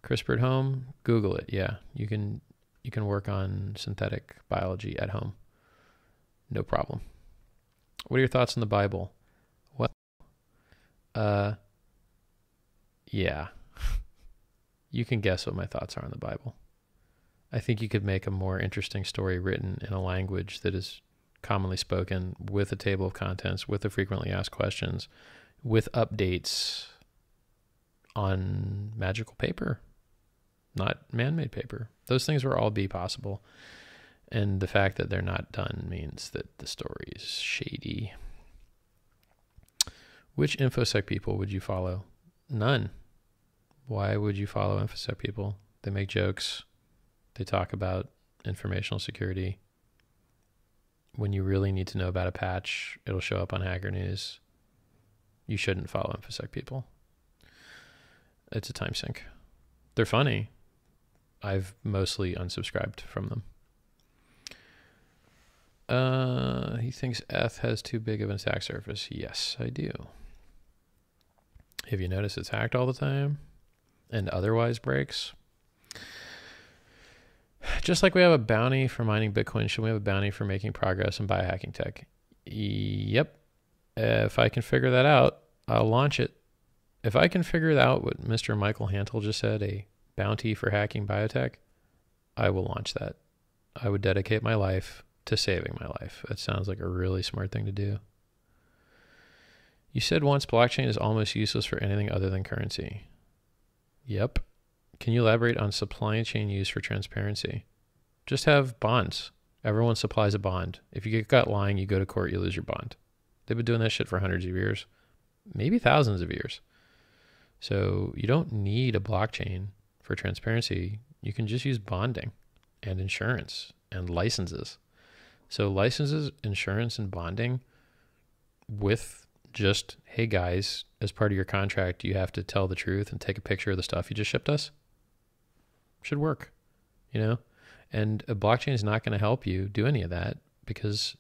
[SPEAKER 1] CRISPR at home? Google it. Yeah, you can work on synthetic biology at home. No problem. What are your thoughts on the Bible? Well, yeah. You can guess what my thoughts are on the Bible. I think you could make a more interesting story written in a language that is commonly spoken, with a table of contents, with the frequently asked questions, with updates on magical paper. not man-made paper. Those things will all be possible. And the fact that they're not done means that the story is shady. Which InfoSec people would you follow? None. Why would you follow InfoSec people? They make jokes. They talk about informational security. When you really need to know about a patch, it'll show up on Hacker News. You shouldn't follow InfoSec people. It's a time sink. They're funny. I've mostly unsubscribed from them. He thinks ETH has too big of an attack surface. Yes, I do. Have you noticed it's hacked all the time and otherwise breaks? Just like we have a bounty for mining Bitcoin, should we have a bounty for making progress in biohacking tech? Yep. If I can figure that out, I'll launch it. If I can figure out what Mr. Michael Hantel just said, a bounty for hacking biotech, I will launch that. I would dedicate my life to saving my life. That sounds like a really smart thing to do. You said once blockchain is almost useless for anything other than currency. Yep. Can you elaborate on supply chain use for transparency? Just have bonds. Everyone supplies a bond. If you get caught lying, you go to court, you lose your bond. They've been doing that shit for hundreds of years, maybe thousands of years. So you don't need a blockchain for transparency. You can just use bonding and insurance and licenses. So licenses, insurance, and bonding with just, hey guys, as part of your contract, you have to tell the truth and take a picture of the stuff you just shipped us. Should work, you know? And a blockchain is not going to help you do any of that because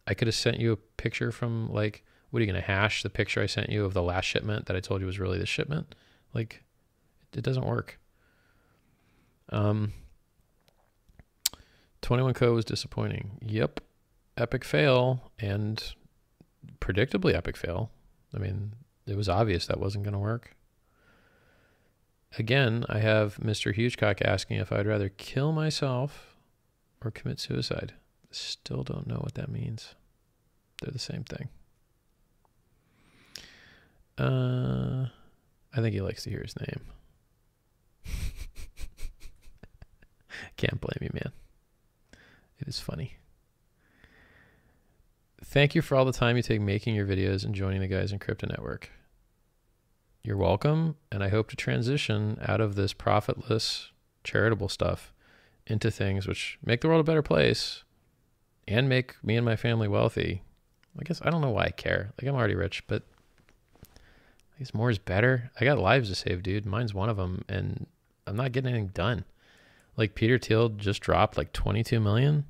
[SPEAKER 1] I could have sent you a picture from like, what are you going to hash the picture I sent you of the last shipment that I told you was really the shipment? Like, it doesn't work. 21 Co was disappointing. Yep. Epic fail, and predictably epic fail. I mean, it was obvious that wasn't going to work. Again, I have Mr. Hugecock asking if I'd rather kill myself or commit suicide. Still don't know what that means. They're the same thing. I think he likes to hear his name. Can't blame you, man. It is funny. Thank you for all the time you take making your videos and joining the guys in Crypto Network. You're welcome, and I hope to transition out of this profitless, charitable stuff into things which make the world a better place and make me and my family wealthy. I guess I don't know why I care. Like, I'm already rich, but I guess more is better. I got lives to save, dude. Mine's one of them, and I'm not getting anything done. Like, Peter Thiel just dropped like 22 million,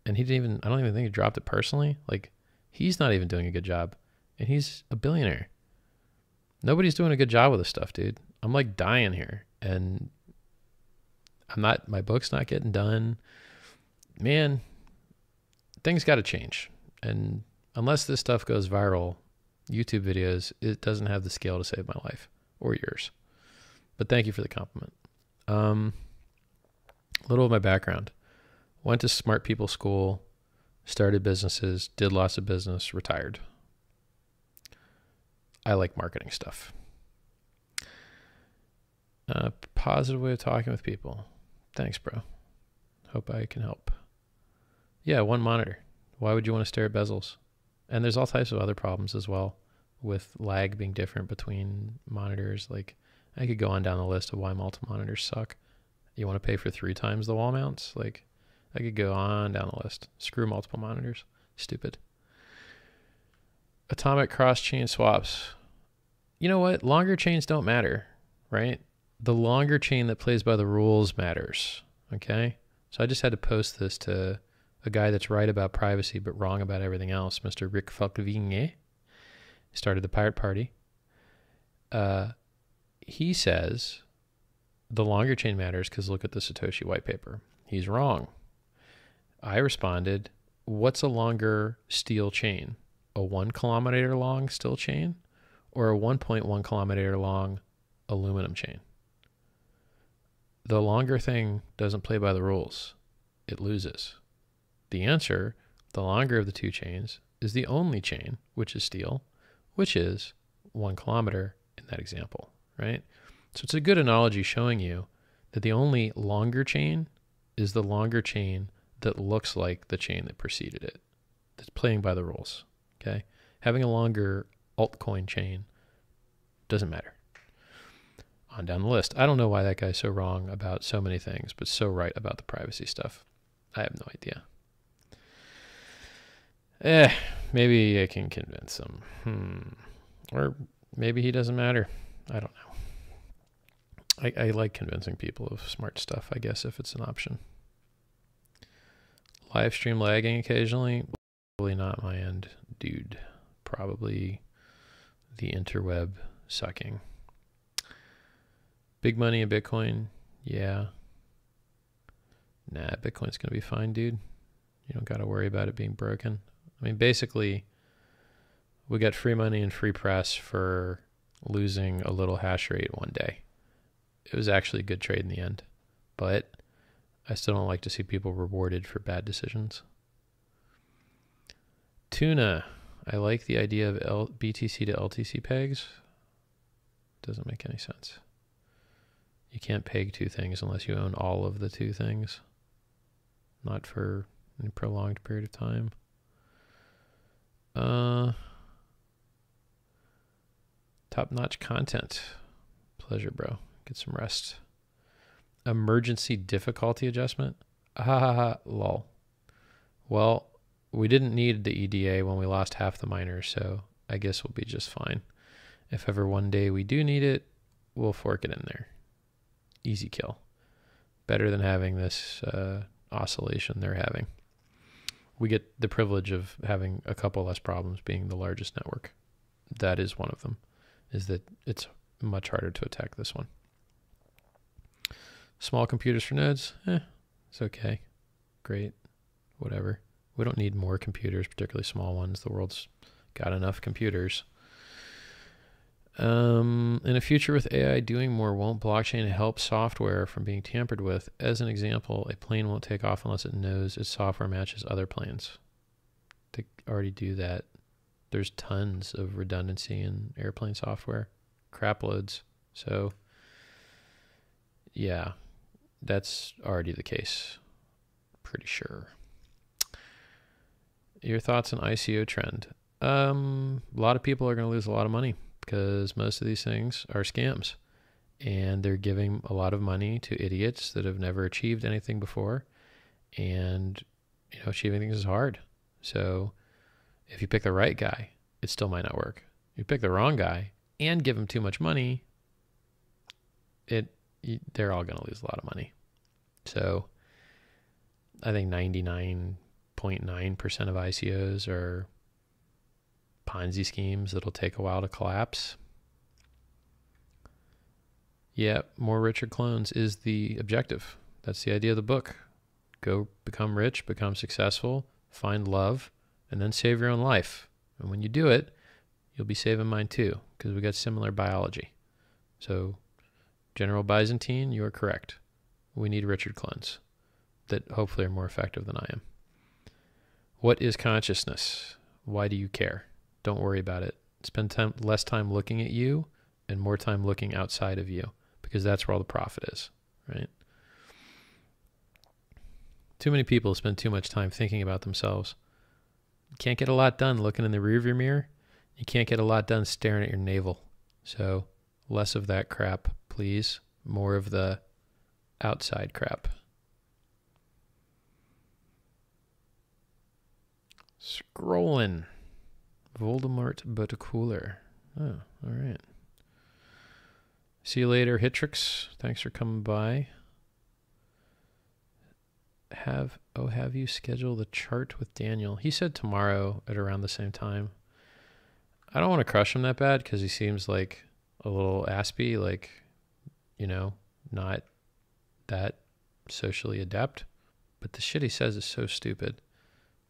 [SPEAKER 1] and I don't even think he dropped it personally. Like, he's not even doing a good job, and he's a billionaire. Nobody's doing a good job with this stuff, dude. I'm like dying here, and my book's not getting done. Man, things got to change. And unless this stuff goes viral, YouTube videos, it doesn't have the scale to save my life or yours. But thank you for the compliment. A little of my background. Went to smart people school, started businesses, did lots of business, retired. I like marketing stuff. Positive way of talking with people. Thanks, bro. Hope I can help. Yeah, one monitor. Why would you want to stare at bezels? And there's all types of other problems as well, with lag being different between monitors. Like, I could go on down the list of why multi-monitors suck. You want to pay for 3 times the wall mounts? Like, I could go on down the list. Screw multiple monitors. Stupid. Atomic cross-chain swaps. You know what? Longer chains don't matter, right? The longer chain that plays by the rules matters, okay? So I just had to post this to a guy that's right about privacy but wrong about everything else, Mr. Rick Falkvigne. Started the Pirate Party. He says the longer chain matters because look at the Satoshi white paper. He's wrong. I responded, what's a longer steel chain? A 1 kilometer long steel chain or a 1.1 kilometer long aluminum chain? The longer thing doesn't play by the rules. It loses. The answer, the longer of the 2 chains, is the only chain, which is steel, which is 1 kilometer in that example, right? So it's a good analogy showing you that the only longer chain is the longer chain that looks like the chain that preceded it, that's playing by the rules. Okay? Having a longer altcoin chain doesn't matter. On down the list. I don't know why that guy's so wrong about so many things, but so right about the privacy stuff. I have no idea. Maybe I can convince him. Or maybe he doesn't matter. I don't know. I like convincing people of smart stuff, I guess, if it's an option. Live stream lagging occasionally. Probably not my end, dude. Probably the interweb sucking. Big money in Bitcoin. Yeah. Nah, Bitcoin's going to be fine, dude. You don't got to worry about it being broken. I mean, basically, we got free money and free press for losing a little hash rate one day. It was actually a good trade in the end, but I still don't like to see people rewarded for bad decisions. Tuna. I like the idea of BTC to LTC pegs. Doesn't make any sense. You can't peg two things unless you own all of the two things. Not for any prolonged period of time. Top-notch content. Pleasure, bro. Get some rest. Emergency difficulty adjustment. Lol. Well, we didn't need the EDA when we lost half the miners, so I guess we'll be just fine. If ever one day we do need it, we'll fork it in there. Easy kill. Better than having this oscillation they're having. We get the privilege of having a couple less problems being the largest network. That is one of them, is that it's much harder to attack this one. Small computers for nodes, it's okay. Great, whatever. We don't need more computers, particularly small ones. The world's got enough computers. In a future with AI doing more, won't blockchain help software from being tampered with? As an example, a plane won't take off unless it knows its software matches other planes. They already do that. There's tons of redundancy in airplane software, crap loads. So, yeah, that's already the case. Pretty sure. Your thoughts on ICO trend? A lot of people are going to lose a lot of money, because most of these things are scams, and they're giving a lot of money to idiots that have never achieved anything before, and achieving things is hard. So if you pick the right guy, it still might not work. You pick the wrong guy and give him too much money, they're all going to lose a lot of money. So I think 99.9% of ICOs are Ponzi schemes that'll take a while to collapse. Yeah, more richer clones is the objective. That's the idea of the book. Go become rich, become successful, find love, and then save your own life. And when you do it, you'll be saving mine too, because we got similar biology. So, General Byzantine, you are correct. We need Richard clones that hopefully are more effective than I am. What is consciousness? Why do you care? Don't worry about it. Spend less time looking at you and more time looking outside of you, because that's where all the profit is, right? Too many people spend too much time thinking about themselves. You can't get a lot done looking in the rearview mirror. You can't get a lot done staring at your navel. So less of that crap, please. More of the outside crap. Scrolling. Voldemort but cooler. Oh, all right. See you later, Hitrix. Thanks for coming by. Have you scheduled the chart with Daniel? He said tomorrow at around the same time. I don't want to crush him that bad because he seems like a little aspy, like, not that socially adept. But the shit he says is so stupid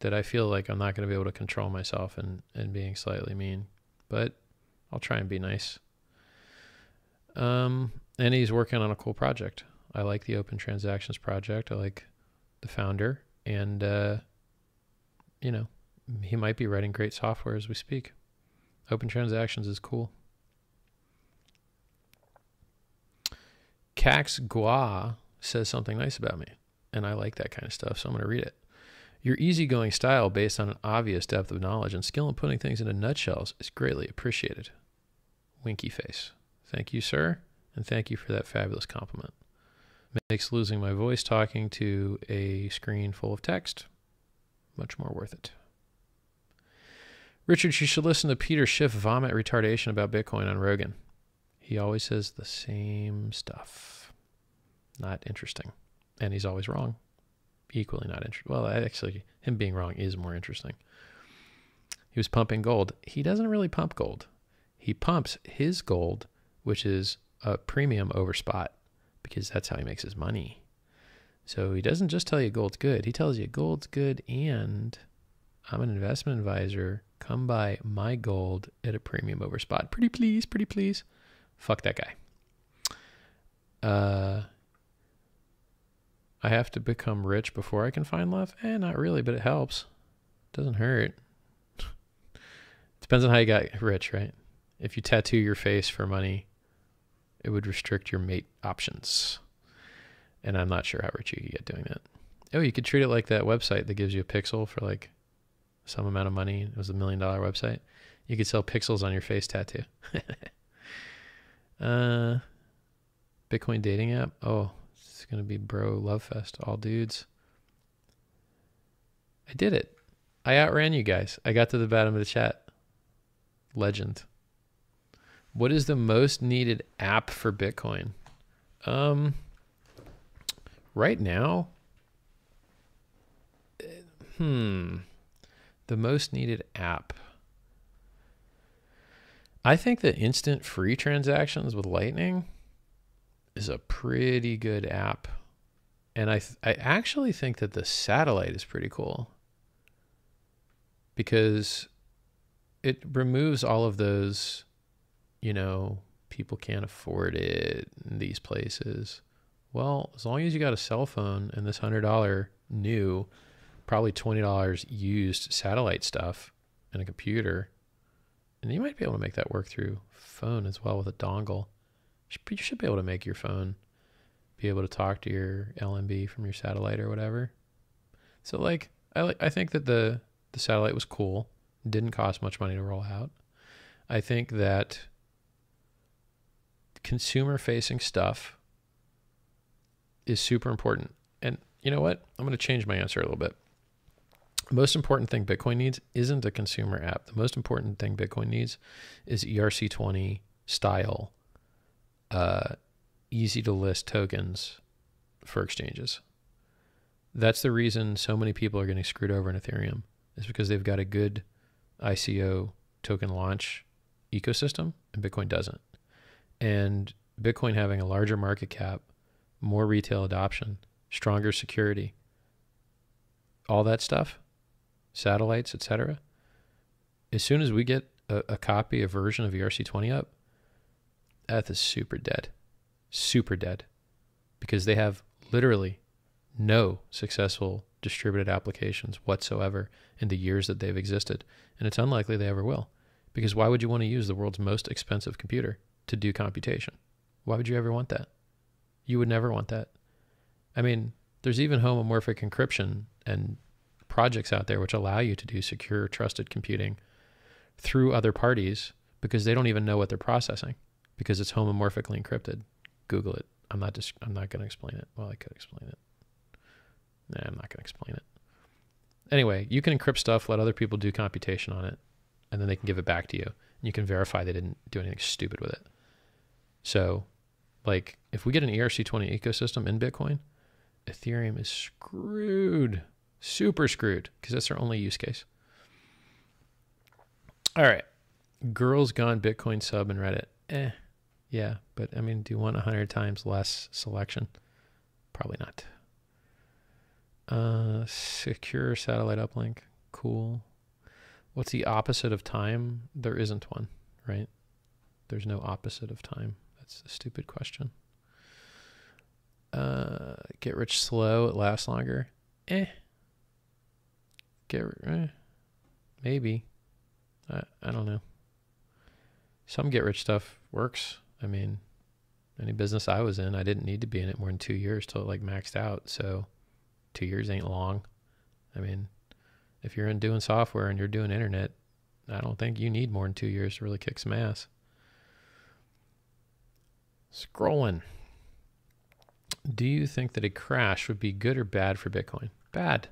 [SPEAKER 1] that I feel like I'm not going to be able to control myself and being slightly mean. But I'll try and be nice. And he's working on a cool project. I like the Open Transactions project. I like the founder. And, he might be writing great software as we speak. Open Transactions is cool. Cax Gua says something nice about me, and I like that kind of stuff, so I'm going to read it. Your easygoing style based on an obvious depth of knowledge and skill in putting things into nutshells is greatly appreciated. Winky face. Thank you, sir, and thank you for that fabulous compliment. Makes losing my voice talking to a screen full of text much more worth it. Richard, you should listen to Peter Schiff vomit retardation about Bitcoin on Rogan. He always says the same stuff. Not interesting. And he's always wrong. Equally not interesting. Well, actually, him being wrong is more interesting. He was pumping gold. He doesn't really pump gold. He pumps his gold, which is a premium over spot, because that's how he makes his money. So he doesn't just tell you gold's good. He tells you gold's good and I'm an investment advisor. Come buy my gold at a premium over spot. Pretty please, pretty please. Fuck that guy. I have to become rich before I can find love? Not really, but it helps. Doesn't hurt. Depends on how you got rich, right? If you tattoo your face for money, it would restrict your mate options. And I'm not sure how rich you could get doing that. Oh, you could treat it like that website that gives you a pixel for like some amount of money. It was $1 million website. You could sell pixels on your face tattoo. Bitcoin dating app. Oh, it's going to be bro love fest. All dudes. I did it. I outran you guys. I got to the bottom of the chat. Legend. What is the most needed app for Bitcoin? Right now, the most needed app. I think that instant free transactions with Lightning is a pretty good app. And I actually think that the satellite is pretty cool because it removes all of those, people can't afford it in these places. Well, as long as you got a cell phone and this $100 new, probably $20 used satellite stuff and a computer, and you might be able to make that work through phone as well with a dongle. You should be able to make your phone be able to talk to your LMB from your satellite or whatever. So I think that the satellite was cool. It didn't cost much money to roll out. I think that consumer facing stuff is super important. And you know what? I'm going to change my answer a little bit. The most important thing Bitcoin needs isn't a consumer app. The most important thing Bitcoin needs is ERC20 style, easy to list tokens for exchanges. That's the reason so many people are getting screwed over in Ethereum, is because they've got a good ICO token launch ecosystem and Bitcoin doesn't. And Bitcoin having a larger market cap, more retail adoption, stronger security, all that stuff, satellites, etc. As soon as we get a copy, a version of ERC20 up, ETH is super dead, because they have literally no successful distributed applications whatsoever in the years that they've existed. And it's unlikely they ever will, because why would you want to use the world's most expensive computer to do computation? Why would you ever want that? You would never want that. I mean, there's even homomorphic encryption and projects out there which allow you to do secure, trusted computing through other parties because they don't even know what they're processing because it's homomorphically encrypted. Google it. I'm not going to explain it. Well, I could explain it. Nah, I'm not going to explain it. Anyway, you can encrypt stuff, let other people do computation on it, and then they can give it back to you. And you can verify they didn't do anything stupid with it. So, if we get an ERC20 ecosystem in Bitcoin, Ethereum is screwed. Super screwed, because that's their only use case. All right. Girls Gone Bitcoin sub and Reddit. Yeah, but I mean, do you want 100 times less selection? Probably not. Secure satellite uplink. Cool. What's the opposite of time? There isn't one, right? There's no opposite of time. That's a stupid question. Get rich slow, it lasts longer. Maybe. I don't know. Some get rich stuff works. I mean, Any business I was in, I didn't need to be in it more than 2 years till it like maxed out. So 2 years ain't long. I mean, if you're in doing software and you're doing internet, I don't think you need more than 2 years to really kick some ass. Scrolling. Do you think that a crash would be good or bad for Bitcoin? Bad.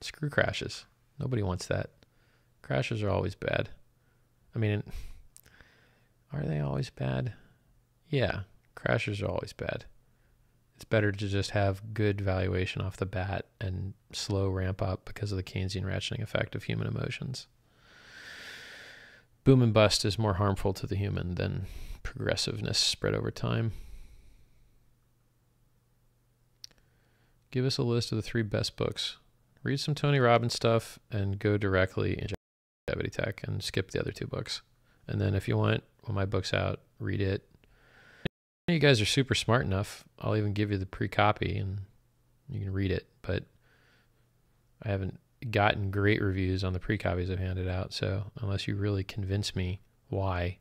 [SPEAKER 1] Screw crashes. Nobody wants that. Crashes are always bad. I mean, are they always bad? Yeah, crashes are always bad. It's better to just have good valuation off the bat and slow ramp up because of the Keynesian ratcheting effect of human emotions. Boom and bust is more harmful to the human than progressiveness spread over time. Give us a list of the 3 best books. Read some Tony Robbins stuff and go directly into Longevity Tech and skip the other 2 books. And then if you want, when my book's out, read it. You guys are super smart enough. I'll even give you the pre-copy and you can read it. But I haven't gotten great reviews on the pre-copies I've handed out. So unless you really convince me why,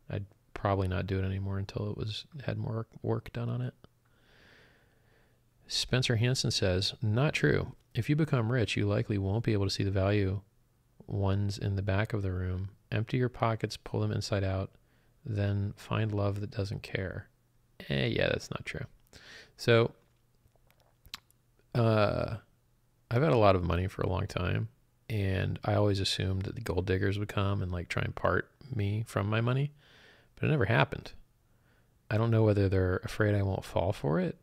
[SPEAKER 1] I'd probably not do it anymore until it had more work done on it. Spencer Hansen says, not true. If you become rich, you likely won't be able to see the value ones in the back of the room. Empty your pockets, pull them inside out, then find love that doesn't care. Yeah, that's not true. So, I've had a lot of money for a long time, and I always assumed that the gold diggers would come and like try and part me from my money, but it never happened. I don't know whether they're afraid I won't fall for it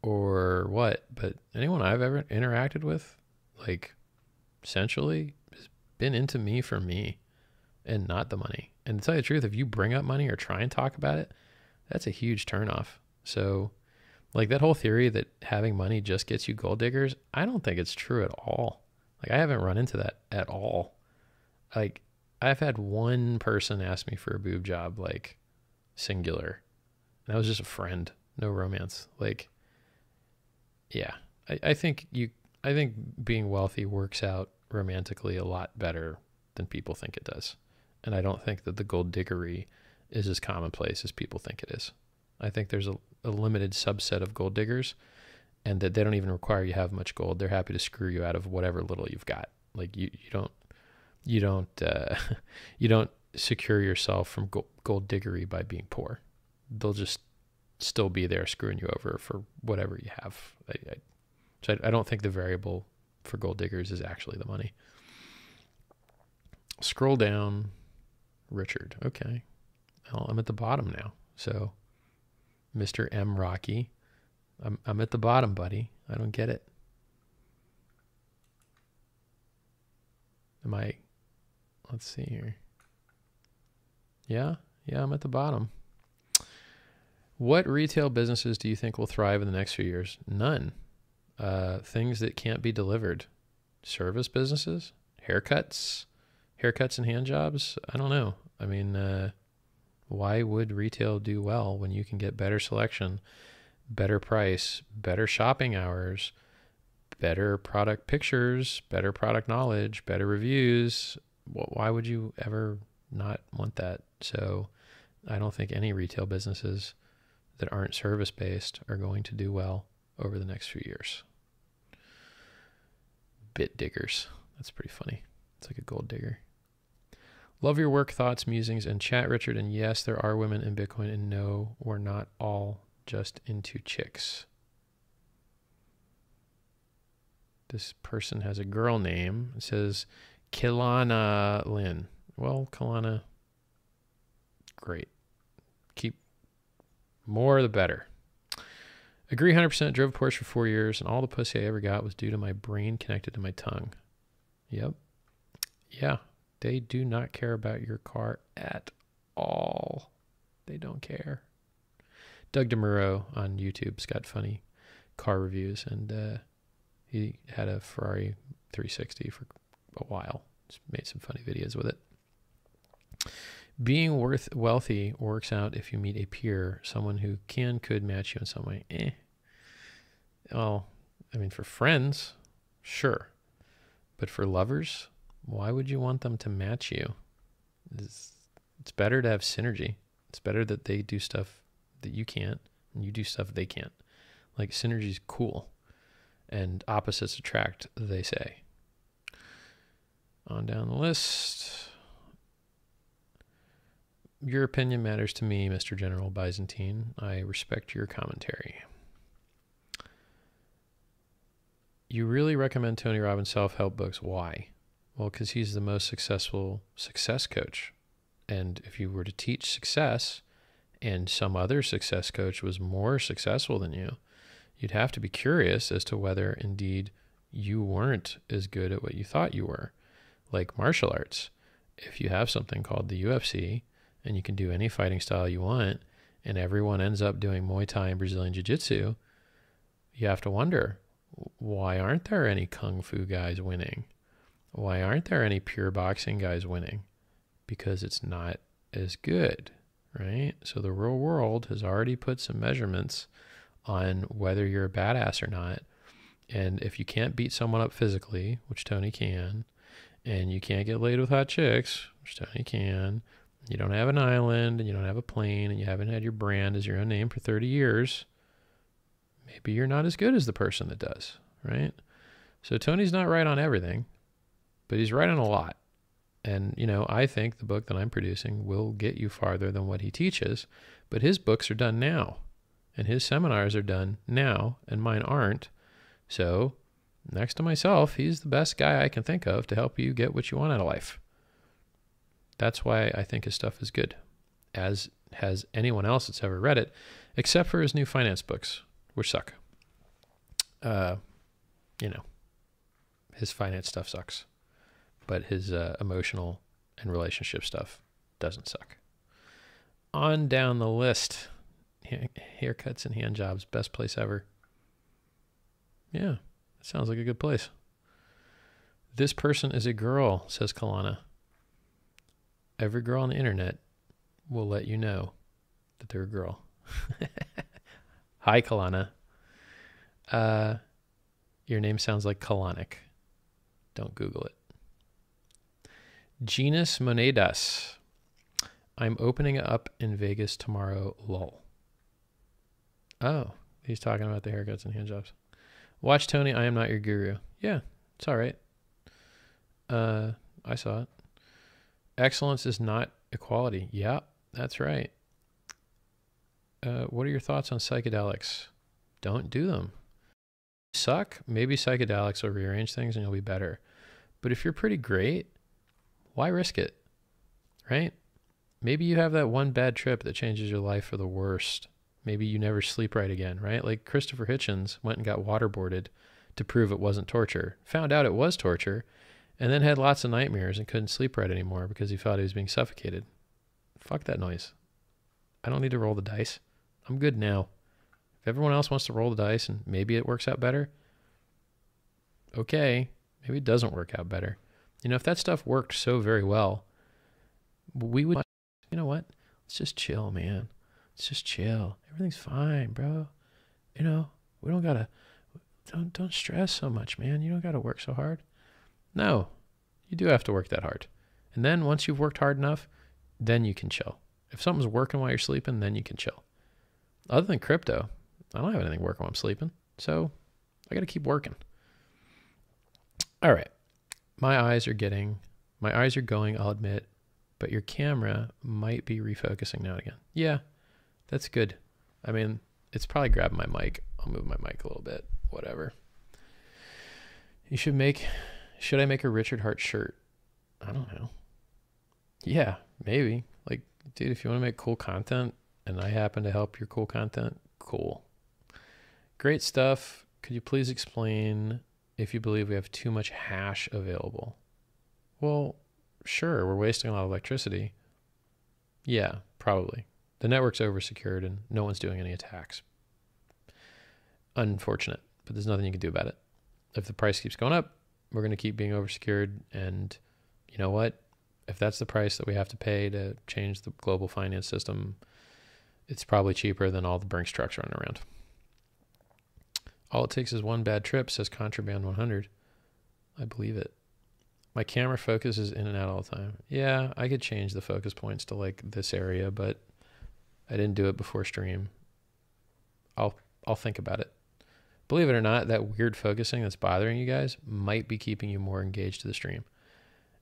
[SPEAKER 1] or what, but anyone I've ever interacted with, like, essentially has been into me for me and not the money. And to tell you the truth, if you bring up money or try and talk about it, that's a huge turnoff. So, like, that whole theory that having money just gets you gold diggers, I don't think it's true at all. Like, I haven't run into that at all. Like, I've had one person ask me for a boob job, like, singular. And that was just a friend, no romance. Like, yeah, I think being wealthy works out romantically a lot better than people think it does. And I don't think that the gold diggery is as commonplace as people think it is. I think there's a limited subset of gold diggers, and that they don't even require you have much gold. They're happy to screw you out of whatever little you've got. Like you don't secure yourself from gold diggery by being poor. They'll just still be there screwing you over for whatever you have. So I don't think the variable for gold diggers is actually the money. Scroll down. Richard. Okay. Well, I'm at the bottom now. So Mr. M. Rocky, I'm at the bottom, buddy. I don't get it. Let's see here. Yeah, I'm at the bottom. What retail businesses do you think will thrive in the next few years? None. Things that can't be delivered. Service businesses, haircuts and hand jobs. I don't know. I mean, why would retail do well when you can get better selection, better price, better shopping hours, better product pictures, better product knowledge, better reviews? Why would you ever not want that? So I don't think any retail businesses that aren't service-based are going to do well over the next few years. Bit diggers. That's pretty funny. It's like a gold digger. Love your work, thoughts, musings, and chat, Richard. And yes, there are women in Bitcoin, and no, we're not all just into chicks. This person has a girl name. It says Kilana Lynn. Well, Kilana, great. Keep more the better. Agree 100%. Drove a Porsche for 4 years, and all the pussy I ever got was due to my brain connected to my tongue. Yep. Yeah. They do not care about your car at all. They don't care. Doug DeMuro on YouTube's got funny car reviews, and he had a Ferrari 360 for a while. Just made some funny videos with it. Being wealthy works out if you meet a peer, someone who could match you in some way. Well, I mean, for friends, sure. But for lovers, why would you want them to match you? It's better to have synergy. It's better that they do stuff that you can't, and you do stuff they can't. Like, synergy's cool, and opposites attract, they say. On down the list. Your opinion matters to me, Mr. General Byzantine. I respect your commentary. You really recommend Tony Robbins' self-help books. Why? Well, because he's the most successful success coach. And if you were to teach success and some other success coach was more successful than you, you'd have to be curious as to whether indeed you weren't as good at what you thought you were. Like martial arts. If you have something called the UFC and you can do any fighting style you want and everyone ends up doing Muay Thai and Brazilian Jiu-Jitsu, you have to wonder, why aren't there any Kung Fu guys winning? Why aren't there any pure boxing guys winning? Because it's not as good, right? So the real world has already put some measurements on whether you're a badass or not. And if you can't beat someone up physically, which Tony can, and you can't get laid with hot chicks, which Tony can, you don't have an island and you don't have a plane and you haven't had your brand as your own name for 30 years, maybe you're not as good as the person that does, right? So Tony's not right on everything, but he's right on a lot. And, you know, I think the book that I'm producing will get you farther than what he teaches, but his books are done now and his seminars are done now and mine aren't. So next to myself, he's the best guy I can think of to help you get what you want out of life. That's why I think his stuff is good, as has anyone else that's ever read it, except for his new finance books, which suck. You know, his finance stuff sucks, but his emotional and relationship stuff doesn't suck. On down the list, haircuts and hand jobs, best place ever. Yeah, it sounds like a good place. This person is a girl, says Kalana. Every girl on the internet will let you know that they're a girl. Hi, Kalana. Your name sounds like colonic. Don't Google it. Genus Monedas. I'm opening up in Vegas tomorrow, lol. Oh, he's talking about the haircuts and hand jobs. Watch Tony, I am not your guru. Yeah, it's all right. I saw it. Excellence is not equality. Yeah, that's right. What are your thoughts on psychedelics? Don't do them. Suck? Maybe psychedelics will rearrange things and you'll be better. But if you're pretty great, why risk it? Right? Maybe you have that one bad trip that changes your life for the worst. Maybe you never sleep right again, right? Like Christopher Hitchens went and got waterboarded to prove it wasn't torture. Found out it was torture, and then had lots of nightmares and couldn't sleep right anymore because he thought he was being suffocated. Fuck that noise. I don't need to roll the dice. I'm good now. If everyone else wants to roll the dice and maybe it works out better, okay. Maybe it doesn't work out better. You know, if that stuff worked so very well, we would, you know what? Let's just chill, man. Let's just chill. Everything's fine, bro. You know, we don't gotta, don't stress so much, man. You don't gotta work so hard. No, you do have to work that hard. And then once you've worked hard enough, then you can chill. If something's working while you're sleeping, then you can chill. Other than crypto, I don't have anything working while I'm sleeping. So I got to keep working. All right. My eyes are going, I'll admit, but your camera might be refocusing now and again. Yeah, that's good. I mean, it's probably grabbing my mic. I'll move my mic a little bit, whatever. Should I make a Richard Hart shirt? I don't know. Yeah, maybe. Like, dude, if you want to make cool content and I happen to help your cool content, cool. Great stuff. Could you please explain if you believe we have too much hash available? Well, sure, we're wasting a lot of electricity. Yeah, probably. The network's oversecured and no one's doing any attacks. Unfortunate, but there's nothing you can do about it. If the price keeps going up, we're going to keep being oversecured. And you know what? If that's the price that we have to pay to change the global finance system, it's probably cheaper than all the Brinks trucks running around. All it takes is one bad trip, says Contraband 100. I believe it. My camera focuses in and out all the time. Yeah, I could change the focus points to like this area, but I didn't do it before stream. I'll think about it. Believe it or not, that weird focusing that's bothering you guys might be keeping you more engaged to the stream.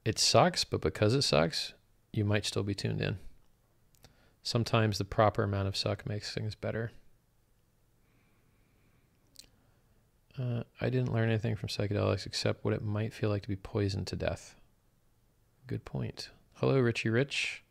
[SPEAKER 1] It sucks, but because it sucks, you might still be tuned in. Sometimes the proper amount of suck makes things better. I didn't learn anything from psychedelics except what it might feel like to be poisoned to death. Good point. Hello, Richie Rich.